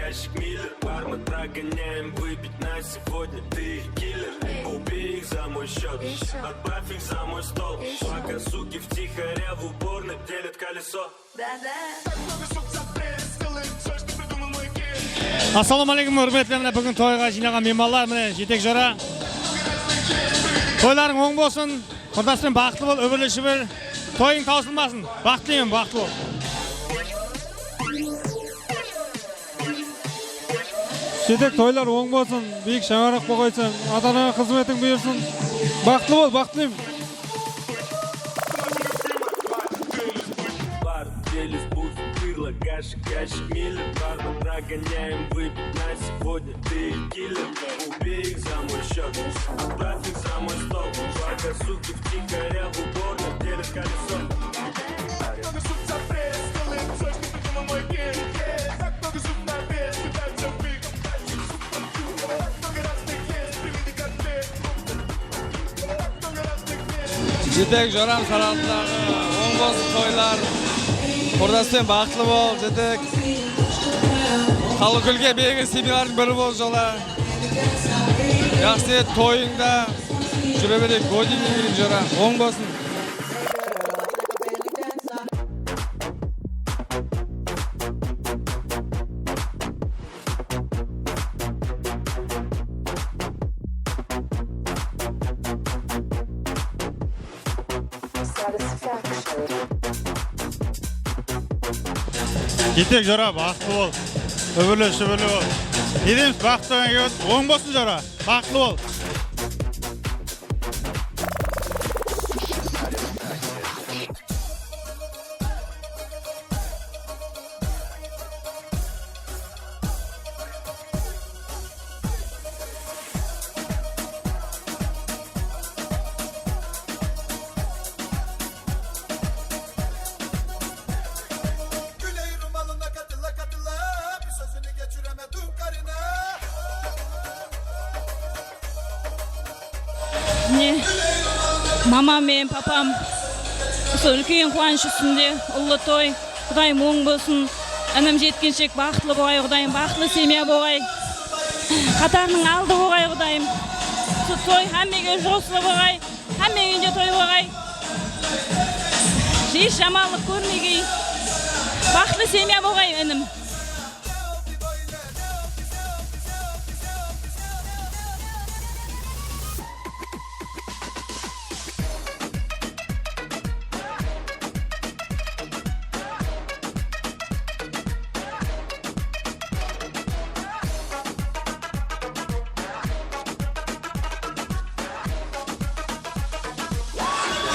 Ящик Миллер, бар мы прогоняем, выпить на сегодня, ты их киллер. Убей их за мой счет, отправь их за мой стол. Пока суки втихаря в уборной делят колесо. Ассалаумағалейкум, үрметлі, міне бүгін тойға жинаған меймандар, міне жетек жора. Тойларың оң болсын, құрдаспен бақытты бол, өбірлі-шүбір. Тойың таусылмасын, бақыттылымын, бақытты бол. Жетек тойлар оң болсын, биік шаңарақ болғайсын, ата-анаға қызметің бұйырсын. Бақытты бол, бақыттылымын. Ящик Миллер, бар мы прогоняем, выпить на сегодня, ты их киллер. Убей их за мой счет, отправь их за мой стол. Пока суки втихаря в уборной делят колесо. Жетек жорам саралындағы оң болсын тойлар. Құрдаспен бақытлы бол, жетек. Халық күлге бейгін семинардың бірі бол жола. Яқсы тойыңда жүре берек годинге келіп жора. Оң болсын. Жетек жора, бақытты бол, өбірлі-шүбірлі бол. Едеміз бақытты өңге оң болсын жора, бақытты бол. Мамам мен папам осы үлкен қуаныш үстінде ұлы той. Құдайым оң болсын. Анам жеткеншек бақытлы болғай, Құдайым бақытлы семья болғай. Қатарының алды болғай, Құдайым. Осы той әммеге жоқсылы болғай, әммегенде той болғай. Еш жамалық көрмегей. Бақытлы семья болғай, әнім.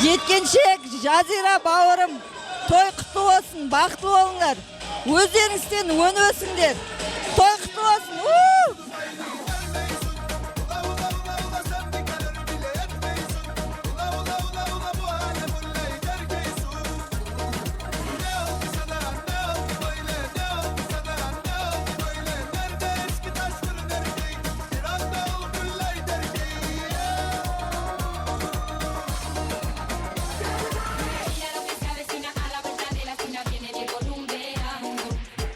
Жеткеншек, Жазира бауырым, той құтты болсын, бақытты болыңдар. Өздеріңізден өн өсіңдер. Той құтты болсын.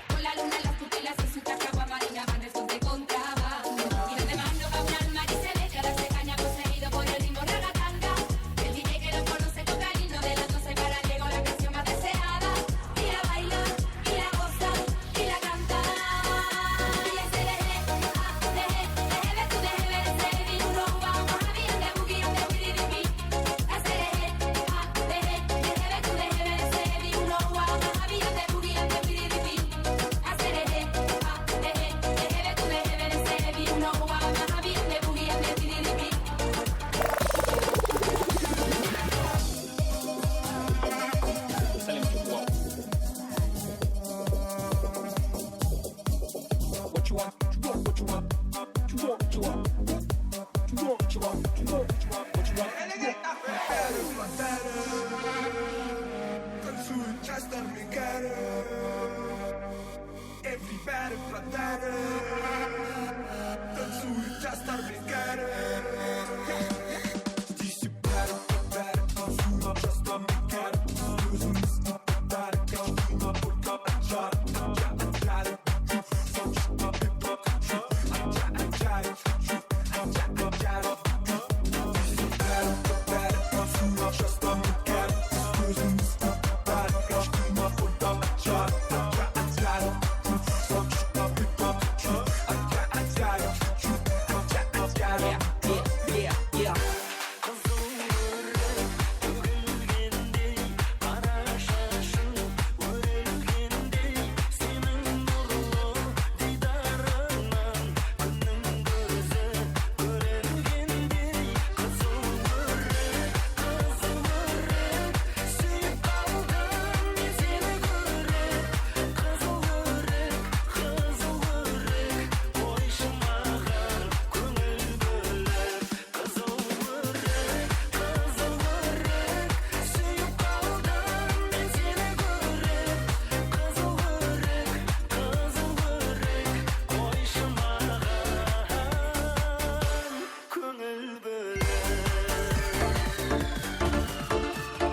Con la luna en las pupilas y su taca guamarina van después de жастар кәрі Everybody продары танцуют жастар кәрі Здесь бәрі танцуют жастар кәрі өзімізді бәрі танцуют только жары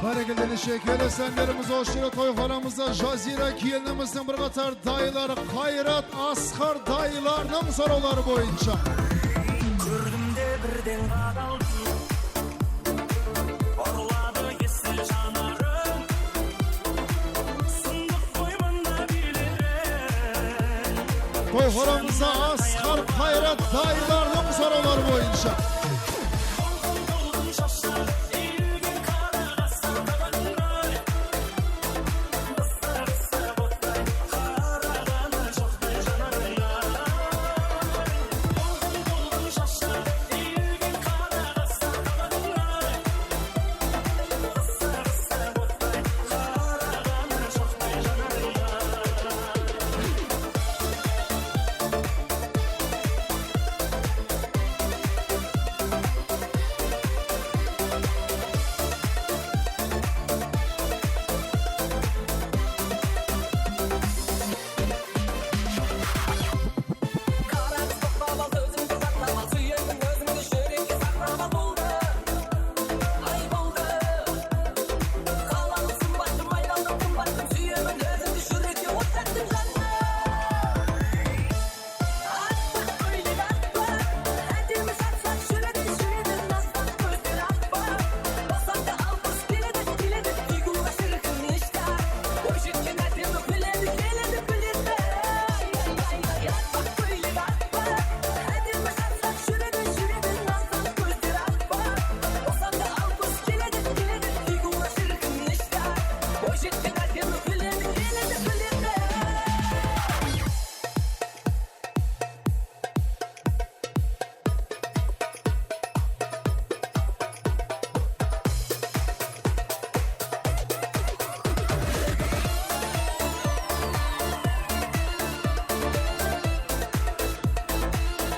Barakildinişe kelesenlerimiz hoşçura toyxonamızda Jazira kelinimizin bir qatar dayıları Hayrat Asqar dayılarının soruları boyunca. Gördüm de birden qadaldım Orladı yesil janarım Sındık koymanda bilirim Toyxonamızda Asqar Hayrat dayılarının soruları boyunca.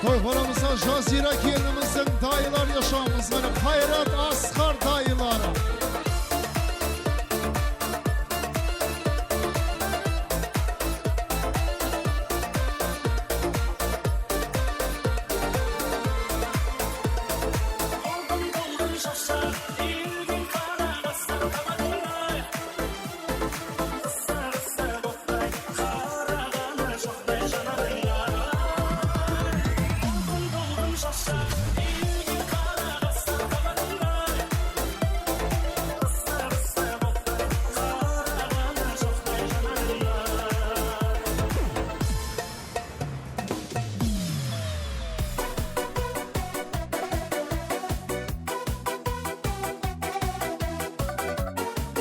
Toyxonamızda Jazira kelinimizin dayılar yaşamımız Hayrat Asqar dayıları.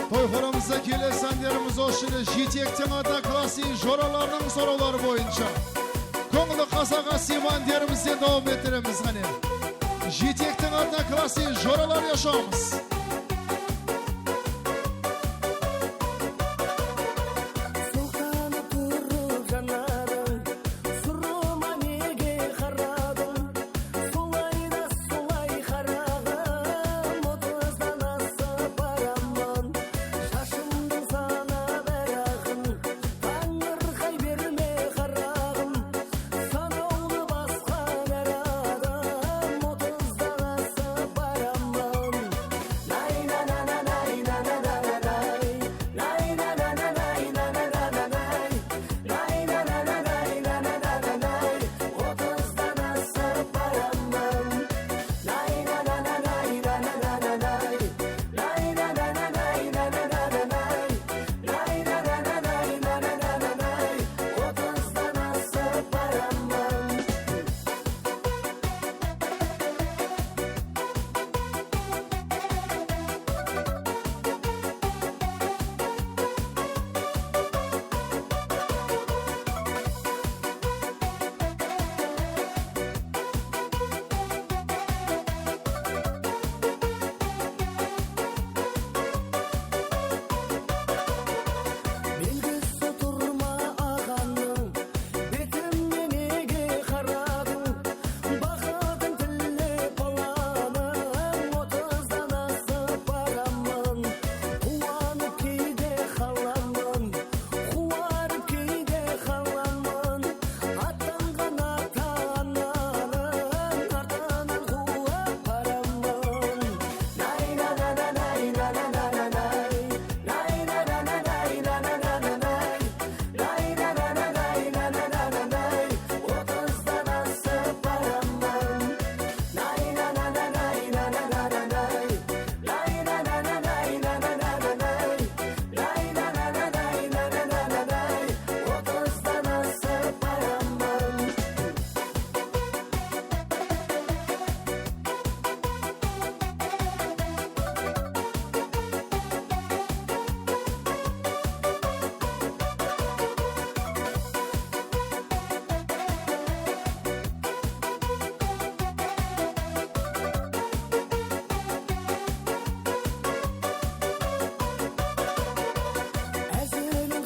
Toyxonamızda kelesenlerimiz hoşçura Jitekten ata klasi joralarının soruları boyunca. Koңлы qasaqa siman derimizden devam ettiremiz hani. Jitekten ata klasi joralar yaşamız. Şaşımdım sana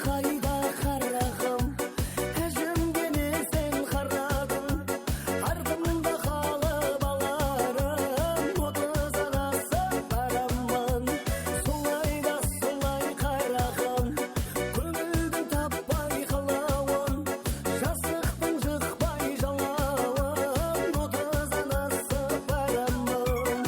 қайда қарағым әжімдеме сен қарадың артымда қалып аларым отыз адасып барамын солай да солай қарағым көңілдің таппай қалауын жастықтың жықпай жалауын отыз адасып барамын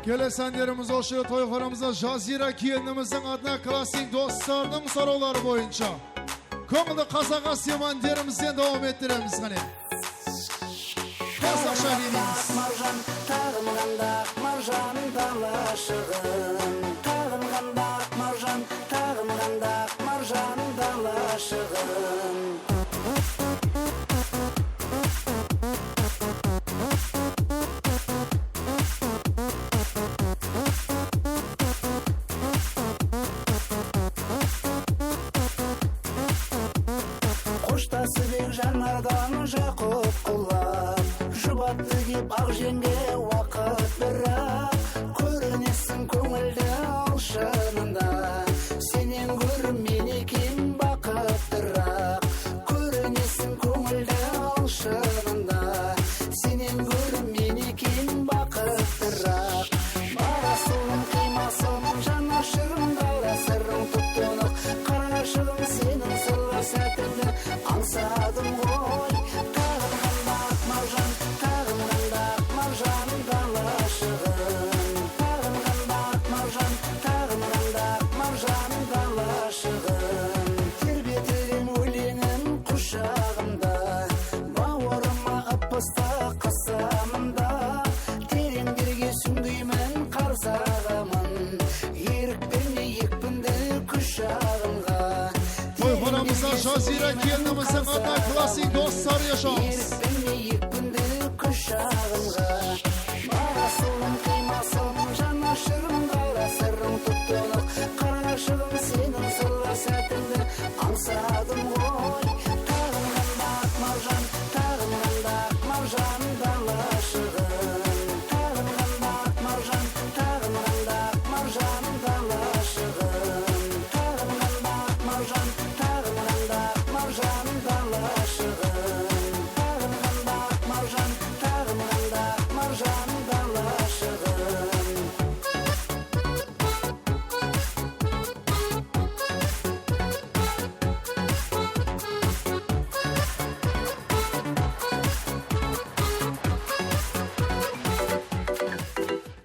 Келесі әндеріміз ошы той қорамызда Жазира келініміздің адына классик достарының сұраулары бойынша көңілді қазақ асем әндерімізден давам еттіреміз ғане. Қазақша билейміз. Маржан тағын қандақ маржан далашығын тағын қандақ маржан тағын қандақ маржан далашығын қоштасып жанардан жақып құлап жұбатты кеп ақ жеңге уақыт бірақ көрінесің көңілді алшынында сенен гөрі мен екен бақыттырақ көрінесің көңілді алшынында сенен гөрі мен екен бақыттырақ барасың қимасың жанашырым дала сырың тұп-тұнық қарашығым сенің сырлы сәтіңді аңсадым ғой тағын қандақ маржан тағын қандақ маржан далашығын тағын қандақ маржан тағын қандақ маржан далашығын тербетілген өлеңім құшағымда бауырыма ып-ыстық қысамында тереңдерге сүңгимін қарсағамын ерікпене екпінді күш ағынға Той қорамызда Жазира келініміздің адына классик достар yaşamыз. ерікпене екпінді күш ағынға барасың қимасың жанашырым дала сырың тұп-тұнық қарашығым сенің сырлы сәтіңді аңсадым ғой тағын қандақ маржан тағын қандақ маржан далашығын тағын қандақ маржан тағын қандақ маржан далашығын тағын қандақ маржан тағын қандақ маржан далашығын тағын қандақ маржан тағын қандақ маржан далашығын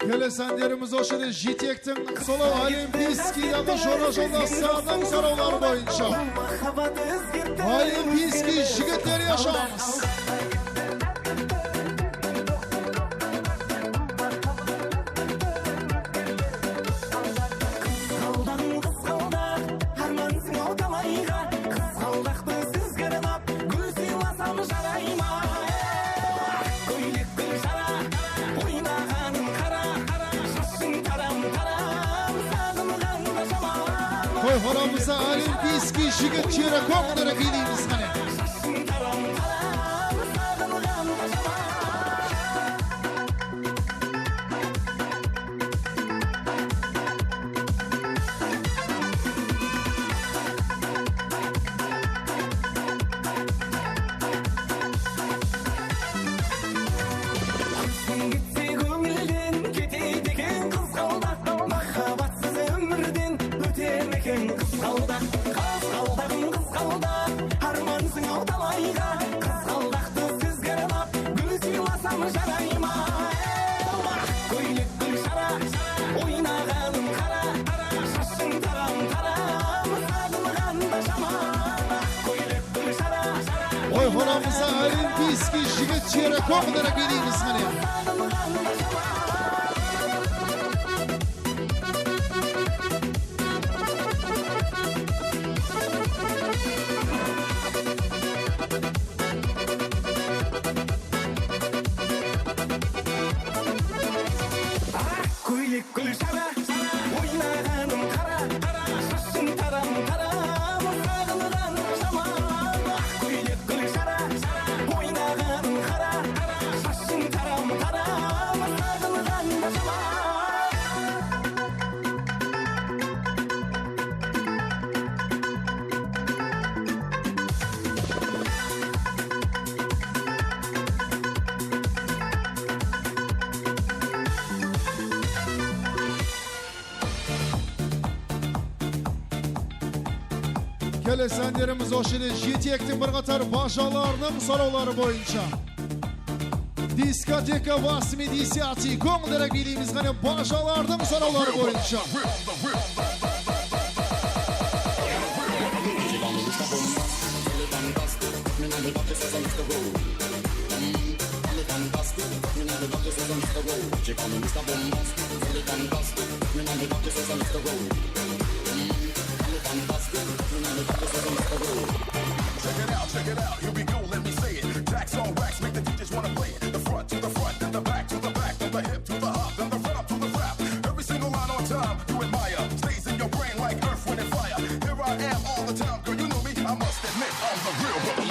Келесі әндеріміз ошы жетектің солау олимпийскийдағы жора жолдастарының сұраулары бойынша олимпийский жігіттер yaşamыз. Қызғалдағың қызғалдақ армансың ау талайға қызғалдақты сүзгір алып гүл сыйласам жарай ма көйлек гүл жара ойнағаның қара шашың тарам тарам сағынғанда жаман Той қорамызда олимпийский жігіттері көңілдері билейміз ғане. шашың тарам тарам сағынғанда жаман кетсе көңілден кетейді екен қызғалдақ махаббатсыз өмірден өтер екен қызғалдақ қызғалдағым қызғалдақ армансың ау талайға қызғалдақты сүзгір алып гүл сыйласам жарай ма көйлек гүл жара ойнағаным қара шашың тарам тарам сағынғанда жаман көйлек гүл жара Той қорамызда олимпийский жігіттері көңілдері билейміз ғане. Kelesendlerimiz o şili jetektin bir qatar başalarının soraulары boyunca. Diskoteka 80 koңдерек билейміз ғана başalarının soraulары boyunca. Check it out, here we go, let me say it. Jacks on wax, make the DJs wanna play it. The front to the front, then the back to the back, then the hip to the hop, then the rap to the rap. Every single line on time, you admire. Stays in your brain like earth, wind, and fire. Here I am all the time, girl, you know me. I must admit, I'm the real brother.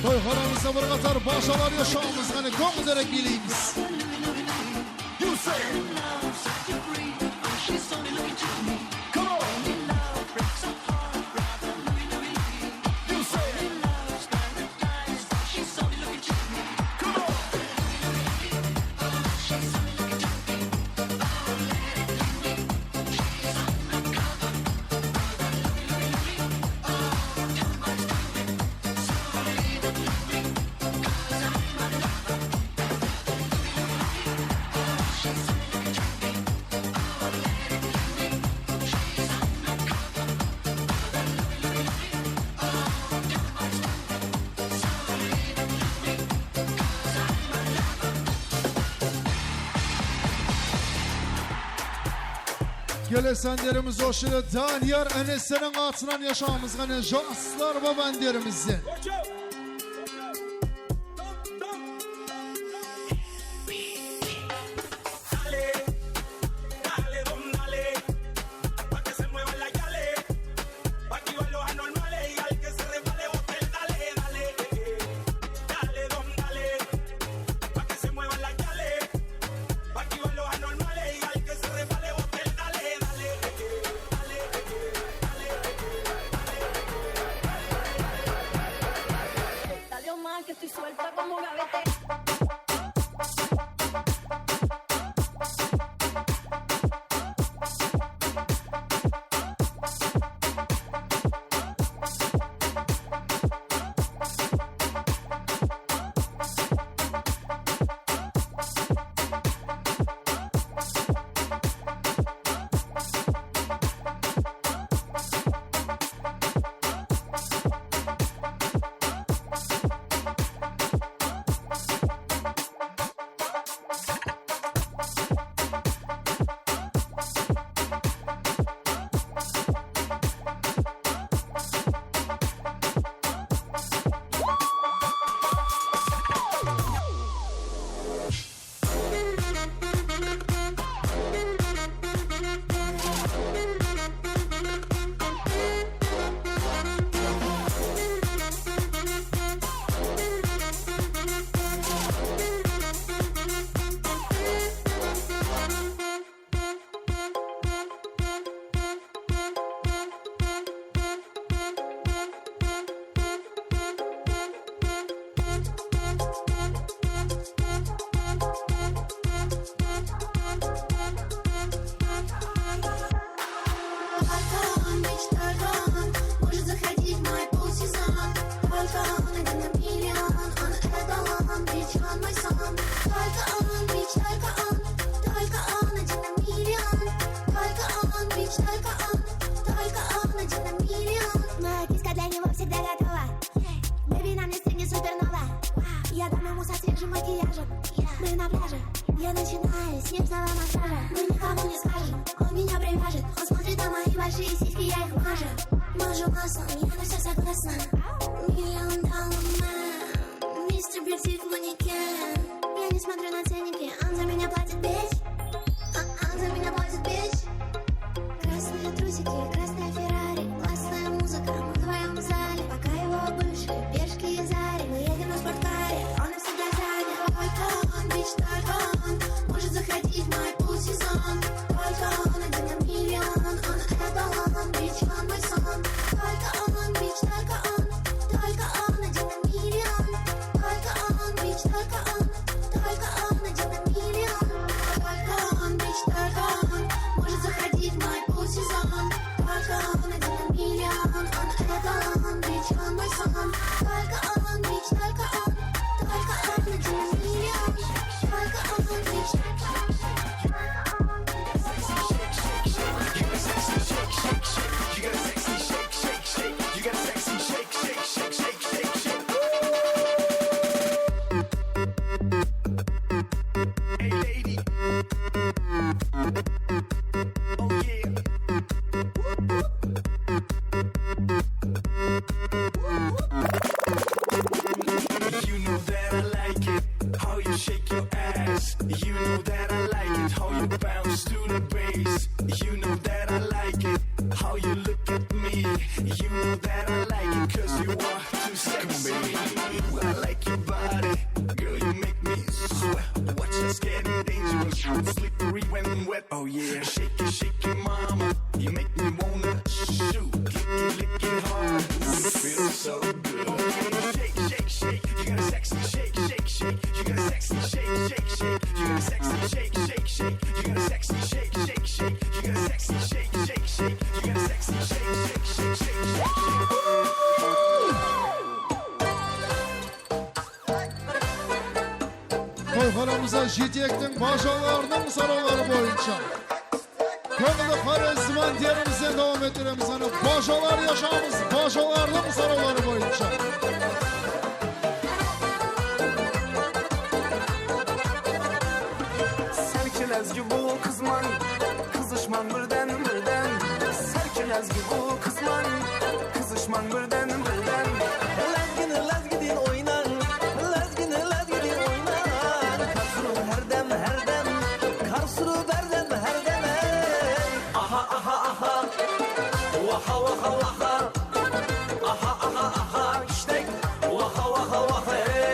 Toyxonamızda bir qatar başalar yaşamız ғана koңдерек билейміз. You say come on. You say come on. Kelesendlerimiz o şili Daniyar Enes'lerin atından yaşamız ғана jaslar babanderimizden. Que estoy suelta como un gavete. Я дам ему со свежим макияжем. Мы на пляже, я начинаю с нежного массажа. Мы никому не скажем, он меня привяжет. Он смотрит на мои большие сиськи, я их мажу маслом, я на все согласна. $1 000 000 man, мистер Бьютик манекен. Я не смотрю на ценники, он за меня платит, бич. Он за меня платит, бич. Красные трусики, красная Феррари, классная музыка, мы вдвоем в зале. Пока его бывшие пешки и зари, мы едем на спорткаре, он навсегда занят. Только он, бич, только он может захватить мой пул-сезон. Только он один на миллион, он эталон, бич, он мой сон. Только он, бич, только он один на миллион. Только он, бич, только он один на миллион. Только он, бич, только он может захватить мой пул-сезон. Только он один на миллион, он эталон, бич, он мой сон. Только он, бич, только он один на миллион. Только он, бич, You know that I like it, how you shake your ass. You know that I like it, how you bounce to the bass. You know that I like it, how you look at me. You know that I like it, cause you are too sexy. I like your body, girl, you make me sweat. Watch us getting dangerous, slippery when wet. Oh yeah, shake it, mama. You make me wanna shoot, lick it hard. It feels so good. Shake, you got a sexy shake. You got a sexy shake. You got a sexy shake. You got a sexy shake. You got a sexy shake. You got a sexy shake. Toyxonamıza Jitek'tin başalarının soruları boyunca Köngülü Karizman derimizden devam ettiremiz. Hani başalar yaşamız, başalarının soruları boyunca Serkin ezgi bu kızman, kızışman birden. Serkin ezgi bu kızman, kızışman birden. Lezgini oynar, lezgini oynar. Karsuru herdem, karsuru berdem herdem. Aha, vaha, aha, işte vaha, hey.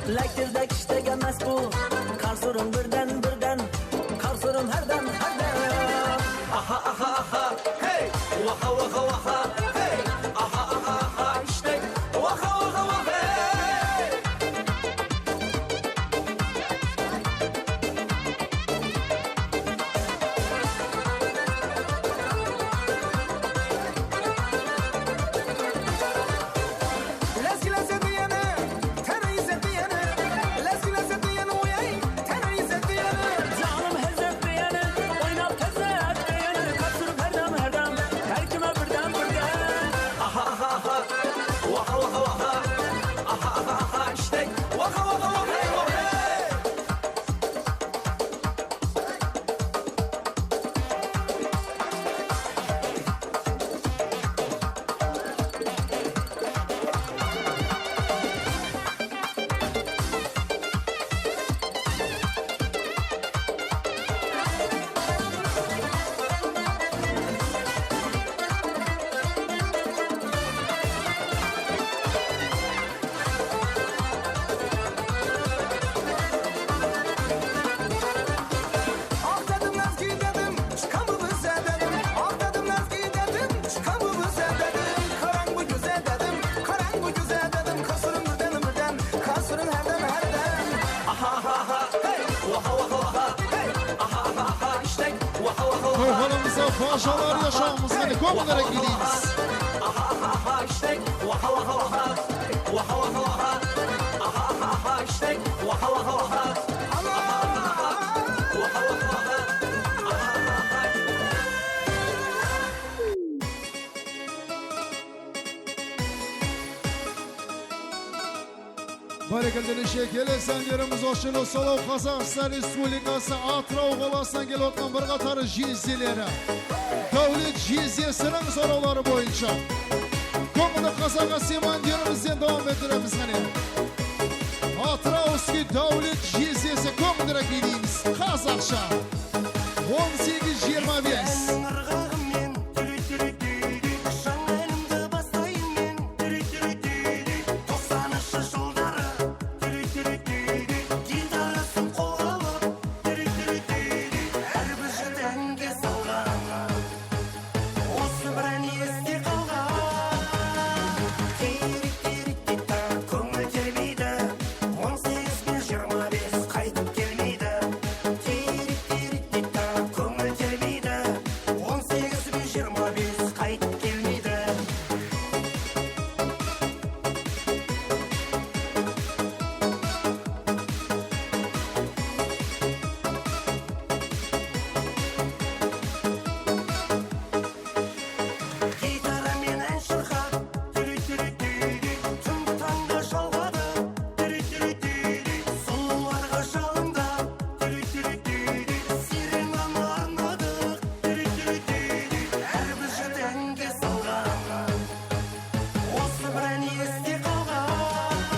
Lektirdek iştek emas bu. Karsurum birden, karsurum herden. Aha, hey, vaha, hey, aha, işte vaha, hey. Lezgi diyene, tenayise diyene. Lezgi diyene uyay, tenayise diyene. Başalar yaşamımız hani komünlere gidiyiz. Barakaldın şekeli sancarımız Oşulu Solov Kazakistan Respublikası Atrau Qolasından gelip otkan bir qatarı jizileri. Devlet jiziyesinin soruları boyunca. Komunu Kazaka Simandirimizden devam ettiremiz hani. Atrauski devlet jiziyesi komunu rakibimiz Kazakça. 18-25.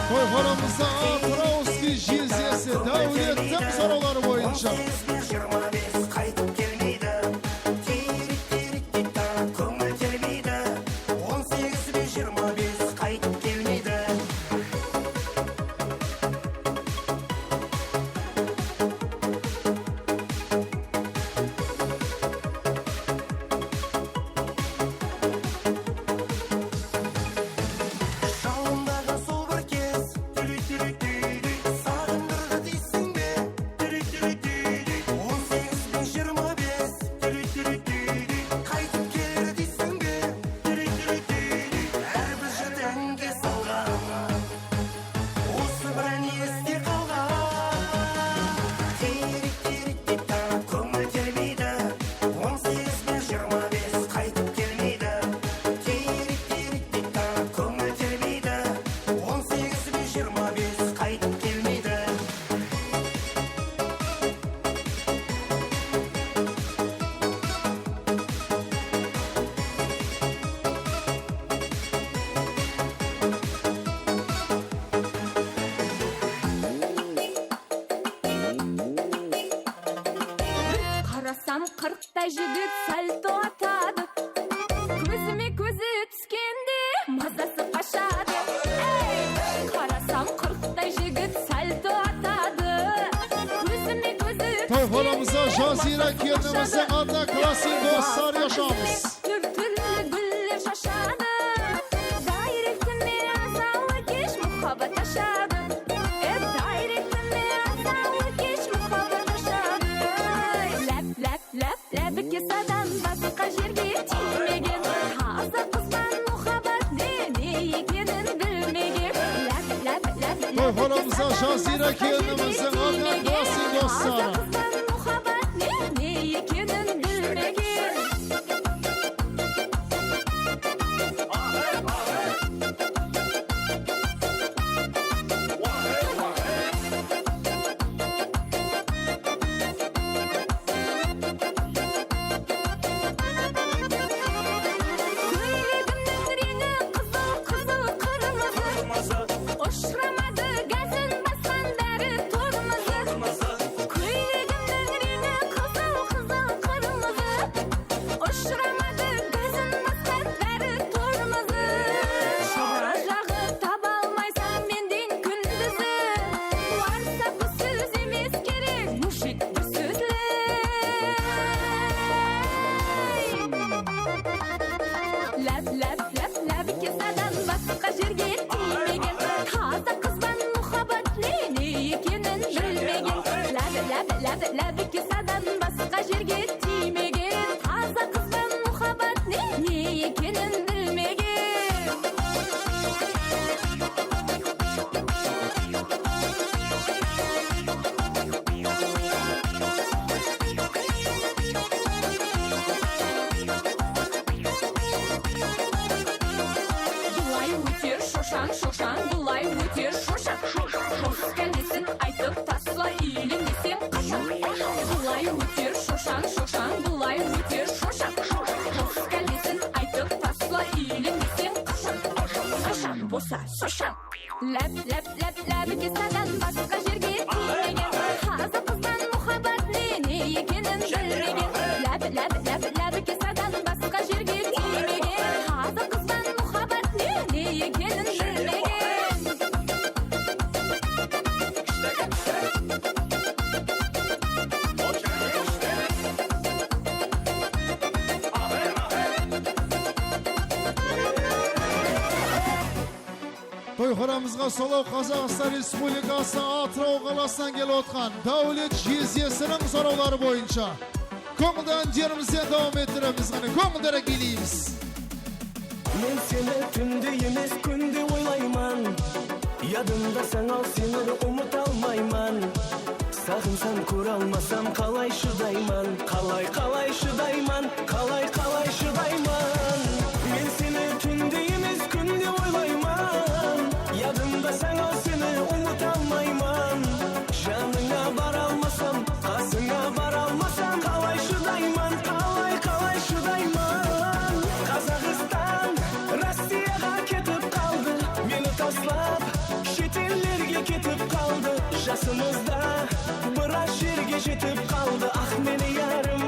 Toyxonamızda Atrauski jiziyesi devletin soruları boyunca. Qarasam qirqta jigit salto atadi. Ko'zime ko'zi tushganda mazasi qashadi. Qarasam qirqta jigit salto atadi. Ko'zime ko'zi Toyxonamızda Jazira kelinimizin adına klasik dostlar yaşamız. Türlü güller şaşadı. Gayretine azalı geç muhabbet aşadı. Gayretine azalı geç muhabbet aşadı. Lab kesadan başqa yerga tiymagan. Taza qizdan muhabbat ne ekenin bilmagan. Toyxonamızda Jazira kelinimizin adına klasik dostlar. Muhabbat ne ekenin bilmagan. Oşramadı gazın basan beri tormazı. Kuyruğumdan renge kızıl kızıl kırmızı. Oşramadı gazın basan beri tormazı. Şabrağı tabalmaysan menden gündüzü. Varsa bu söz emes gerek muşik bu sözler. Lab kesadan başqa yerga tiymagan. Taza qizdan muhabbat ne ekenin bilmagan. Lab kesadan başqa yerga tiymagan. Taza qizdan Lep kesadan başka жерге тимеген Hazır kızdan muhabbat ne ekenin bilmegen Lep kesadan başka жерге тимеген Hazır kızdan muhabbat ne ekenin bilmegen Toyxonamizga Solov Qozog'iston Respublikasi Atrov qalasidan kelib o'tgan davlat jiziyasining so'rovlari bo'yicha ko'ngildan yerimizga davom ettiramiz. Qani ko'ngildara kelamiz. Men seni tünde emas kunde oylayman. Yadımda sen al seni umut almayman. Sağınsam kuralmasam kalay şudayman. Kalay şudayman. Kalay şudayman. Men seni tünde emas kunde oylayman. Yadımda sen al seni umut almayman. Janına varalmasam, kasına varalmasam kalay şudayman. Kalay şudayman. Kazakistan Rossiyaga ketip kaldı. Meni taslap şetellerge ketip kaldı. Жасымызда біраз жерге жетіп қалды. Ах мені ярым,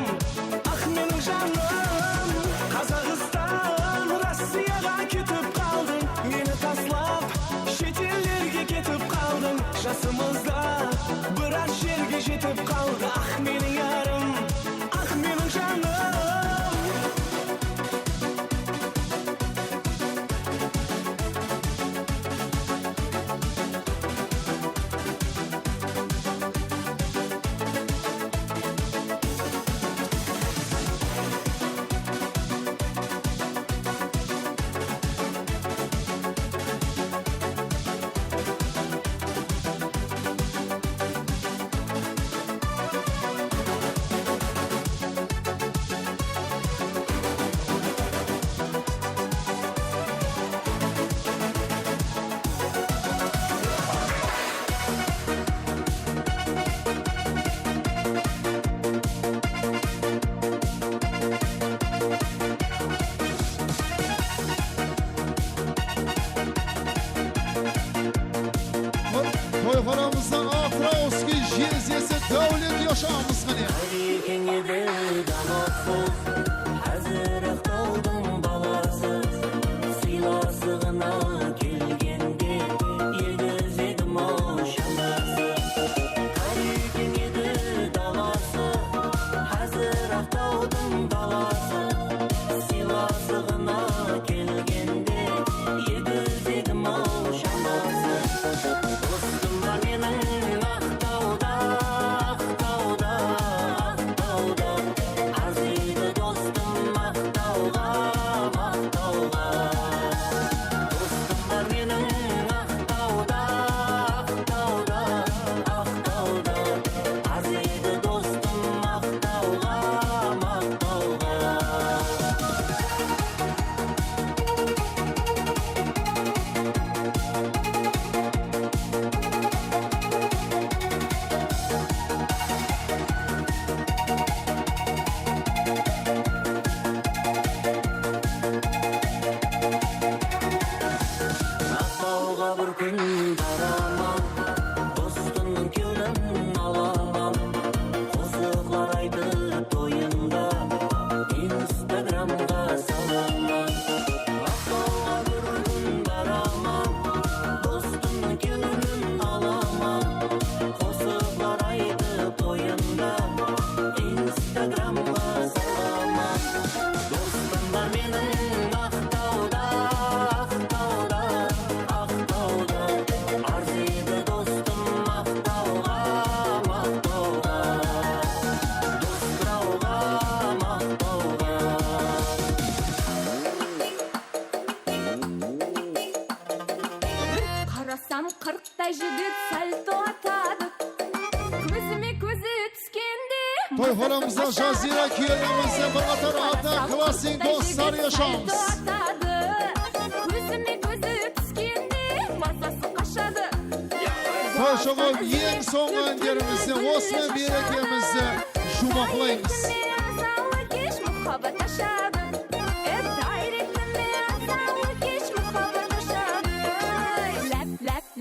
ах менің жаным. Қазақстан Россияға кетіп қалдың. Мені таслап шетелдерге кетіп қалдың. Жасымызда біраз жерге жетіп қалды. Ах менің ярым, ах менің жаным. Toyxonamizdan Atrovskiy jiziyasi davlat yoshamiz qani. Hazır aqtaldың баласы, сыйласығына келгенде егіз едім ау шамасы. Қарекең еді даласы, hazır aqtaldың баласы, сыйласығына келгенде егіз едім ау шамасы. Достым бар менің ақтауда, ақтауда, ақтауда. Азиды достым ақтауға, ақтауға. Достым бар менің ақтауда, ақтауда, ақтауда. Азиды достым ақтауға, ақтауға. Ақтауға бір күн бараман, достымның кеудін аламан. Қосықлар айтып тойында, инстаграмға саламан. Ақтауға бір күн бараман, достымның кеудін аламан. Қосықлар айтып тойында, инстаграмға саламан. Достым бар менің ақтауда, ақтауда, ақтауда. Арзиды достым ақтауға, ақтауға. Достырауға, ақтауға. Қарасам қырықтай жігіт сальто атады. Көзіме көзі түскенде Toyxonamizdan Jazira kelganimizda bir qator ata klassik dostlar yoshamiz. Көзіме көзі түскенде мазасы қашады. Toyşoğum eng so'nggi andirimizni Osman Berakamizni shumoqlaymiz. Azалы кеш мұхаббат ашады. Дайректіме азалы кеш мұхаббат ашады.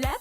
Ләп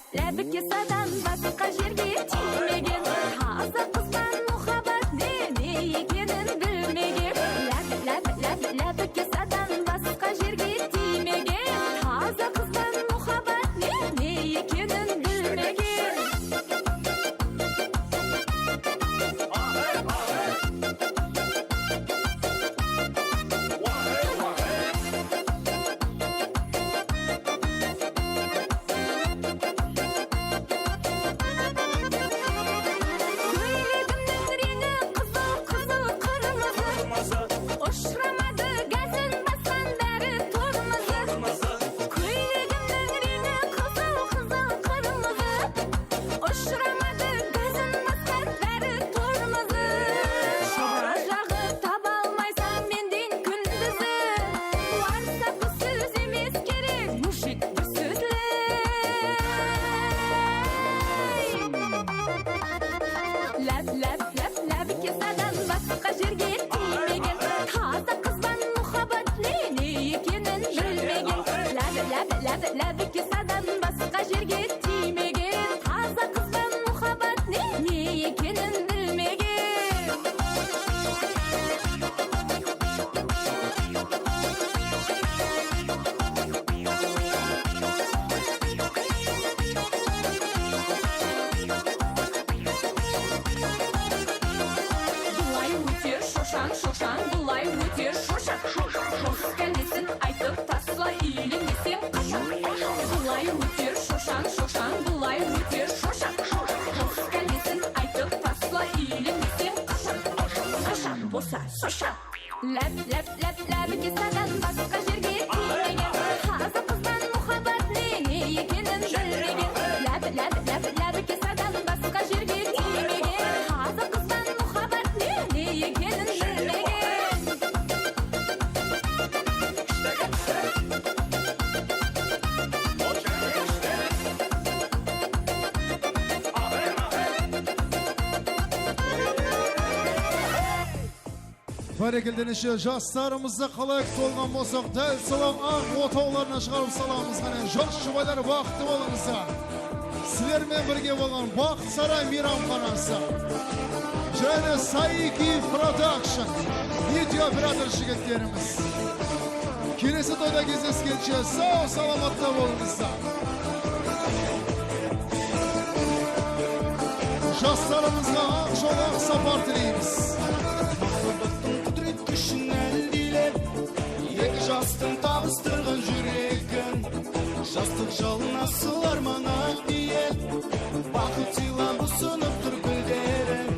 Lab lab lab kesadan başka жерге тимеген Таза қызбан мұхаббат не екенін білмеген Lab lab lab lab kesadan başka жерге тимеген Таза қызбан мұхаббат не екенін білмеген Шошаң, бұлай өте шошақ Шош кәлесін айтып тасла үйленесең қашан Бұлай өте шошаң, бұлай өте шошақ Шош кәлесін айтып тасла үйленесең қашан Қашан болса шошақ Ләп, ләп, ләп, ләбі кесадан басқа жерге тимеген Таза қыздан мұхаббат не екенін білмеген Ләп, ләп, ләп, ләбі кесадан басқа жерге тимеген Таза қыздан мұхаббат не екенін Бәрекелденіші жастарымызды қалай толған болсақ, дәл салам ақ отауларына шығарып саламыз. Жас жұбайлар бақытты болыңыздар. Сілермен бірге болған Бақыт Сарай мейрамханасы. Және Сайки Продакшн видео оператор жігіттеріміз. Келесі тойда кездескенше сау саламатта болыңыздар. Жастарымызға ақ жол ақ сапар тілейміз. Екі жастың табыстырған жүрегін Жастық жалына сылар манақ биет Бақыт сыйлап ұсынып тұр гүлдерін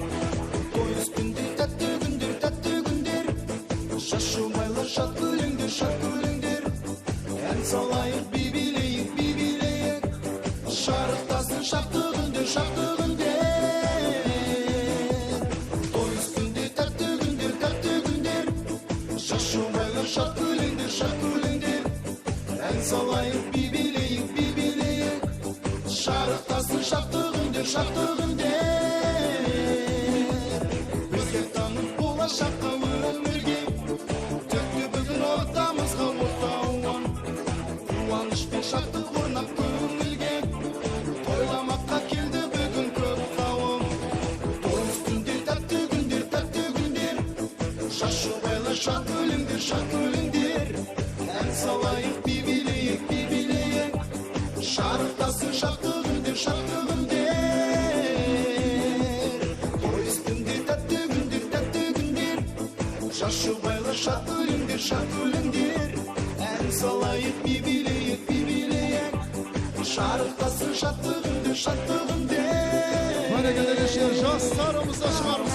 Той үстінде тәтті күндер Жас жұбайлар шат күліңдер Ән салайық би-билейік Шарықтасын шақты күндер Той үстінде тәтті күндер Жас жұбайлар шат күліңдер Ән салайық би-билейік Шарықтасын шақты күндер Бізге танып болашаққа өмірге Төкті бүгін ортамызға ортауын Қуаныш пен шаттық орнап көңілге Тойламаққа келді бүгін көп қауым Той үстінде тәтті күндер Жас жұбайлар шат күліңдер Ән салайық би-билейік Шарықтасын шатты күндер Той үстінде тәтті күндер Жас жұбайлар шат күліңдер Ән салайық би-билейік Шарықтасын шатты күндер Бәрекелденіші жастарымызды шығарып